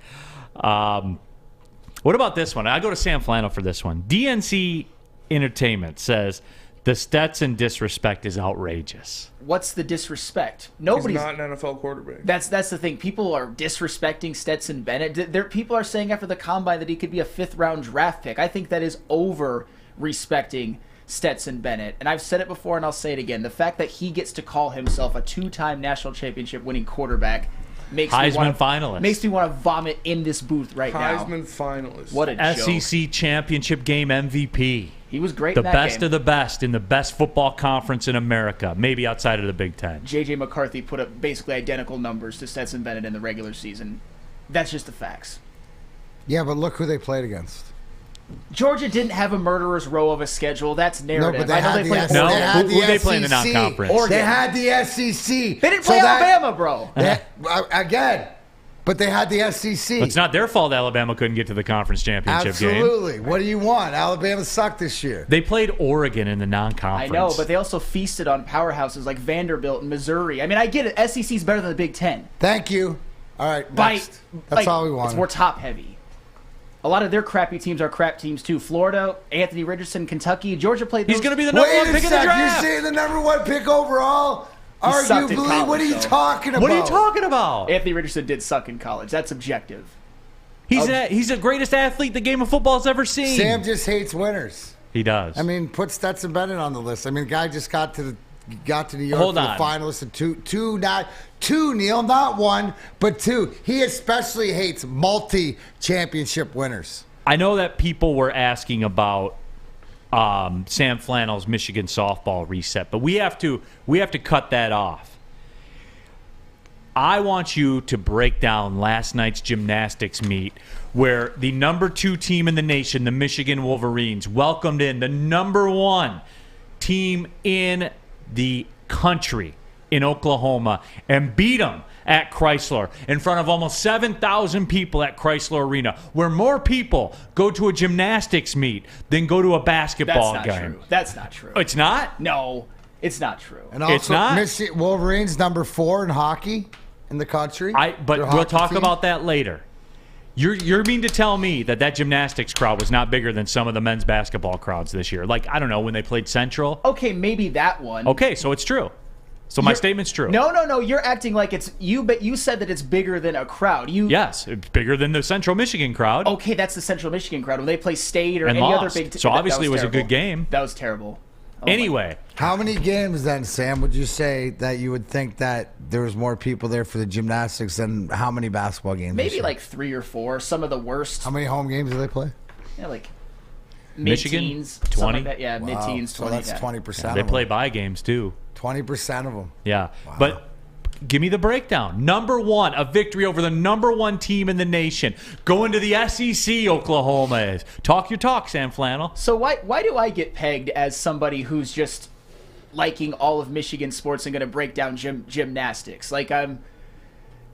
What about this one? I go to Sam Flannel for this one. DNC Entertainment says the Stetson disrespect is outrageous. What's the disrespect? Nobody's not an NFL quarterback. That's the thing. People are disrespecting Stetson Bennett. People are saying after the combine that he could be a 5th-round draft pick. I think that is over-respecting Stetson Bennett. And I've said it before and I'll say it again. The fact that he gets to call himself a 2-time national championship winning quarterback makes finalist. Makes me want to vomit in this booth right now. Heisman finalist. What a joke. SEC championship game MVP. He was great the in that best game. Of the best in the best football conference in America, maybe outside of the Big Ten. J.J. McCarthy put up basically identical numbers to Stetson Bennett in the regular season. That's just the facts. Yeah, but look who they played against. Georgia didn't have a murderer's row of a schedule. That's narrative. No, but who they play in the non-conference? Oregon. They had the SEC. They didn't play Alabama, bro. Again. But they had the SEC. It's not their fault Alabama couldn't get to the conference championship game. Absolutely. What do you want? Alabama sucked this year. They played Oregon in the non-conference. I know, but they also feasted on powerhouses like Vanderbilt and Missouri. I mean, I get it. SEC's better than the Big Ten. Thank you. All right, next. That's all we want. It's more top-heavy. A lot of their crappy teams are crap teams, too. Florida, Anthony Richardson, Kentucky. Georgia played those. He's going to be the number one pick in the draft. You're saying the number one pick overall? Arguably, what are you talking about? What are you talking about? Anthony Richardson did suck in college. That's objective. He's the greatest athlete the game of football's ever seen. Sam just hates winners. He does. I mean, put Stetson Bennett on the list. I mean, the guy just got to New York for the finalists and two, Neal, not one, but 2. He especially hates multi-championship winners. I know that people were asking about Sam Flannel's Michigan softball reset, but we have to cut that off. I want you to break down last night's gymnastics meet where the number 2 team in the nation, the Michigan Wolverines, welcomed in the number 1 team in the country in Oklahoma and beat them at Chrysler in front of almost 7,000 people at Chrysler Arena, where more people go to a gymnastics meet than go to a basketball game. That's not true. It's not? No, it's not true. And also, it's not? Wolverines number 4 in hockey in the country. But we'll talk about that later. You're mean to tell me that gymnastics crowd was not bigger than some of the men's basketball crowds this year? Like, I don't know, when they played Central? Okay, maybe that one. Okay, so it's true. So my statement's true. No. You're acting like it's you, but you said that it's bigger than a crowd. Yes, it's bigger than the Central Michigan crowd. Okay, that's the Central Michigan crowd when they play State or and any lost. other big. So obviously it was a good game. That was terrible. Anyway, how many games then, Sam, would you say that you would think that there was more people there for the gymnastics than how many basketball games? Maybe like 3 or 4. Some of the worst. How many home games do they play? Yeah, like Michigan, mid-teens, 20. Like that. Yeah, mid-teens, 20. So that's 20%. They play bye games too. 20% of them. Yeah, Wow. but Give me the breakdown. Number one, a victory over the number one team in the nation. Going to the SEC, Oklahoma is. Talk your talk, Sam Flannel. So why do I get pegged as somebody who's just liking all of Michigan sports and going to break down gymnastics? Like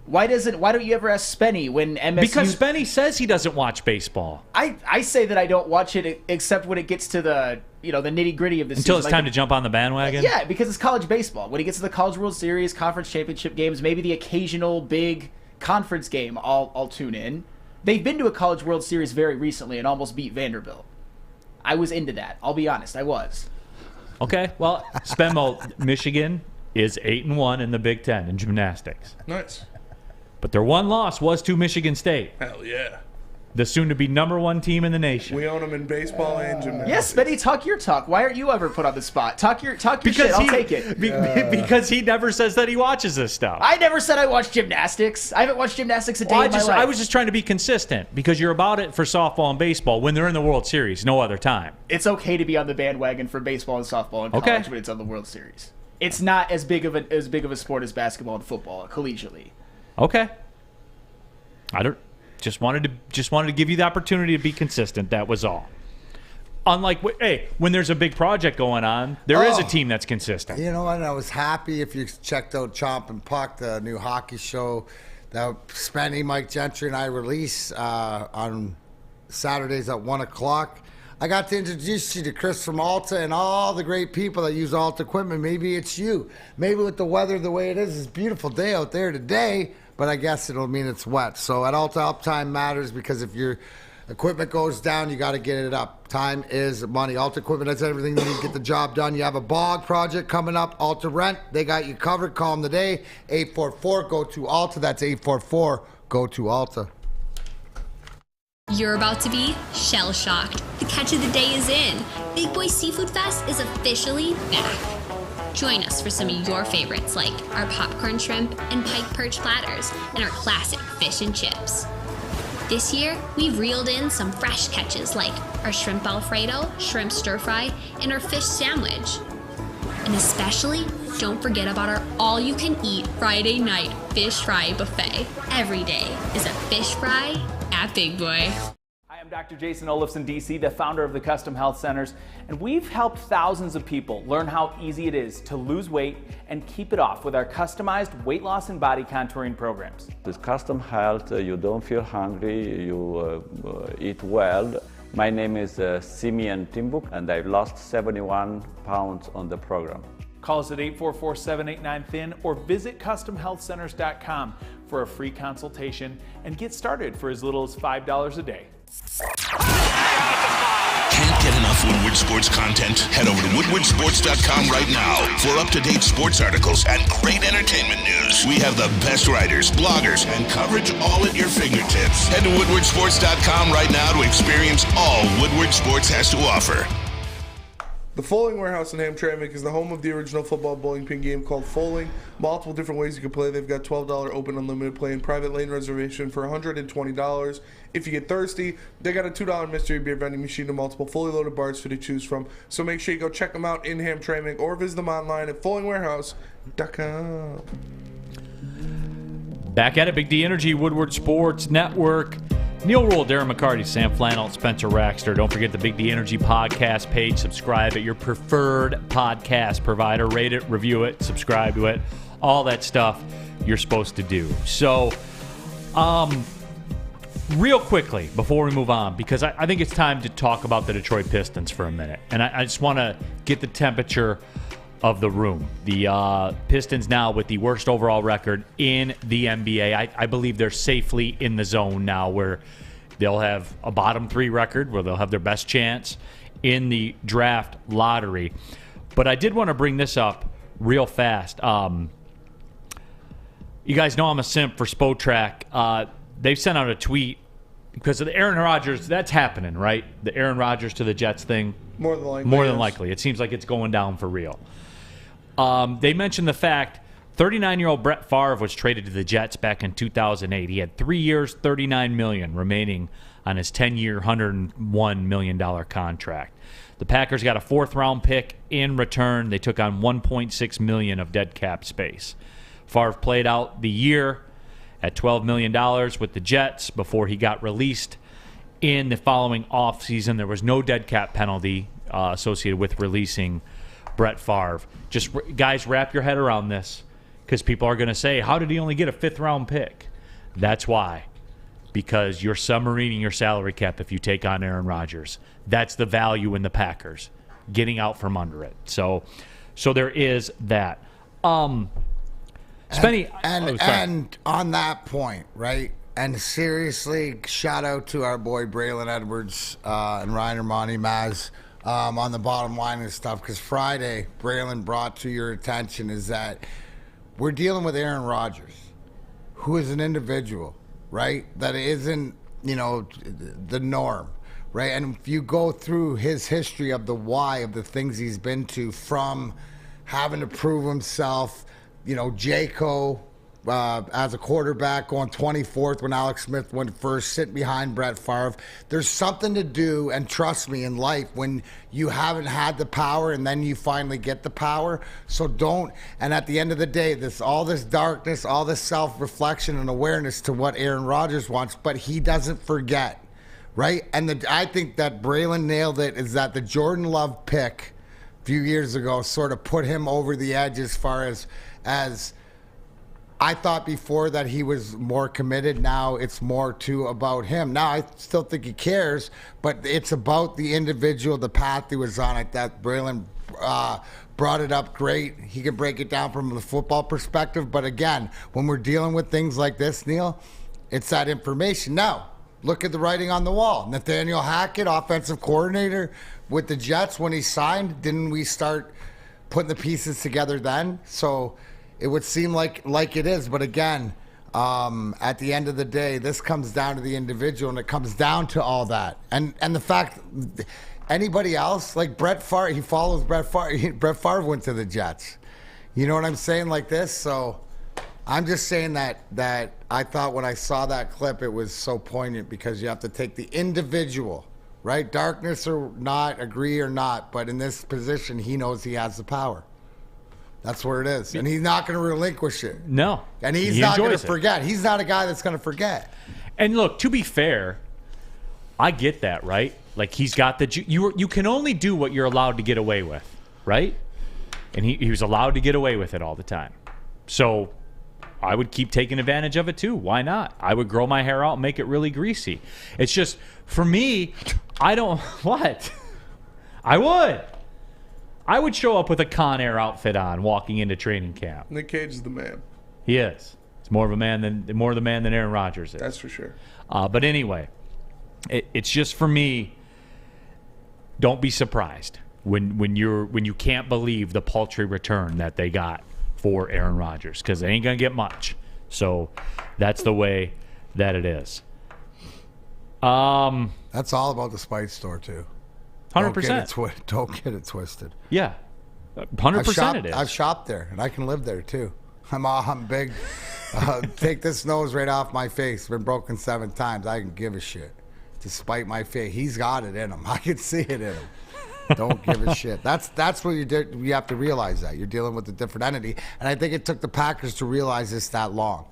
why don't you ever ask Spenny when MSU? Because Spenny says he doesn't watch baseball. I say that I don't watch it except when it gets to the the nitty gritty of the Until season. it's time to jump on the bandwagon? Yeah, because it's college baseball. When it gets to the College World Series, conference championship games, maybe the occasional big conference game, I'll tune in. They've been to a College World Series very recently and almost beat Vanderbilt. I was into that. I'll be honest, I was. Okay, well, Spenmo, Michigan is 8-1 in the Big Ten in gymnastics. Nice. But their one loss was to Michigan State. Hell yeah. The soon-to-be number one team in the nation. We own them in baseball and gymnastics. Yes, Spenny, talk your talk. Why aren't you ever put on the spot? Talk your shit. I'll take it. Because he never says that he watches this stuff. I never said I watched gymnastics. I haven't watched gymnastics a day in my life. I was just trying to be consistent because you're about it for softball and baseball when they're in the World Series, no other time. It's okay to be on the bandwagon for baseball and softball in college when it's on the World Series. It's not as big of a sport as basketball and football collegiately. Okay. Just wanted to give you the opportunity to be consistent. That was all. Unlike, when there's a big project going on, there is a team that's consistent. You know what? I was happy if you checked out Chomp and Puck, the new hockey show that Spenny, Mike Gentry, and I release on Saturdays at 1 o'clock. I got to introduce you to Chris from Alta and all the great people that use Alta equipment. Maybe it's you. Maybe with the weather the way it is, it's a beautiful day out there today, but I guess it'll mean it's wet. So at Alta, uptime matters because if your equipment goes down, you got to get it up. Time is money. Alta equipment has everything you need to get the job done. You have a bog project coming up, Alta Rent. They got you covered. Call them today, 844, go to Alta. That's 844, go to Alta. You're about to be shell-shocked. The catch of the day is in. Big Boy Seafood Fest is officially back. Join us for some of your favorites like our popcorn shrimp and pike perch platters and our classic fish and chips. This year, we've reeled in some fresh catches like our shrimp Alfredo, shrimp stir fry, and our fish sandwich. And especially, don't forget about our all-you-can-eat Friday night fish fry buffet. Every day is a fish fry at Big Boy. Hi, I'm Dr. Jason Olafson, DC, the founder of the Custom Health Centers, and we've helped thousands of people learn how easy it is to lose weight and keep it off with our customized weight loss and body contouring programs. With Custom Health, you don't feel hungry, you eat well. My name is Simeon Timbuk, and I've lost 71 pounds on the program. Call us at 844-789-THIN or visit CustomHealthCenters.com for a free consultation and get started for as little as $5 a day. Can't get enough Woodward Sports content? Head over to woodwardsports.com right now for up-to-date sports articles and great entertainment news. We have the best writers, bloggers, and coverage all at your fingertips. Head to woodwardsports.com right now to experience all Woodward Sports has to offer. The Foaling Warehouse in Hamtramck is the home of the original football bowling pin game called Foaling. Multiple different ways you can play. They've got $12 open unlimited play and private lane reservation for $120. If you get thirsty, they got a $2 mystery beer vending machine and multiple fully loaded bars for you to choose from. So make sure you go check them out in Hamtramck or visit them online at foalingwarehouse.com. Back at it, Big D Energy, Woodward Sports Network. Neal, Ruhl, Darren, McCarty, Sam Flannel, Spencer Raxter. Don't forget the Big D Energy podcast page. Subscribe at your preferred podcast provider. Rate it, review it, subscribe to it. All that stuff you're supposed to do. So, real quickly, before we move on, because I think it's time to talk about the Detroit Pistons for a minute. And I just want to get the temperature of the room. The Pistons now with the worst overall record in the NBA. I believe they're safely in the zone now where they'll have a bottom three record, where they'll have their best chance in the draft lottery. But I did want to bring this up real fast. You guys know I'm a simp for Spotrac. They've sent out a tweet because of the Aaron Rodgers. That's happening, right? The Aaron Rodgers to the Jets thing. More than likely. More than likely. It seems like it's going down for real. They mentioned the fact 39-year-old Brett Favre was traded to the Jets back in 2008. He had 3 years, $39 million remaining on his 10-year, $101 million contract. The Packers got a fourth-round pick in return. They took on $1.6 million of dead cap space. Favre played out the year at $12 million with the Jets before he got released in the following offseason. There was no dead cap penalty associated with releasing Brett Favre. Just, guys, wrap your head around this, because people are going to say, how did he only get a 5th-round pick? That's why. Because you're submarining your salary cap if you take on Aaron Rodgers. That's the value in the Packers, getting out from under it. So there is that. Spenny, and on that point, right? And seriously, shout out to our boy Braylon Edwards and Ryan Ermanni, Maz, on the bottom line and stuff. Because Friday, Braylon brought to your attention is that we're dealing with Aaron Rodgers, who is an individual, right? That isn't, the norm, right? And if you go through his history of the why of the things he's been to, from having to prove himself, Jaco as a quarterback going 24th when Alex Smith went first, sitting behind Brett Favre. There's something to do, and trust me, in life, when you haven't had the power and then you finally get the power. So don't, and at the end of the day, all this darkness, all this self-reflection and awareness to what Aaron Rodgers wants, but he doesn't forget, right? And I think that Braylon nailed it, is that the Jordan Love pick a few years ago sort of put him over the edge as far as I thought before that he was more committed. Now it's more about him. Now I still think he cares, but it's about the individual, the path he was on. Like that, Braylon brought it up great. He can break it down from the football perspective. But again, when we're dealing with things like this, Neal, it's that information. Now, look at the writing on the wall. Nathaniel Hackett, offensive coordinator with the Jets, when he signed, didn't we start putting the pieces together then? So it would seem like it is, but again, at the end of the day, this comes down to the individual, and it comes down to all that. And the fact, anybody else, like Brett Favre, he follows Brett Favre. Brett Favre went to the Jets. You know what I'm saying, like this? So I'm just saying that I thought when I saw that clip, it was so poignant, because you have to take the individual, right? Darkness or not, agree or not, but in this position, he knows he has the power. That's where it is. And he's not going to relinquish it. No. And he's not going to forget. He's not a guy that's going to forget. And look, to be fair, I get that, right? Like, he's got you can only do what you're allowed to get away with, right? And he was allowed to get away with it all the time. So I would keep taking advantage of it too. Why not? I would grow my hair out and make it really greasy. It's just, for me, I don't, what? I would show up with a Con Air outfit on, walking into training camp. Nick Cage is the man. He is. He's more the man than Aaron Rodgers is. That's for sure. But anyway, it's just, for me, don't be surprised when you can't believe the paltry return that they got for Aaron Rodgers, because they ain't gonna get much. So that's the way that it is. That's all about the Spite Store too. 100%. Don't get it twisted. Yeah, 100% it is. I've shopped there, and I can live there too. I'm big. Take this nose right off my face. Been broken 7 times. I can give a shit. Despite my face, he's got it in him. I can see it in him. Don't give a shit. That's what you have to realize, that you're dealing with a different entity, and I think it took the Packers to realize this that long,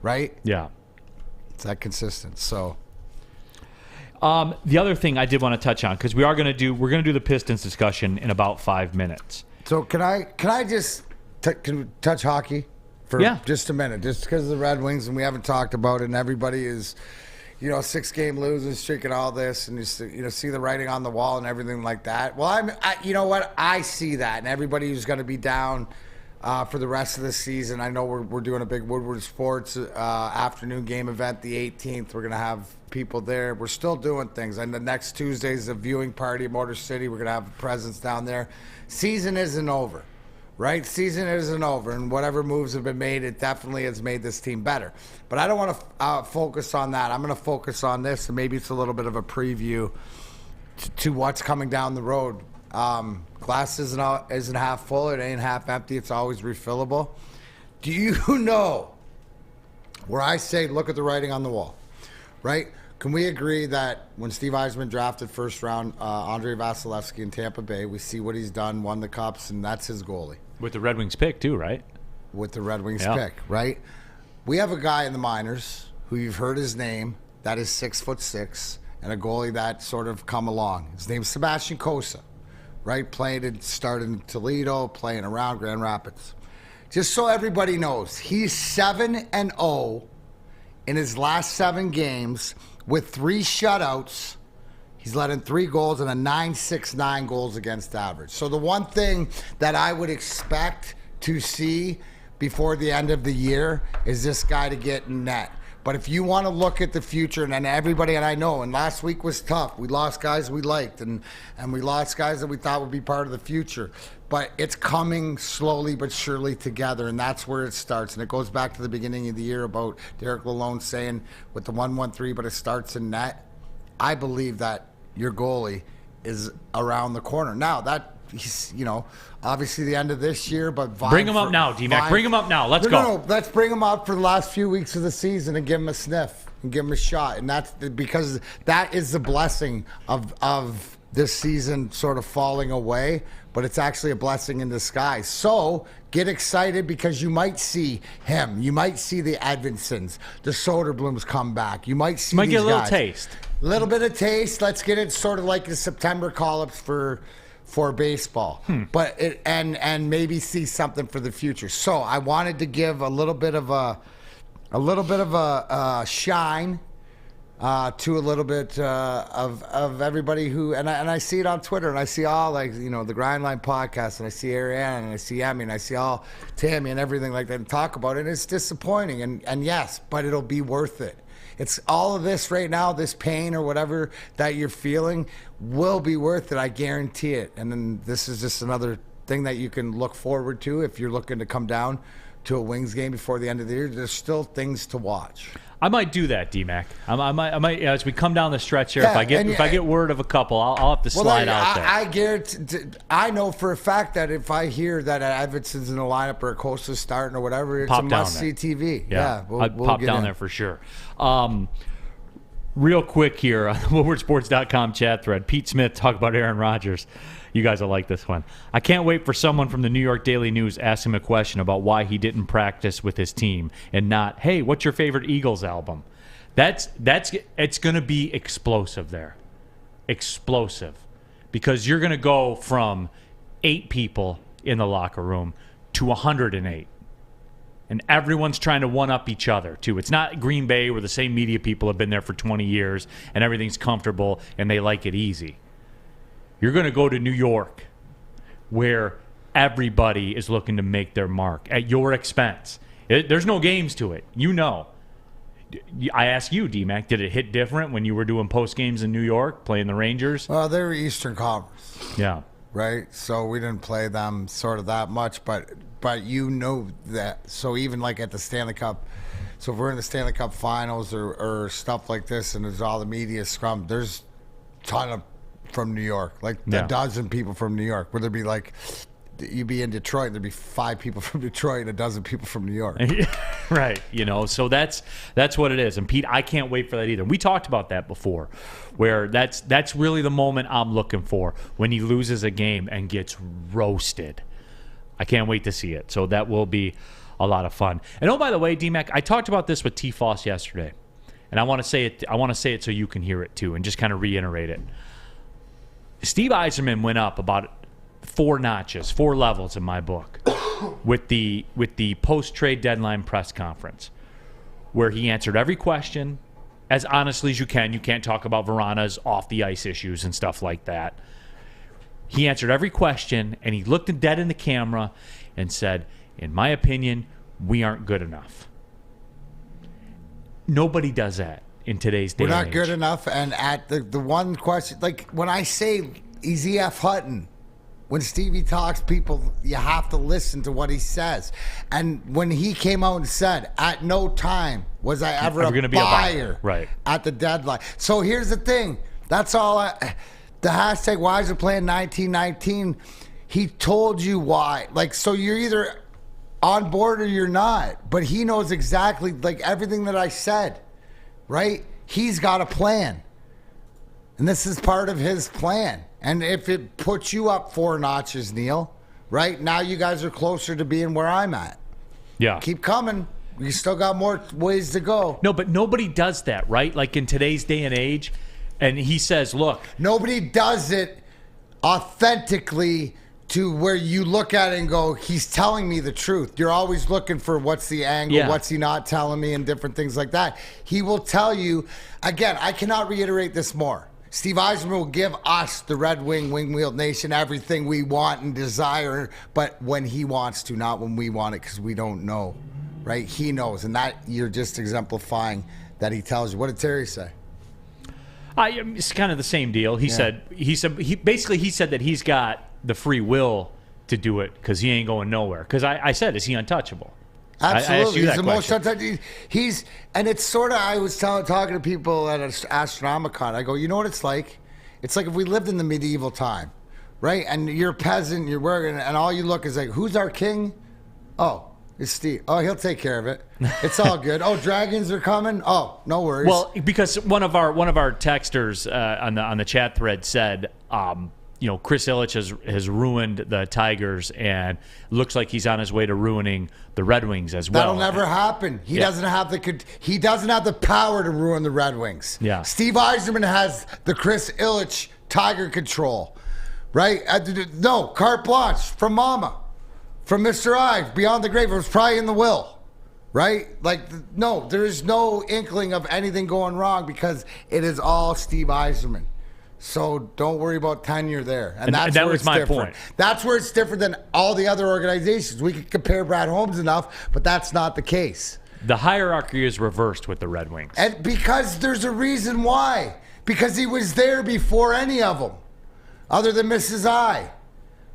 right? Yeah, it's that consistent. So. The other thing I did want to touch on, because we're going to do the Pistons discussion in about 5 minutes. So can I just touch hockey for just a minute, just because of the Red Wings, and we haven't talked about it, and everybody is, 6-game losing streak and all this, and you see the writing on the wall and everything like that. Well, you know what? I see that, and everybody who's going to be down for the rest of the season. I know we're doing a big Woodward Sports afternoon game event the 18th. We're going to have people there. We're still doing things. And the next Tuesday's a viewing party at Motor City. We're going to have a presence down there. Season isn't over, right? Season isn't over. And whatever moves have been made, it definitely has made this team better. But I don't want to focus on that. I'm going to focus on this, and maybe it's a little bit of a preview to what's coming down the road. Glass isn't half full. It ain't half empty. It's always refillable. Do you know where I say look at the writing on the wall, right? Can we agree that when Steve Eisman drafted first round Andrei Vasilevsky in Tampa Bay, we see what he's done, won the Cups, and that's his goalie? With the Red Wings pick too, right? with the Red Wings pick, right? We have a guy in the minors who you've heard his name that is 6'6", and a goalie that sort of come along. His name's Sebastian Cossa, right? Started in Toledo, playing around Grand Rapids. Just so everybody knows, he's 7-0 in his last 7 games with 3 shutouts. He's let in 3 goals and a .969 goals against average. So the one thing that I would expect to see before the end of the year is this guy to get in net. But if you want to look at the future, and everybody, and I know, and last week was tough. We lost guys we liked, and we lost guys that we thought would be part of the future. But it's coming slowly but surely together, and that's where it starts. And it goes back to the beginning of the year about Derek Lalonde saying with the 1-1-3, but it starts in net. I believe that your goalie is around the corner. Now, that he's, obviously the end of this year, but bring him up now, D-Mac. Bring him up now. Let's go. No, let's bring him up for the last few weeks of the season and give him a sniff and give him a shot. And that's because that is the blessing of this season sort of falling away, but it's actually a blessing in disguise. So get excited because you might see him. You might see the Edvinsons, the Soderblooms come back. You might see get a little guys. taste. A little bit of taste. Let's get it sort of like the September call-ups for baseball, but and maybe see something for the future. So I wanted to give a little bit of a shine to a little bit of everybody who and I see it on Twitter, and I see all the Grindline podcast, and I see Ariane, and I see Emmy, and I see all Tammy and everything like that and talk about it. And it's disappointing, and yes, but it'll be worth it. It's all of this right now, this pain or whatever that you're feeling will be worth it. I guarantee it. And then this is just another thing that you can look forward to if you're looking to come down to a Wings game before the end of the year. There's still things to watch. I might do that, D-Mac. I might as we come down the stretch here. If I get word of a couple, I'll have to slide out there. I guarantee. I know for a fact that if I hear that Edvinson's in the lineup or Costa's starting or whatever, it's a must-see TV. Yeah, we'll pop down there for sure. Real quick here on the WoodwardSports.com chat thread, Pete Smith talk about Aaron Rodgers. You guys will like this one. I can't wait for someone from the New York Daily News to ask him a question about why he didn't practice with his team and not, hey, what's your favorite Eagles album? It's going to be explosive there. Explosive. Because you're going to go from 8 people in the locker room to 108. And everyone's trying to one-up each other, too. It's not Green Bay where the same media people have been there for 20 years and everything's comfortable and they like it easy. You're going to go to New York where everybody is looking to make their mark at your expense. There's no games to it. I ask you, D-Mac, did it hit different when you were doing post games in New York, playing the Rangers? Well, they were Eastern Conference. Yeah. Right? So we didn't play them sort of that much, but you know that. So even like at the Stanley Cup, so if we're in the Stanley Cup finals or stuff like this and there's all the media scrum, there's a ton of from New York, like a dozen people from New York. Where there'd be like, you'd be in Detroit, and there'd be 5 people from Detroit and a dozen people from New York. Right, so that's what it is. And Pete, I can't wait for that either. We talked about that before, where that's really the moment I'm looking for when he loses a game and gets roasted. I can't wait to see it. So that will be a lot of fun. And oh, by the way, D-Mac, I talked about this with T. Foss yesterday, and I want to say it so you can hear it too, and just kind of reiterate it. Steve Yzerman went up about 4 notches, 4 levels in my book, with the post-trade deadline press conference, where he answered every question as honestly as you can. You can't talk about Verana's off-the-ice issues and stuff like that. He answered every question, and he looked dead in the camera and said, in my opinion, we aren't good enough. Nobody does that in today's day and age. We're not good enough, and at the one question, like when I say Easy F. Hutton, when Stevie talks, people, you have to listen to what he says. And when he came out and said, at no time was I ever a buyer right at the deadline. So here's the thing. That's all. The hashtag why is it playing 1919? He told you why. Like, so you're either on board or you're not. But he knows exactly, like, everything that I said. Right? He's got a plan. And this is part of his plan. And if it puts you up 4 notches, Neal, right? Now you guys are closer to being where I'm at. Yeah. Keep coming. You still got more ways to go. No, but nobody does that, right? Like in today's day and age. And he says, look. Nobody does it authentically to where you look at it and go, he's telling me the truth. You're always looking for what's the angle, what's he not telling me, and different things like that. He will tell you, again, I cannot reiterate this more. Steve Yzerman will give us, the Red Wing, Wing-Wheeled Nation, everything we want and desire, but when he wants to, not when we want it, because we don't know, right? He knows, and that you're just exemplifying that he tells you. What did Terry say? It's kind of the same deal. He said that he's got the free will to do it because he ain't going nowhere. Because I said, is he untouchable? Absolutely. He's the most untouchable. And it's sort of, I was talking to people at Astronomicon. I go, you know what it's like? It's like if we lived in the medieval time, right? And you're a peasant, you're working, and all you look is like, who's our king? Oh, it's Steve. Oh, he'll take care of it. It's all good. Oh, dragons are coming. Oh, no worries. Well, because one of our texters on the chat thread said, Chris Ilitch has ruined the Tigers and looks like he's on his way to ruining the Red Wings as well. That'll never happen. He doesn't have the power to ruin the Red Wings. Yeah. Steve Yzerman has the Chris Ilitch Tiger control, right? No, carte blanche from Mama, from Mr. Ives, Beyond the Grave. It was probably in the will, right? Like, no, there is no inkling of anything going wrong because it is all Steve Yzerman. So don't worry about tenure there. And that's that where was it's my different. point. That's where it's different than all the other organizations. We could compare Brad Holmes enough, but that's not the case. The hierarchy is reversed with the Red Wings. And because there's a reason why. Because he was there before any of them, other than Mrs. I,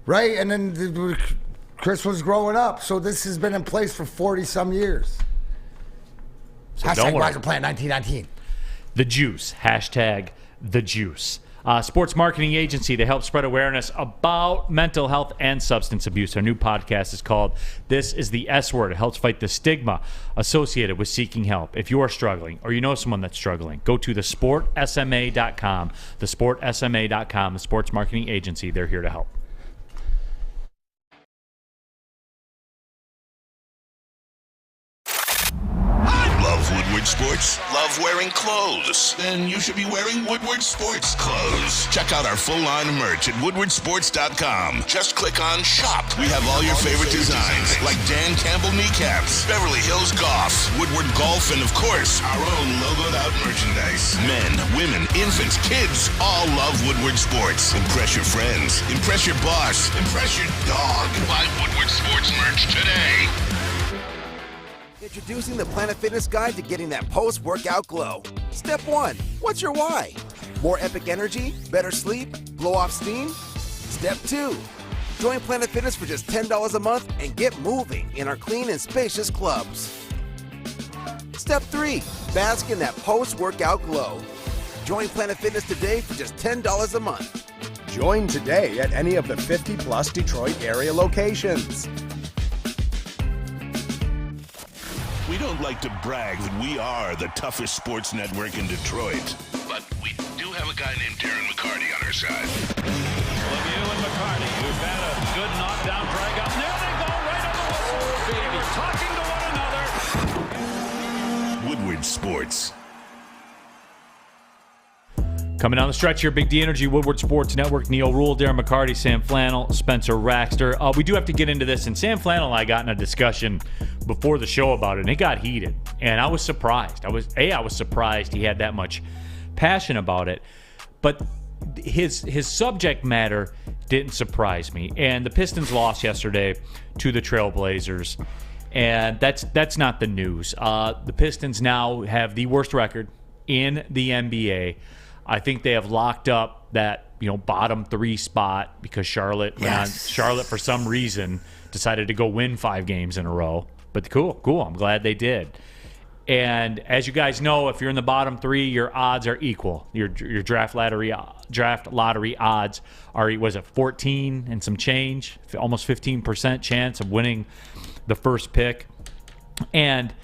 right? And then Chris was growing up. So this has been in place for 40-some years. So Hashtag Wiser Plan 1919. The Juice. Hashtag The Juice. Sports marketing agency that helps spread awareness about mental health and substance abuse. Our new podcast is called This is the S Word. It helps fight the stigma associated with seeking help. If you are struggling or you know someone that's struggling, go to thesportsma.com. Thesportsma.com, the sports marketing agency. They're here to help. Love Woodward Sports? Love wearing clothes? Then you should be wearing Woodward Sports clothes. Check out our full line of merch at woodwardsports.com. Just click on shop. We have all your favorite designs, like Dan Campbell kneecaps, Beverly Hills Golf, Woodward Golf, and of course, our own logoed out merchandise. Men, women, infants, kids all love Woodward Sports. Impress your friends. Impress your boss. Impress your dog. Buy Woodward Sports merch today. Introducing the Planet Fitness Guide to getting that post-workout glow. Step 1. What's your why? More epic energy? Better sleep? Blow off steam? Step 2. Join Planet Fitness for just $10 a month and get moving in our clean and spacious clubs. Step 3. Bask in that post-workout glow. Join Planet Fitness today for just $10 a month. Join today at any of the 50-plus Detroit area locations. We don't like to brag that we are the toughest sports network in Detroit, but we do have a guy named Darren McCarty on our side. Lemieux and McCarty, who've had a good knockdown drag up. There they go, right on the whistle, baby, talking to one another. Woodward Sports. Coming down the stretch here, Big D Energy, Woodward Sports Network, Neal, Ruhl, Darren McCarty, Sam Flannel, Spencer Raxter. We do have to get into this, and Sam Flannel and I got in a discussion before the show about it, and it got heated, and I was surprised. I was surprised he had that much passion about it, but his subject matter didn't surprise me, and the Pistons lost yesterday to the Trailblazers, and that's not the news. The Pistons now have the worst record in the NBA. I think they have locked up that bottom 3 spot because Charlotte for some reason decided to go win 5 games in a row. But cool. I'm glad they did. And as you guys know, if you're in the bottom 3, your odds are equal. Your draft lottery odds are, was it 14 and some change, almost 15% chance of winning the first pick. And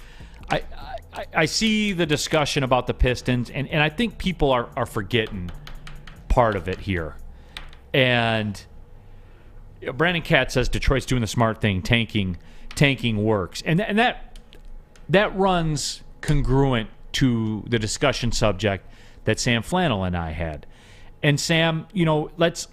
I see the discussion about the Pistons, and I think people are forgetting part of it here. And Brandon Katz says Detroit's doing the smart thing, tanking. tanking works. And that runs congruent to the discussion subject that Sam Flannel and I had. And Sam, let's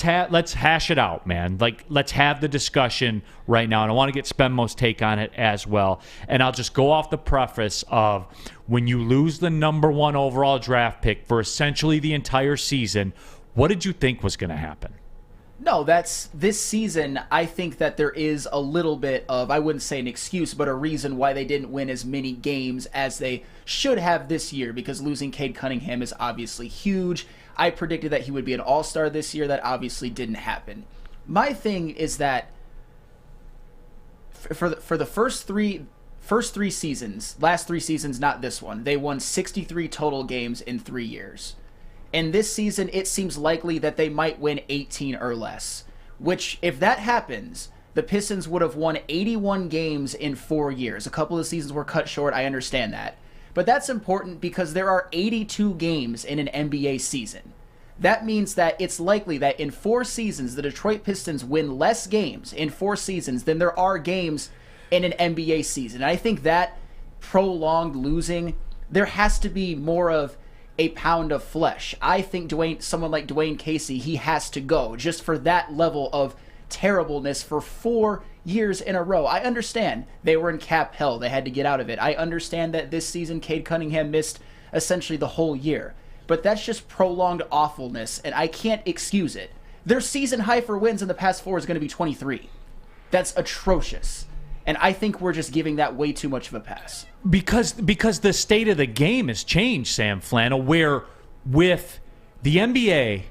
hash it out, man. Like, let's have the discussion right now. And I want to get Spenmo's take on it as well. And I'll just go off the preface of when you lose the number 1 overall draft pick for essentially the entire season, what did you think was going to happen? No, this season, I think that there is a little bit of, I wouldn't say an excuse, but a reason why they didn't win as many games as they should have this year, because losing Cade Cunningham is obviously huge. I predicted that he would be an all-star this year. That obviously didn't happen. My thing is that for the first three seasons, last 3 seasons, not this one, they won 63 total games in 3 years. And this season, it seems likely that they might win 18 or less, which, if that happens, the Pistons would have won 81 games in 4 years. A couple of seasons were cut short, I understand that. But that's important because there are 82 games in an NBA season. That means that it's likely that in 4 seasons, the Detroit Pistons win less games in 4 seasons than there are games in an NBA season. And I think that prolonged losing, there has to be more of a pound of flesh. I think someone like Dwayne Casey, he has to go just for that level of terribleness for 4 years in a row. I understand they were in cap hell. They had to get out of it. I understand that this season Cade Cunningham missed essentially the whole year. But that's just prolonged awfulness, and I can't excuse it. Their season high for wins in the past 4 is going to be 23. That's atrocious. And I think we're just giving that way too much of a pass. Because the state of the game has changed, Sam Flannel, where with the NBA,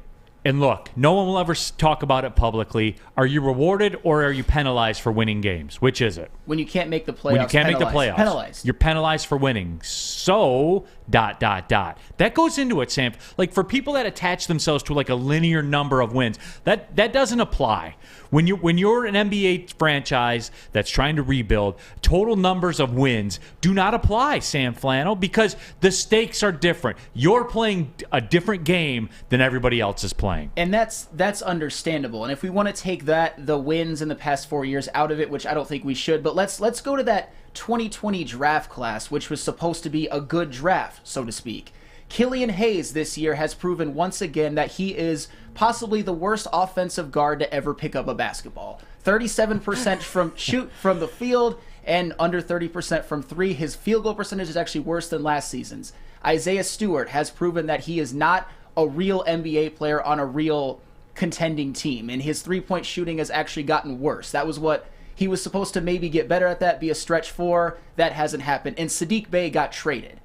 and look, no one will ever talk about it publicly, are you rewarded or are you penalized for winning games? Which is it? When you can't make the playoffs, When you can't make the playoffs. Penalized. You're penalized for winning. So, ... That goes into it, Sam. Like, for people that attach themselves to like a linear number of wins, that doesn't apply. When you're an NBA franchise that's trying to rebuild, total numbers of wins do not apply, Sam Flannel, because the stakes are different. You're playing a different game than everybody else is playing. And that's understandable. And if we want to take the wins in the past 4 years out of it, which I don't think we should, but let's go to that 2020 draft class, which was supposed to be a good draft, so to speak. Killian Hayes this year has proven once again that he is possibly the worst offensive guard to ever pick up a basketball. 37% from the field and under 30% from 3. His field goal percentage is actually worse than last season's. Isaiah Stewart has proven that he is not a real NBA player on a real contending team, and his 3-point shooting has actually gotten worse. That was what he was supposed to maybe get better at, that, be a stretch 4. That hasn't happened. And Sadiq Bey got traded.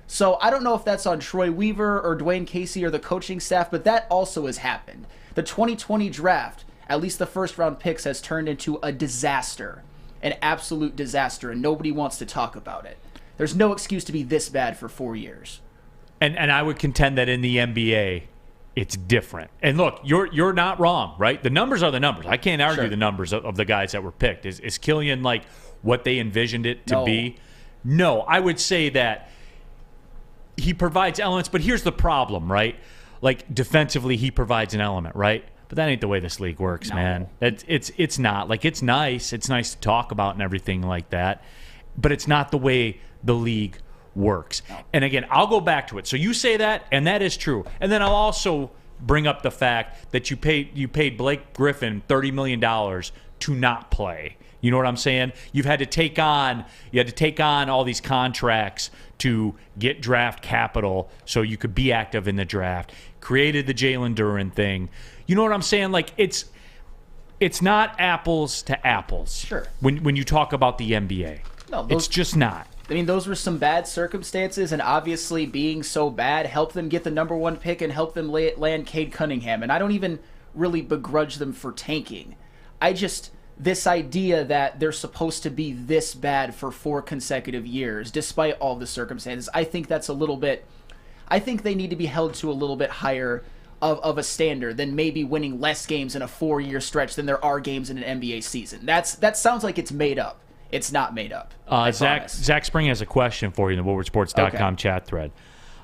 So I don't know if that's on Troy Weaver or Dwayne Casey or the coaching staff, but that also has happened. The 2020 draft, at least the first-round picks, has turned into a disaster, an absolute disaster, and nobody wants to talk about it. There's no excuse to be this bad for 4 years. And I would contend that in the NBA, it's different. And look, you're not wrong, right? The numbers are the numbers. I can't argue the numbers of the guys that were picked. Is Killian like what they envisioned it to be? No, I would say that he provides elements, but here's the problem, right? Like, defensively, he provides an element, right? But that ain't the way this league works, man. It's not. Like, it's nice to talk about and everything like that, but it's not the way the league works. And again, I'll go back to it. So you say that, and that is true. And then I'll also bring up the fact that you paid Blake Griffin $30 million to not play. You know what I'm saying? You had to take on all these contracts to get draft capital so you could be active in the draft. Created the Jalen Duren thing. You know what I'm saying? Like, it's not apples to apples. Sure. When you talk about the NBA. No, it's just not. I mean, those were some bad circumstances, and obviously being so bad helped them get the number 1 pick and helped them land Cade Cunningham. And I don't even really begrudge them for tanking. This idea that they're supposed to be this bad for 4 consecutive years, despite all the circumstances, I think that's a little bit... I think they need to be held to a little bit higher of a standard than maybe winning less games in a 4-year stretch than there are games in an NBA season. That sounds like it's made up. It's not made up. Zach Spring has a question for you in the WoodwardSports.com chat thread.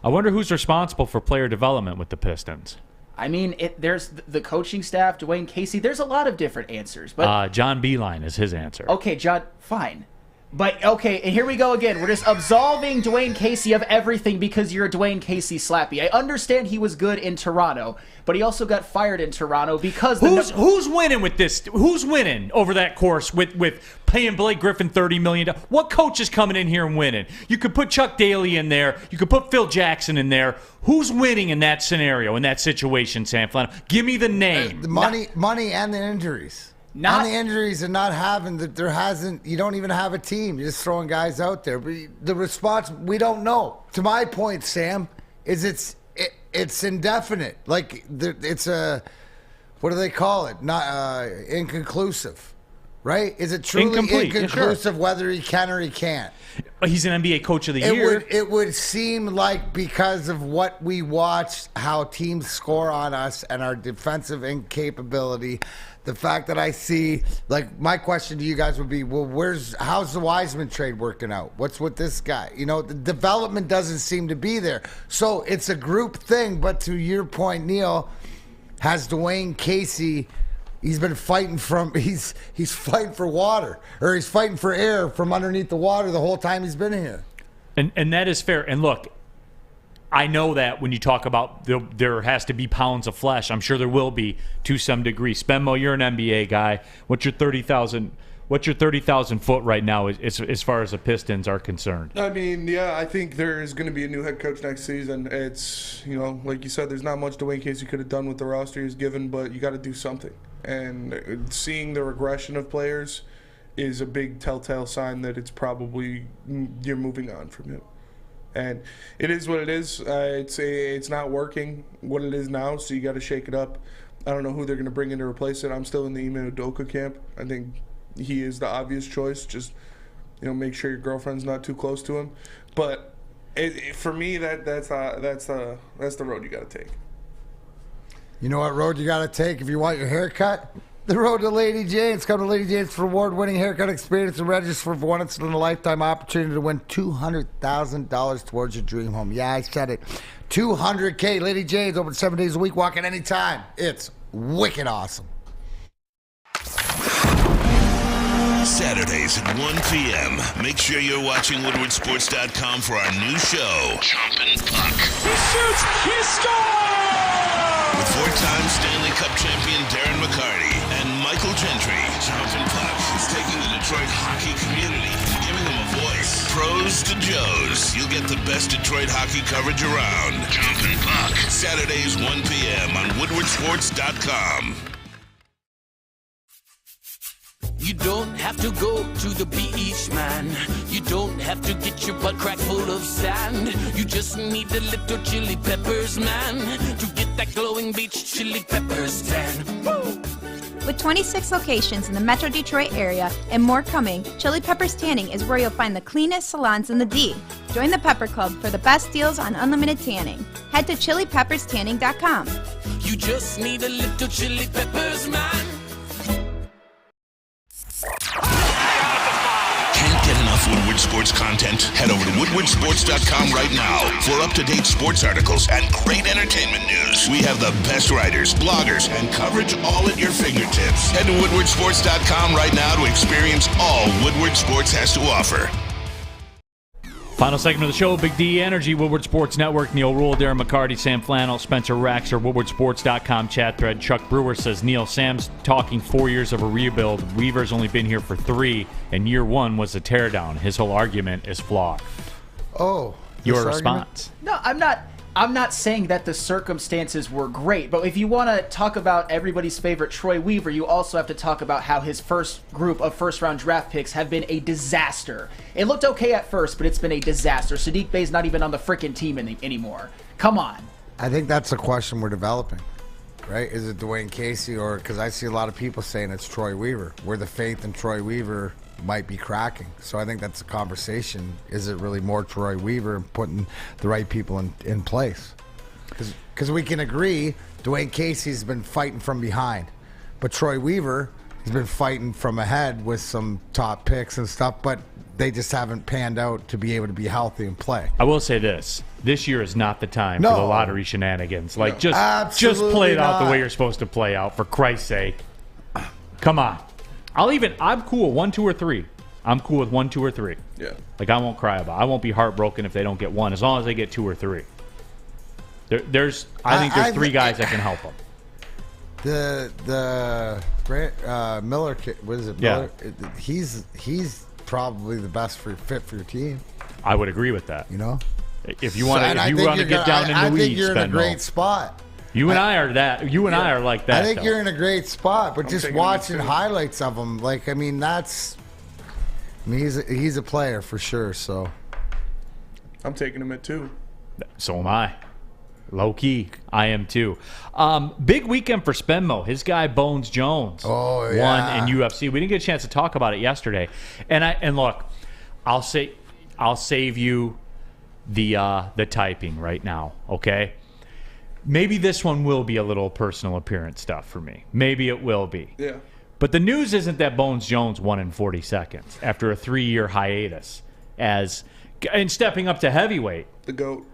I wonder who's responsible for player development with the Pistons. I mean, there's the coaching staff, Dwayne Casey. There's a lot of different answers. But John Beeline is his answer. Okay, John, fine. But, okay, and here we go again. We're just absolving Dwayne Casey of everything because you're a Dwayne Casey slappy. I understand he was good in Toronto, but he also got fired in Toronto because... Who's winning with this? Who's winning over that course with paying Blake Griffin $30 million? What coach is coming in here and winning? You could put Chuck Daly in there. You could put Phil Jackson in there. Who's winning in that scenario, in that situation, Sam Flannel? Give me the name. The money and the injuries. Not the injuries and not having that you don't even have a team. You're just throwing guys out there. But the response, we don't know. To my point, Sam, is it's indefinite. Like it's what do they call it? Not inconclusive, right? Is it truly inconclusive whether he can or he can't? He's an NBA Coach of the Year. It would seem like because of what we watched, how teams score on us and our defensive incapability. The fact that I see, like, my question to you guys would be, well, how's the Wiseman trade working out? What's with this guy? You know, the development doesn't seem to be there. So it's a group thing. But to your point, Neal, has Dwayne Casey, he's been fighting he's fighting for water, or he's fighting for air from underneath the water the whole time he's been here. And that is fair. And look, I know that when you talk about there has to be pounds of flesh, I'm sure there will be to some degree. Spenmo, you're an NBA guy. What's your 30,000 foot right now as far as the Pistons are concerned? I mean, yeah, I think there is going to be a new head coach next season. It's, like you said, there's not much Dwayne Casey could have done with the roster he's given, but you got to do something. And seeing the regression of players is a big telltale sign that it's probably you're moving on from him. And it is what it is. It's not working what it is now, so you got to shake it up. I don't know who they're going to bring in to replace it. I'm still in the Ime Udoka camp. I think he is the obvious choice. Just make sure your girlfriend's not too close to him. But for me, that's the road you got to take. You know what road you got to take if you want your haircut? The road to Lady Jane's. Come to Lady Jane's for award-winning haircut experience and register for once-in-a-lifetime opportunity to win $200,000 towards your dream home. Yeah, I said it. $200K. Lady Jane's open 7 days a week. Walk in anytime. It's wicked awesome. Saturdays at 1 p.m. Make sure you're watching WoodwardSports.com for our new show, Chompin' Puck. He shoots! He scores! With four-time Stanley Cup champion Darren McCarty and Michael Gentry, Chompin' Puck is taking the Detroit hockey community and giving them a voice. Pros to Joes. You'll get the best Detroit hockey coverage around. Chompin' Puck. Saturdays 1 p.m. on WoodwardSports.com. You don't have to go to the beach, man. You don't have to get your butt crack full of sand. You just need a little chili peppers, man, to get that glowing beach chili peppers tan. Woo! With 26 locations in the Metro Detroit area and more coming, Chili Peppers Tanning is where you'll find the cleanest salons in the D. Join the Pepper Club for the best deals on unlimited tanning. Head to chilipepperstanning.com. You just need a little chili peppers, man. Can't get enough Woodward Sports content? Head over to WoodwardSports.com right now for up-to-date sports articles and great entertainment news. We have the best writers, bloggers, and coverage all at your fingertips. Head to WoodwardSports.com right now to experience all Woodward Sports has to offer. Final segment of the show, Big D Energy, Woodward Sports Network, Neal, Ruhl, Darren McCarty, Sam Flannel, Spencer Raxer, WoodwardSports.com chat thread. Chuck Brewer says, Neal, Sam's talking 4 years of a rebuild. Weaver's only been here for 3, and year 1 was a teardown. His whole argument is flawed. Oh. Your response? No, I'm not saying that the circumstances were great, but if you want to talk about everybody's favorite Troy Weaver, you also have to talk about how his first group of first-round draft picks have been a disaster. It looked okay at first, but it's been a disaster. Sadiq Bey's not even on the frickin' team anymore. Come on. I think that's a question we're developing, right? Is it Dwayne Casey or, because I see a lot of people saying it's Troy Weaver, where the faith in Troy Weaver might be cracking. So I think that's a conversation. Is it really more Troy Weaver and putting the right people in place? Because we can agree Dwayne Casey's been fighting from behind. But Troy Weaver He's been fighting from ahead with some top picks and stuff, but they just haven't panned out to be able to be healthy and play. I will say this year is not the time for the lottery shenanigans. Like, just play it out the way you're supposed to play out, for Christ's sake. Come on. I'm cool 1, 2, or 3. I'm cool with 1, 2, or 3. Yeah. Like, I won't cry about it. I won't be heartbroken if they don't get 1, as long as they get 2 or 3. I think there's 3 guys that can help them. The Miller kid, what is it? Yeah. Miller? He's probably the best fit for your team. I would agree with that. You know, if you want to get down in the weeds, I think you're in a great spot. You and I are that. You and I are like that. I think you're in a great spot, but just watching highlights of him, like, I mean, he's a player for sure. So I'm taking him at 2. So am I. Low key, I am too. Big weekend for Spenmo. His guy Bones Jones won in UFC. We didn't get a chance to talk about it yesterday. And look, I'll save you the typing right now. Okay. Maybe this one will be a little personal appearance stuff for me. Maybe it will be. Yeah. But the news isn't that Bones Jones won in 40 seconds after a 3-year hiatus and stepping up to heavyweight. The GOAT.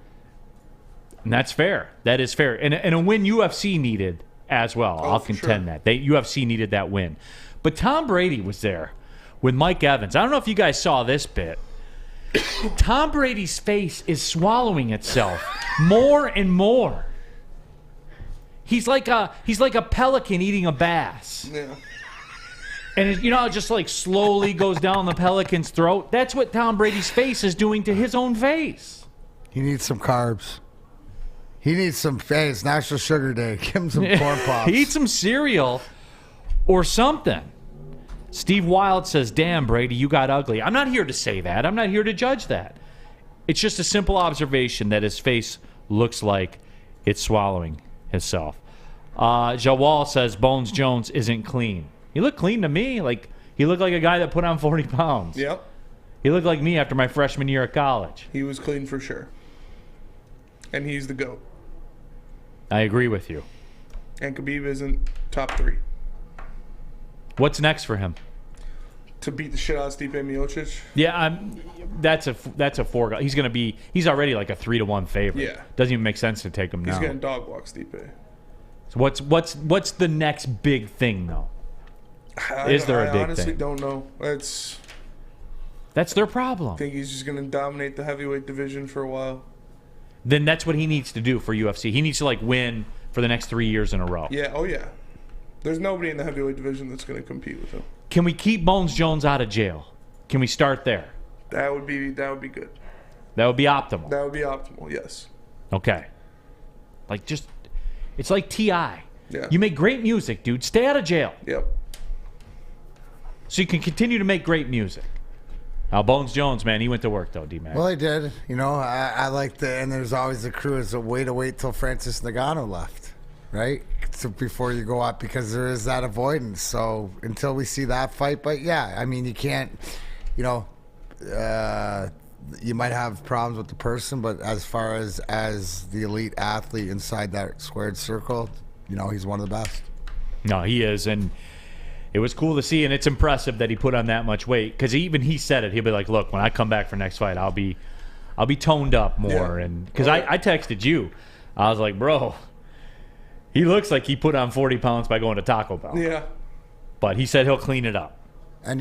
And that's fair. That is fair. And a win UFC needed as well. I'll contend that. UFC needed that win. But Tom Brady was there with Mike Evans. I don't know if you guys saw this bit. Tom Brady's face is swallowing itself more and more. He's like a pelican eating a bass. Yeah. And it just like slowly goes down the pelican's throat. That's what Tom Brady's face is doing to his own face. He needs some carbs. He needs some It's National Sugar Day. Give him some corn pops. Eat some cereal or something. Steve Wild says, damn, Brady, you got ugly. I'm not here to say that. I'm not here to judge that. It's just a simple observation that his face looks like it's swallowing itself. Jawal says, Bones Jones isn't clean. He looked clean to me. Like, he looked like a guy that put on 40 pounds. Yep. He looked like me after my freshman year at college. He was clean for sure. And he's the GOAT. I agree with you. And Khabib isn't top 3. What's next for him? To beat the shit out of Stipe Miocic? Yeah, that's a 4 guy. He's already like a 3-1 favorite. Yeah. Doesn't even make sense to take him now. He's getting dog walk Stipe. So what's the next big thing though? Is there a big thing? I honestly don't know. That's their problem. I think he's just going to dominate the heavyweight division for a while. Then that's what he needs to do for UFC. He needs to win for the next 3 years in a row. Yeah, oh yeah. There's nobody in the heavyweight division that's going to compete with him. Can we keep Bones Jones out of jail? Can we start there? That would be good. That would be optimal. That would be optimal, yes. Okay. It's like T.I. Yeah. You make great music, dude. Stay out of jail. Yep. So you can continue to make great music. Now, Bones Jones, man, he went to work, though, D-Mac. Well, he did. I like and there's always the crew is a way to wait till Francis Ngannou left, right? So before you go up, because there is that avoidance. So until we see that fight, but yeah, I mean, you can't, you might have problems with the person, but as far as the elite athlete inside that squared circle, he's one of the best. No, he is, and it was cool to see, and it's impressive that he put on that much weight. Because even he said it. He'll be like, "Look, when I come back for next fight, I'll be toned up more." Yeah. And because I texted you, I was like, "Bro, he looks like he put on 40 pounds by going to Taco Bell." Yeah. But he said he'll clean it up. And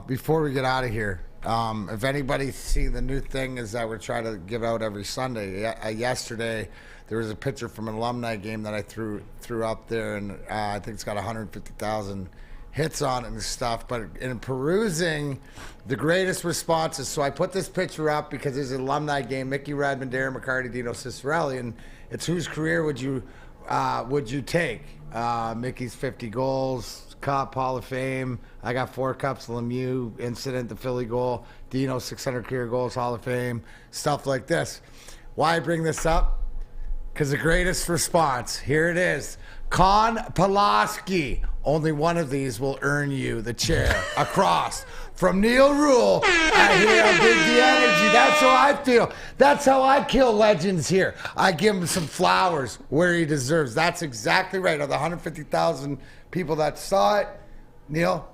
before we get out of here, if anybody's seen the new thing is that we're trying to give out every Sunday. Yesterday, there was a picture from an alumni game that I threw up there, and I think it's got 150,000 hits on it and stuff. But in perusing the greatest responses, so I put this picture up because there's an alumni game, Mickey Redmond, Darren McCarty, Dino Cicerelli, and it's whose career would you take? Mickey's 50 goals, Cup, Hall of Fame. I got 4 cups, Lemieux incident, the Philly goal, Dino 600 career goals, Hall of Fame, stuff like this. Why I bring this up? Because the greatest response, here it is. Con Pulaski. Only one of these will earn you the chair across from Neal Ruhl. I hear how big the energy. That's how I feel. That's how I kill legends here. I give him some flowers where he deserves. That's exactly right. Of the 150,000 people that saw it, Neal,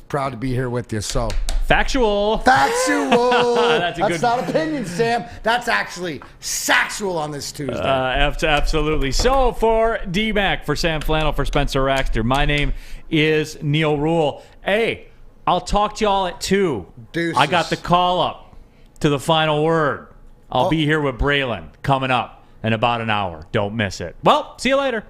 proud to be here with you. So factual. That's a good. Not opinion, Sam. That's actually sexual on this Tuesday. Absolutely. So for D-Mac, for Sam Flannel, for Spencer Raxter, my name is Neal Ruhl. Hey, I'll talk to y'all at 2. Deuces. I got the call up to the final word. I'll be here with Braylon coming up in about an hour. Don't miss it. Well, see you later.